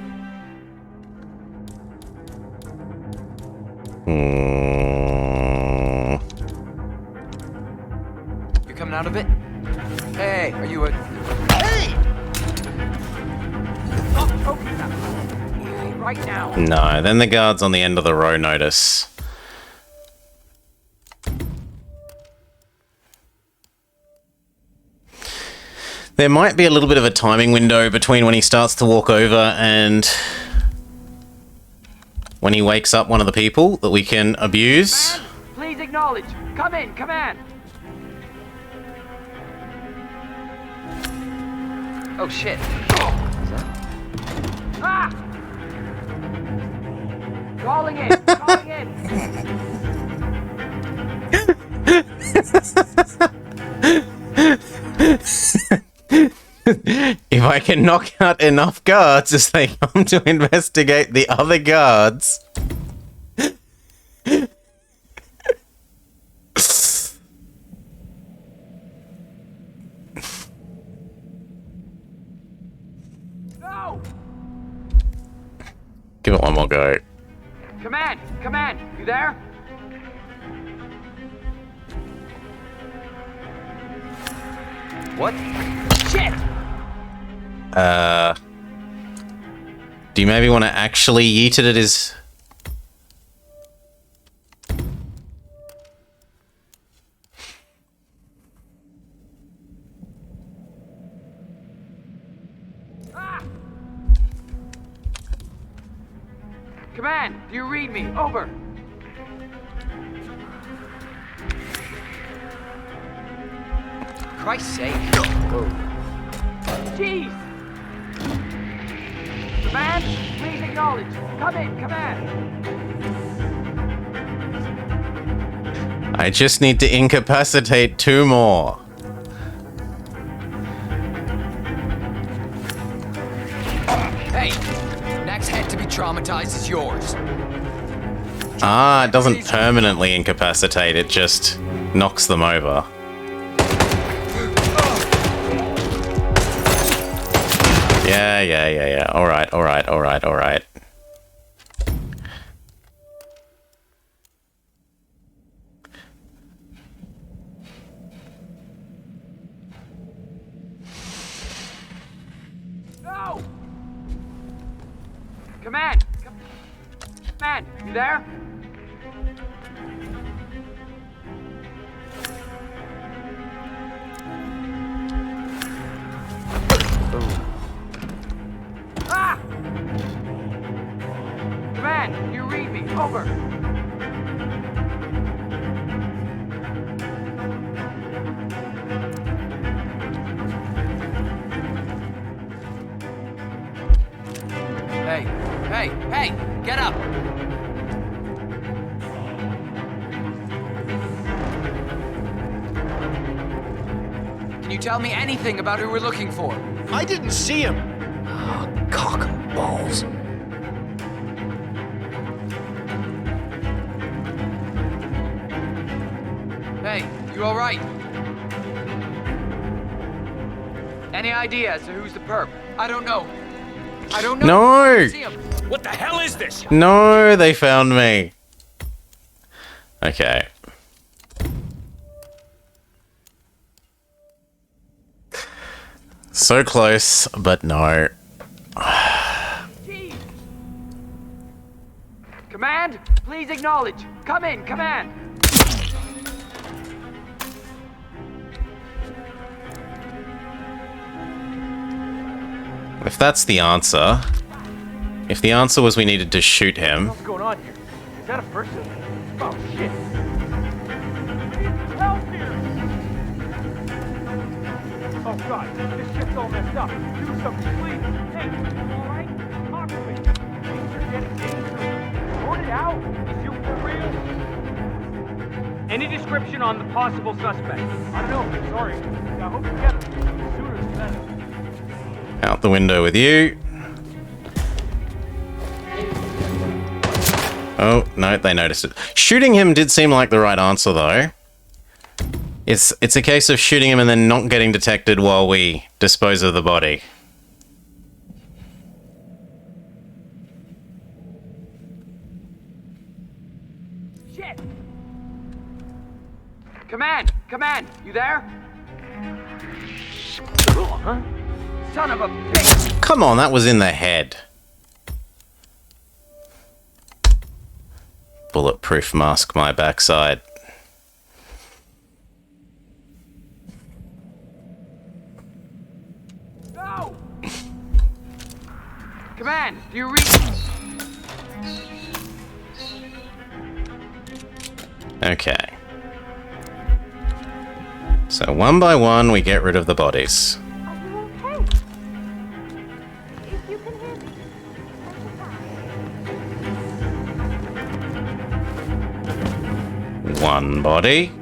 You coming out of it? Hey, are you a... Hey! Oh, okay. Right now. No, then the guards on the end of the row notice. There might be a little bit of a timing window between when he starts to walk over and when he wakes up one of the people that we can abuse. Command, please acknowledge. Come in, command. Oh, shit. Ah! Calling in, calling in. If I can knock out enough guards as they come to investigate the other guards. No! Give it one more go. Command, command, you there? What? Shit! Do you maybe want to actually yeet it at his... Ah! Command, do you read me? Over. Christ's sake. Whoa. Jeez! Command, please acknowledge. Come in, command. I just need to incapacitate 2 more. Hey, next head to be traumatized is yours. Ah, it doesn't permanently incapacitate, it just knocks them over. Yeah. Alright. No! Command! Command, you there? Ah! Command, you read me. Over. Hey, get up! Can you tell me anything about who we're looking for? I didn't see him. Oh, cock and balls. Hey, you alright? Any idea as to who's the perp? I don't know. No! What the hell is this? No, they found me. Okay. So close, but no. Command, please acknowledge. Come in, command. If that's the answer, if the answer was we needed to shoot him, What's going on here? Is that a person? Oh, shit. Help here! Oh, God, this shit's all messed up. Do something, please. Hey, you all right? Talk to me. Things are getting dangerous. Sort it out. Is you for real? Any description on the possible suspect? I don't know. Sorry. I hope you get him. Sooner is better. Out the window with you. Oh, no, they noticed it. Shooting him did seem like the right answer, though. It's a case of shooting him and then not getting detected while we dispose of the body. Shit! Command! Command! You there? Huh? Son of a bitch! Come on, that was in the head. Bulletproof mask my backside. No! Command! Do you read? Okay. So one by one, we get rid of the bodies. One body.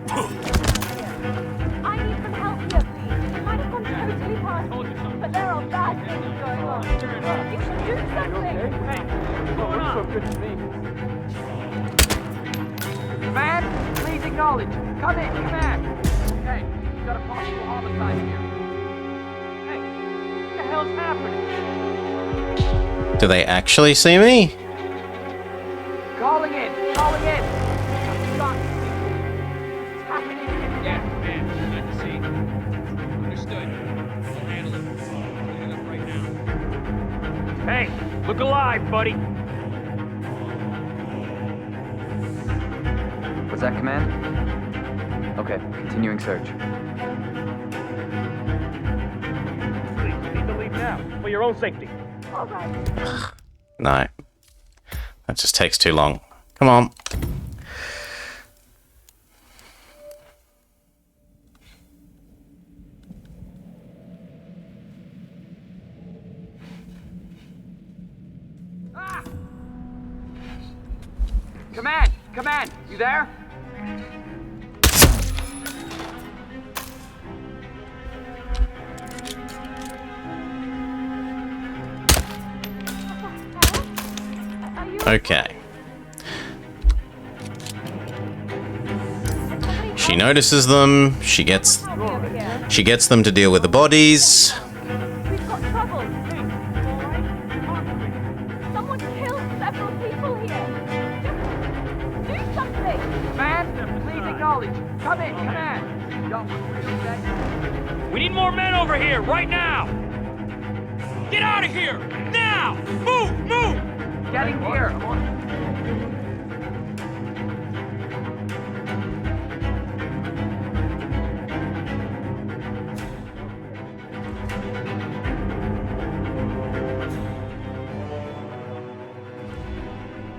Command, please acknowledge. Come in, command. Okay, we've got a possible homicide here. Hey, what the hell's happening? Do they actually see me? Calling in, calling in. It's happening. Yeah, man, glad to see. Understood. We'll handle it. Clean it up right now. Hey, look alive, buddy. Was that command? Okay, continuing search. Please, you need to leave now, for your own safety. All right. No. That just takes too long. Come on. Ah! Command! Command! You there? Okay. She notices them. She gets them to deal with the bodies. We've got trouble. Someone killed several people here. Just do something. Command, please acknowledge. Come in, command. We need more men over here, right now! Get out of here! Now! Move! Move! Getting here.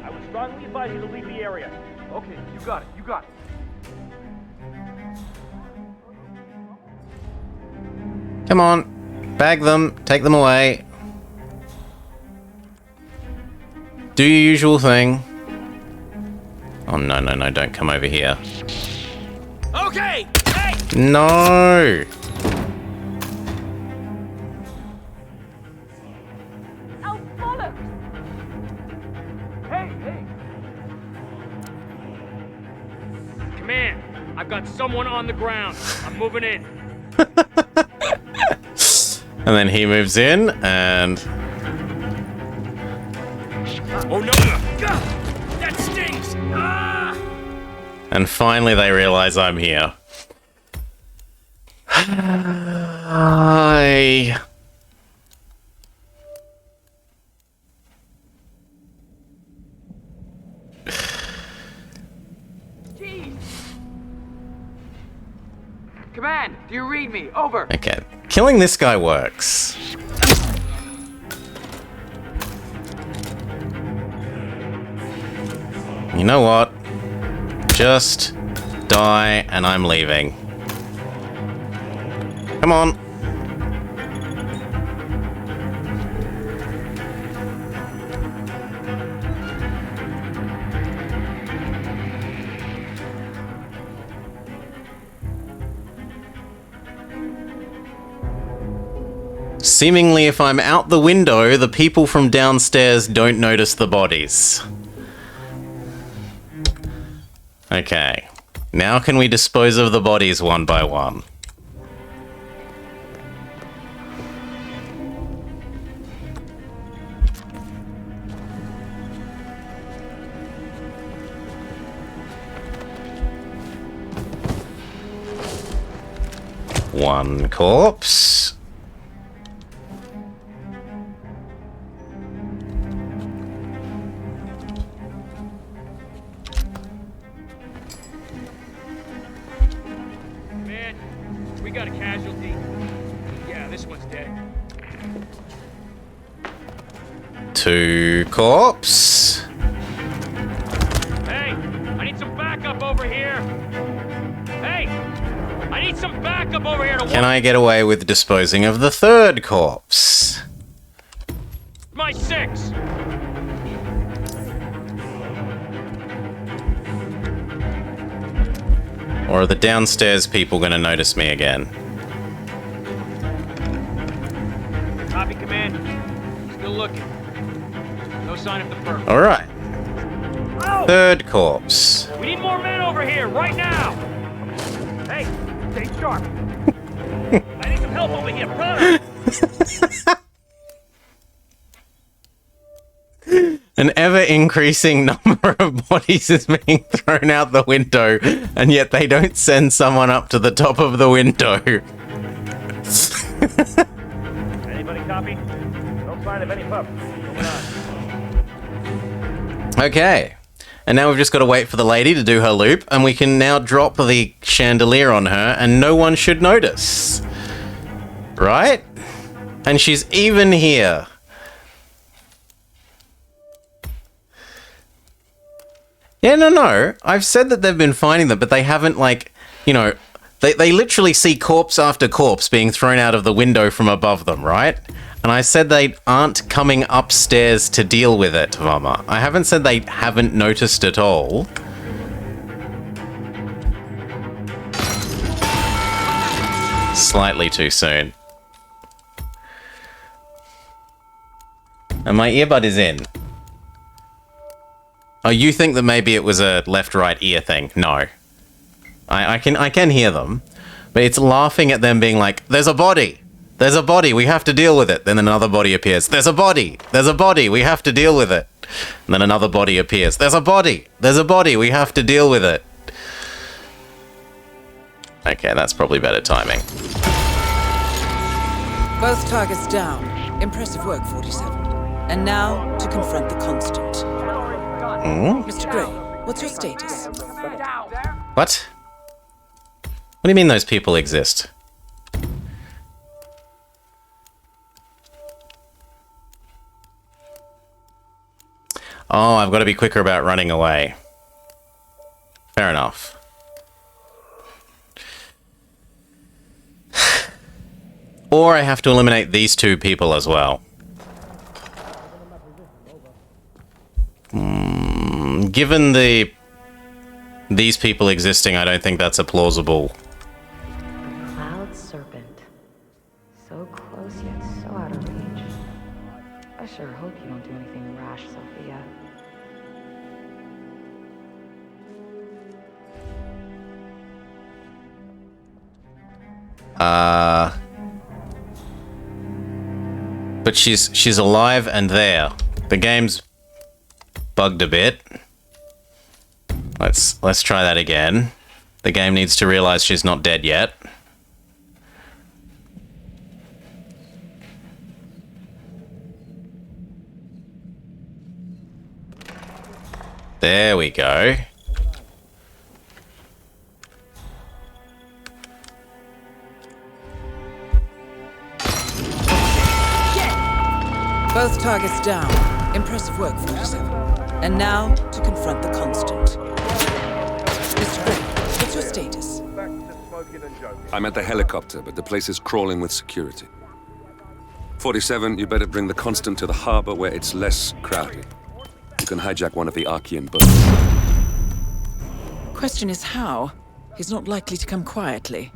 I would strongly advise you to leave the area. Okay, you got it, you got it. Come on. Bag them. Take them away. Do your usual thing. Oh, no, no, no. Don't come over here. Okay! Hey! No! Oh, bollocks! Hey, hey! Command, I've got someone on the ground. I'm moving in. And then he moves in, and... Oh no! That stings! Ah! And finally they realize I'm here. Hi. Jeez. Command, do you read me? Over. Okay. Killing this guy works. You know what? Just die and I'm leaving. Come on. Seemingly, if I'm out the window, the people from downstairs don't notice the bodies. Okay. Now can we dispose of the bodies one by one? One corpse. Man, we got a casualty. Yeah, this one's dead. Two corpse. Hey, I need some backup over here. Hey, I need some backup over here to Can I get away with disposing of the third corpse? my 6. Or are the downstairs people going to notice me again? Copy, command. Still looking. No sign of the perp. Alright. Third corpse. We need more men over here, right now! Hey, stay sharp. I need some help over here, brother! An ever-increasing number of bodies is being thrown out the window, and yet they don't send someone up to the top of the window. Anybody copy? No sign of any pup. Moving on. Okay. And now we've just got to wait for the lady to do her loop, and we can now drop the chandelier on her, and no one should notice. Right? And she's even here. Yeah, no. I've said that they've been finding them, but they haven't, like, you know, they literally see corpse after corpse being thrown out of the window from above them, right? And I said they aren't coming upstairs to deal with it, Vama. I haven't said they haven't noticed at all. Slightly too soon. And my earbud is in. Oh, you think that maybe it was a left-right ear thing? No. I can hear them, but it's laughing at them being like, there's a body! There's a body, we have to deal with it. Then another body appears. There's a body! There's a body, we have to deal with it. And then another body appears. There's a body! There's a body, we have to deal with it. Okay, that's probably better timing. Both targets down. Impressive work, 47. And now to confront the constant. Mr. Gray, what's your status? What? What do you mean those people exist? Oh, I've got to be quicker about running away. Fair enough. Or I have to eliminate these two people as well. Given these people existing, I don't think that's a plausible... Cloud serpent. So close yet so out of reach. I sure hope you don't do anything rash, Sophia. But she's alive and there. The game's bugged a bit. Let's try that again. The game needs to realize she's not dead yet. There we go. Both targets down. Impressive work, 47. And now to confront the constant. Mr. Gray, what's your status? I'm at the helicopter, but the place is crawling with security. 47, you better bring the Constant to the harbor where it's less crowded. You can hijack one of the Archean boats. Question is how? He's not likely to come quietly.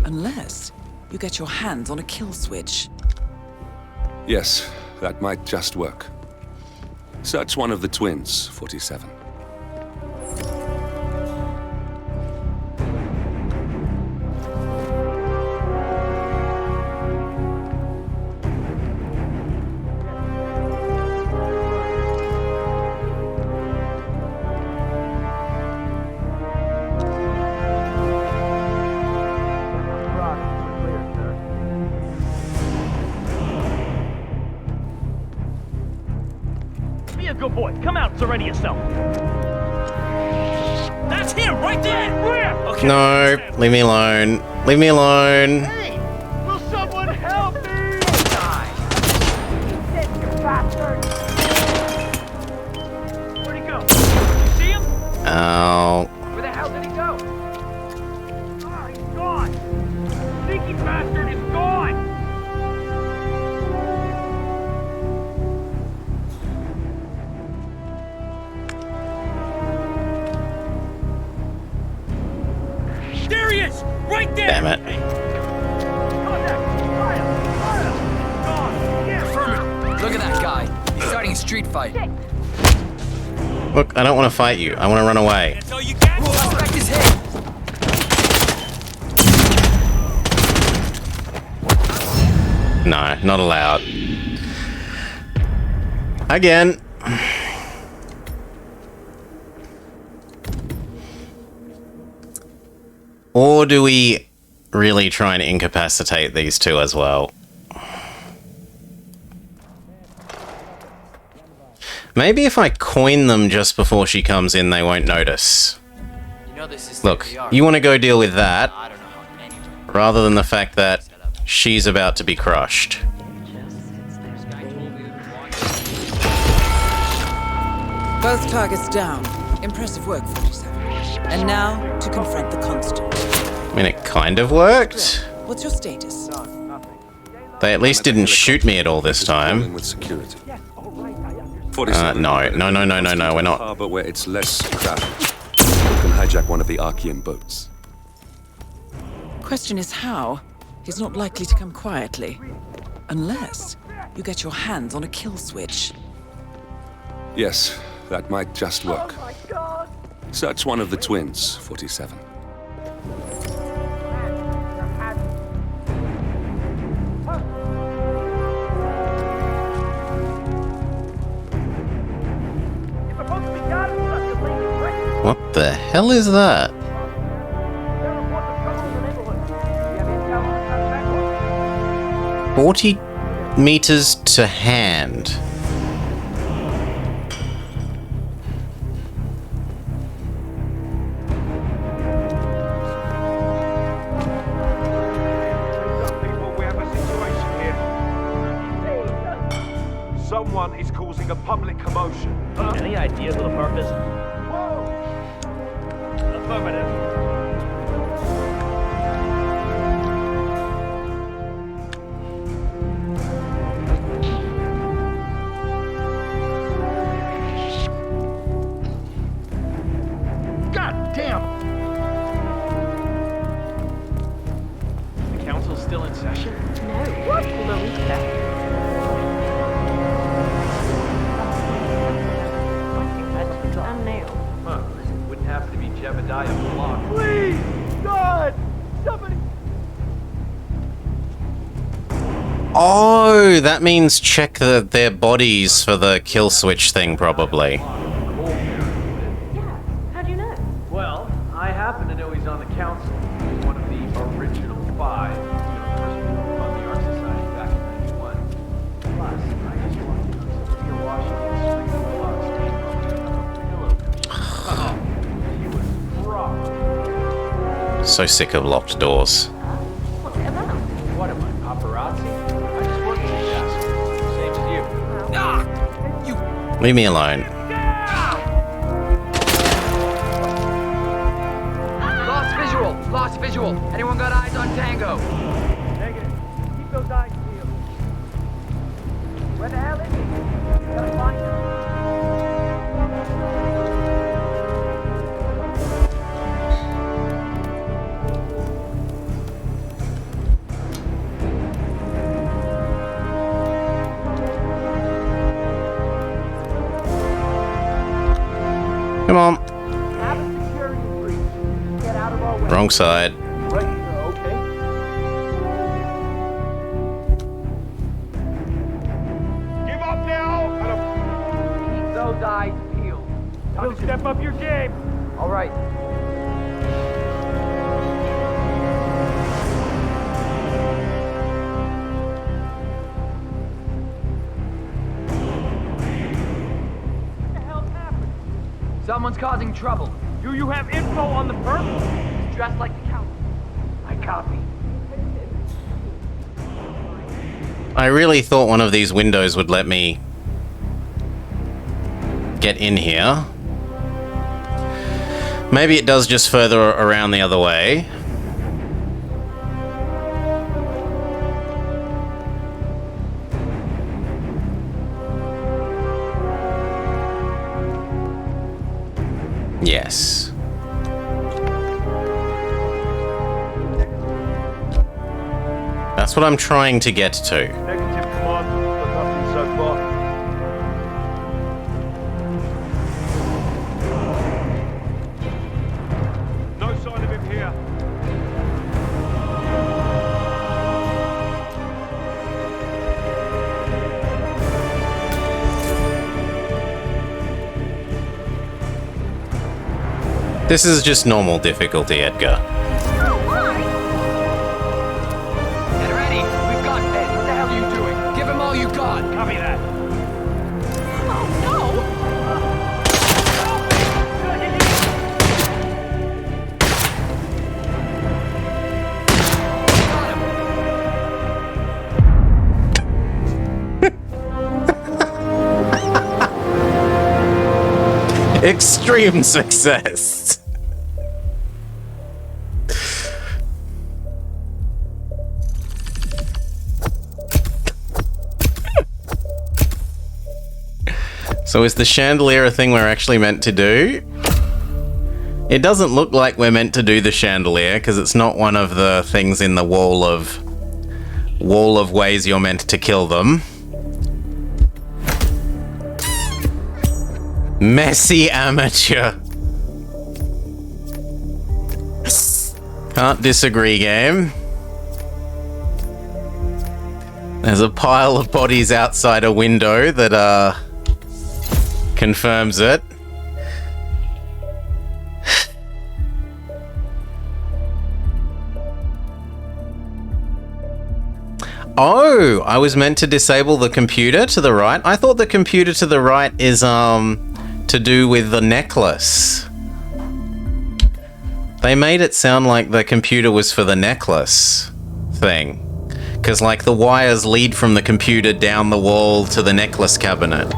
Unless you get your hands on a kill switch. Yes, that might just work. Search one of the twins, 47. Be a good boy. Come out and surrender yourself. That's him right there. Where? Okay. No, leave me alone. Leave me alone. Hey, will someone help me? Where'd he go? You see him? Ow. Where the hell did he go? Ah, he's gone. Sneaky bastard is gone. There he is! Right there! Damn it. Affirmative. Look at that guy. He's starting a street fight. Look, I don't want to fight you. I want to run away. Suspect is hit. No, not allowed. Again. Or do we really try and incapacitate these two as well? Maybe if I coin them just before she comes in, they won't notice. You know this is Look, you want to go deal with that, rather than the fact that she's about to be crushed. Both targets down. Impressive work, 47. And now, to confront the constant. I mean, it kind of worked. What's your status? They at least didn't shoot me at all this time. With security. No, we're not. Harbor where it's less crowded. You can hijack one of the Archean boats. Question is how? He's not likely to come quietly. Unless you get your hands on a kill switch. Yes, that might just work. Search one of the twins, 47. What the hell is that? 40 meters to hand. Someone is causing a public commotion. Any idea who the park is? Affirmative. God damn! The council's still in session? No. What? Huh. Wouldn't happen to be Jebediah Block. Please! God! Somebody! Oh, that means check their bodies for the kill switch thing, probably. How'd you know? Well, I happen to know he's on the council. He's one of the original 5. You know, the first people who funded the Art Society back in 91. Plus, I just walked in on Sophia Washington Street with a lot of steam on the pillow. He was rough. So sick of locked doors. What's it about? What am I, paparazzi? I just work at the desk. Same as you. Ah! You... Leave me alone. Lost visual. Anyone got eyes on Tango? Negative. Keep those eyes peeled. Where the hell is he? Gotta find him. wrong side. Right, okay. Give up now! Keep those eyes peeled. Time to step up your game. All right. Someone's causing trouble. Do you have info on the perp? He's dressed like the count. I copy. I really thought one of these windows would let me get in here. Maybe it does just further around the other way. Yes. That's what I'm trying to get to. Negative, command. Got nothing so far. No sign of him here. This is just normal difficulty, Edgar. Get ready. We've got Ben. What the hell are you doing? Give him all you got. Copy that. Extreme success. So is the chandelier a thing we're actually meant to do? It doesn't look like we're meant to do the chandelier because it's not one of the things in the wall of ways you're meant to kill them. Messy amateur. Can't disagree, game. There's a pile of bodies outside a window that confirms it. Oh, I was meant to disable the computer to the right. I thought the computer to the right is to do with the necklace. They made it sound like the computer was for the necklace thing. Because, like, the wires lead from the computer down the wall to the necklace cabinet.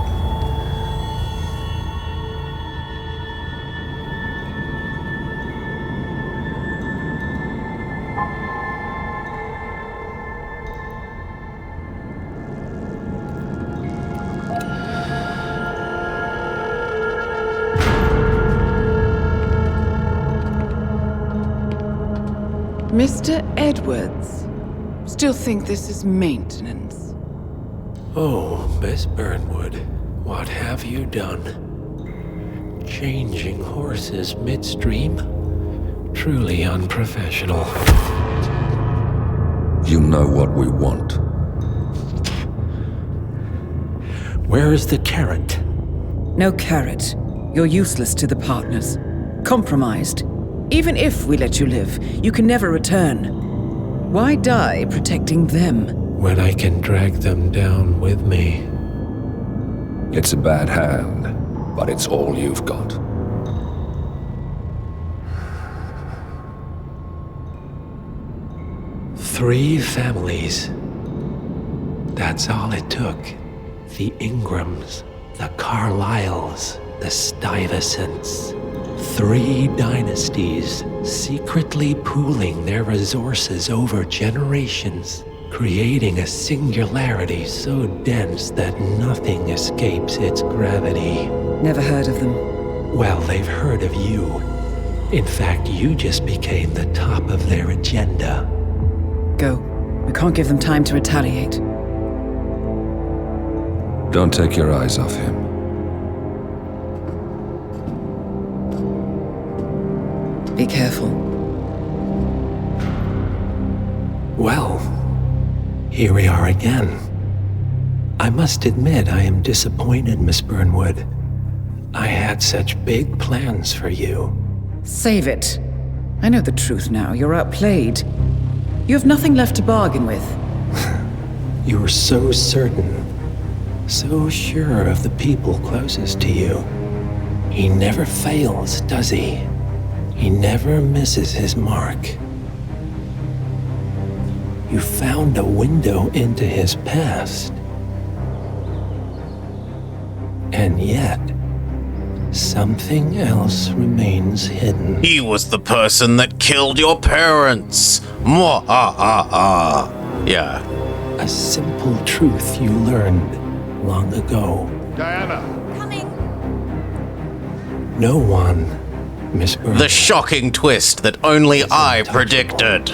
Mr. Edwards, still think this is maintenance? Oh, Miss Burnwood, what have you done? Changing horses midstream? Truly unprofessional. You know what we want. Where is the carrot? No carrot. You're useless to the partners. Compromised. Even if we let you live, you can never return. Why die protecting them? When I can drag them down with me. It's a bad hand, but it's all you've got. Three families. That's all it took. The Ingrams, the Carlyles, the Stuyvesants. 3 dynasties secretly pooling their resources over generations, creating a singularity so dense that nothing escapes its gravity. Never heard of them. Well, they've heard of you. In fact, you just became the top of their agenda. Go. We can't give them time to retaliate. Don't take your eyes off him. Be careful. Well, here we are again. I must admit I am disappointed, Miss Burnwood. I had such big plans for you. Save it. I know the truth now. You're outplayed. You have nothing left to bargain with. You're so certain, so sure of the people closest to you. He never fails, does he? He never misses his mark. You found a window into his past. And yet, something else remains hidden. He was the person that killed your parents. Mwah-ha-ha-ha. Yeah. A simple truth you learned long ago. Diana! Coming. No one, Miss Burnwood. The shocking twist that only I predicted.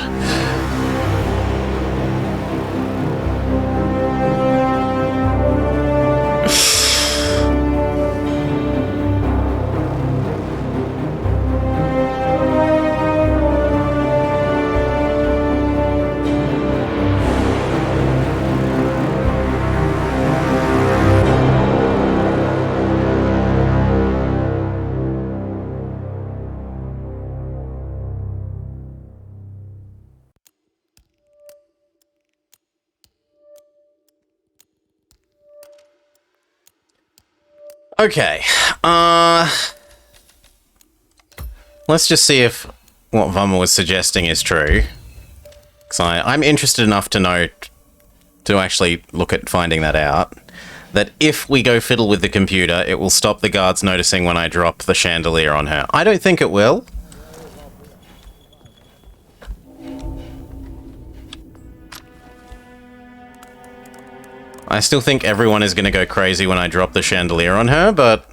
Okay, let's just see if what Vummer was suggesting is true. Because I'm interested enough to know, to actually look at finding that out, that if we go fiddle with the computer, it will stop the guards noticing when I drop the chandelier on her. I don't think it will. I still think everyone is going to go crazy when I drop the chandelier on her, but...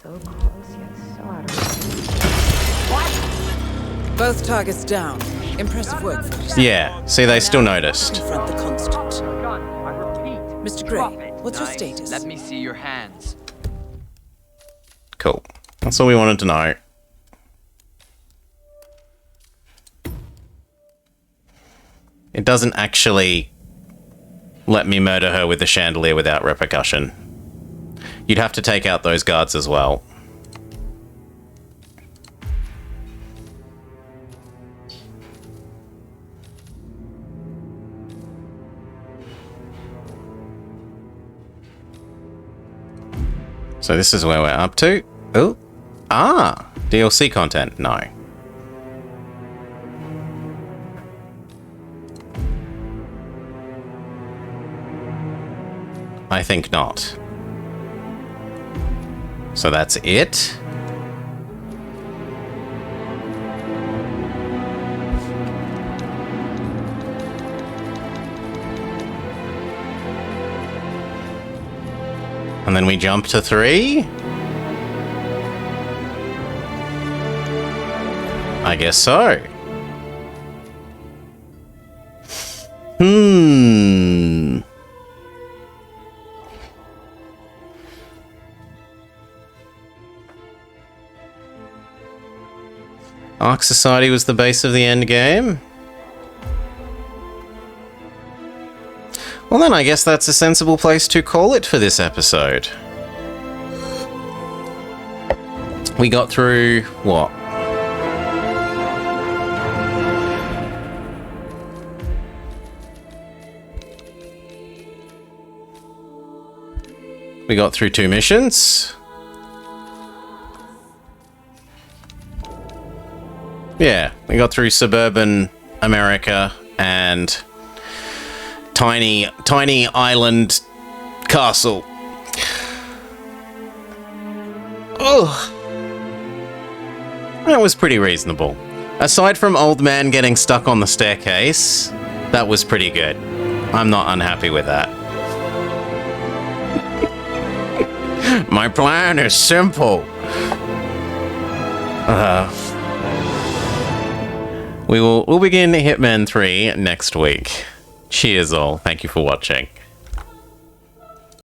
So close yet so out of Both targets down. Impressive work, 47. Yeah, see, they still noticed. Confront the constant. Mr. Gray, what's your Nice. status? Let me see your hands. Cool. That's all we wanted to know. It doesn't actually let me murder her with the chandelier without repercussion. You'd have to take out those guards as well. So this is where we're up to. Oh, DLC content. No. I think not. So that's it. And then we jump to 3. I guess so. Ark Society was the base of the end game. Well then, I guess that's a sensible place to call it for this episode. We got through, what? We got through 2 missions. Yeah, we got through suburban America and tiny island castle. Oh, that was pretty reasonable. Aside from old man getting stuck on the staircase, that was pretty good. I'm not unhappy with that. My plan is simple. We'll begin Hitman 3 next week. Cheers all. Thank you for watching.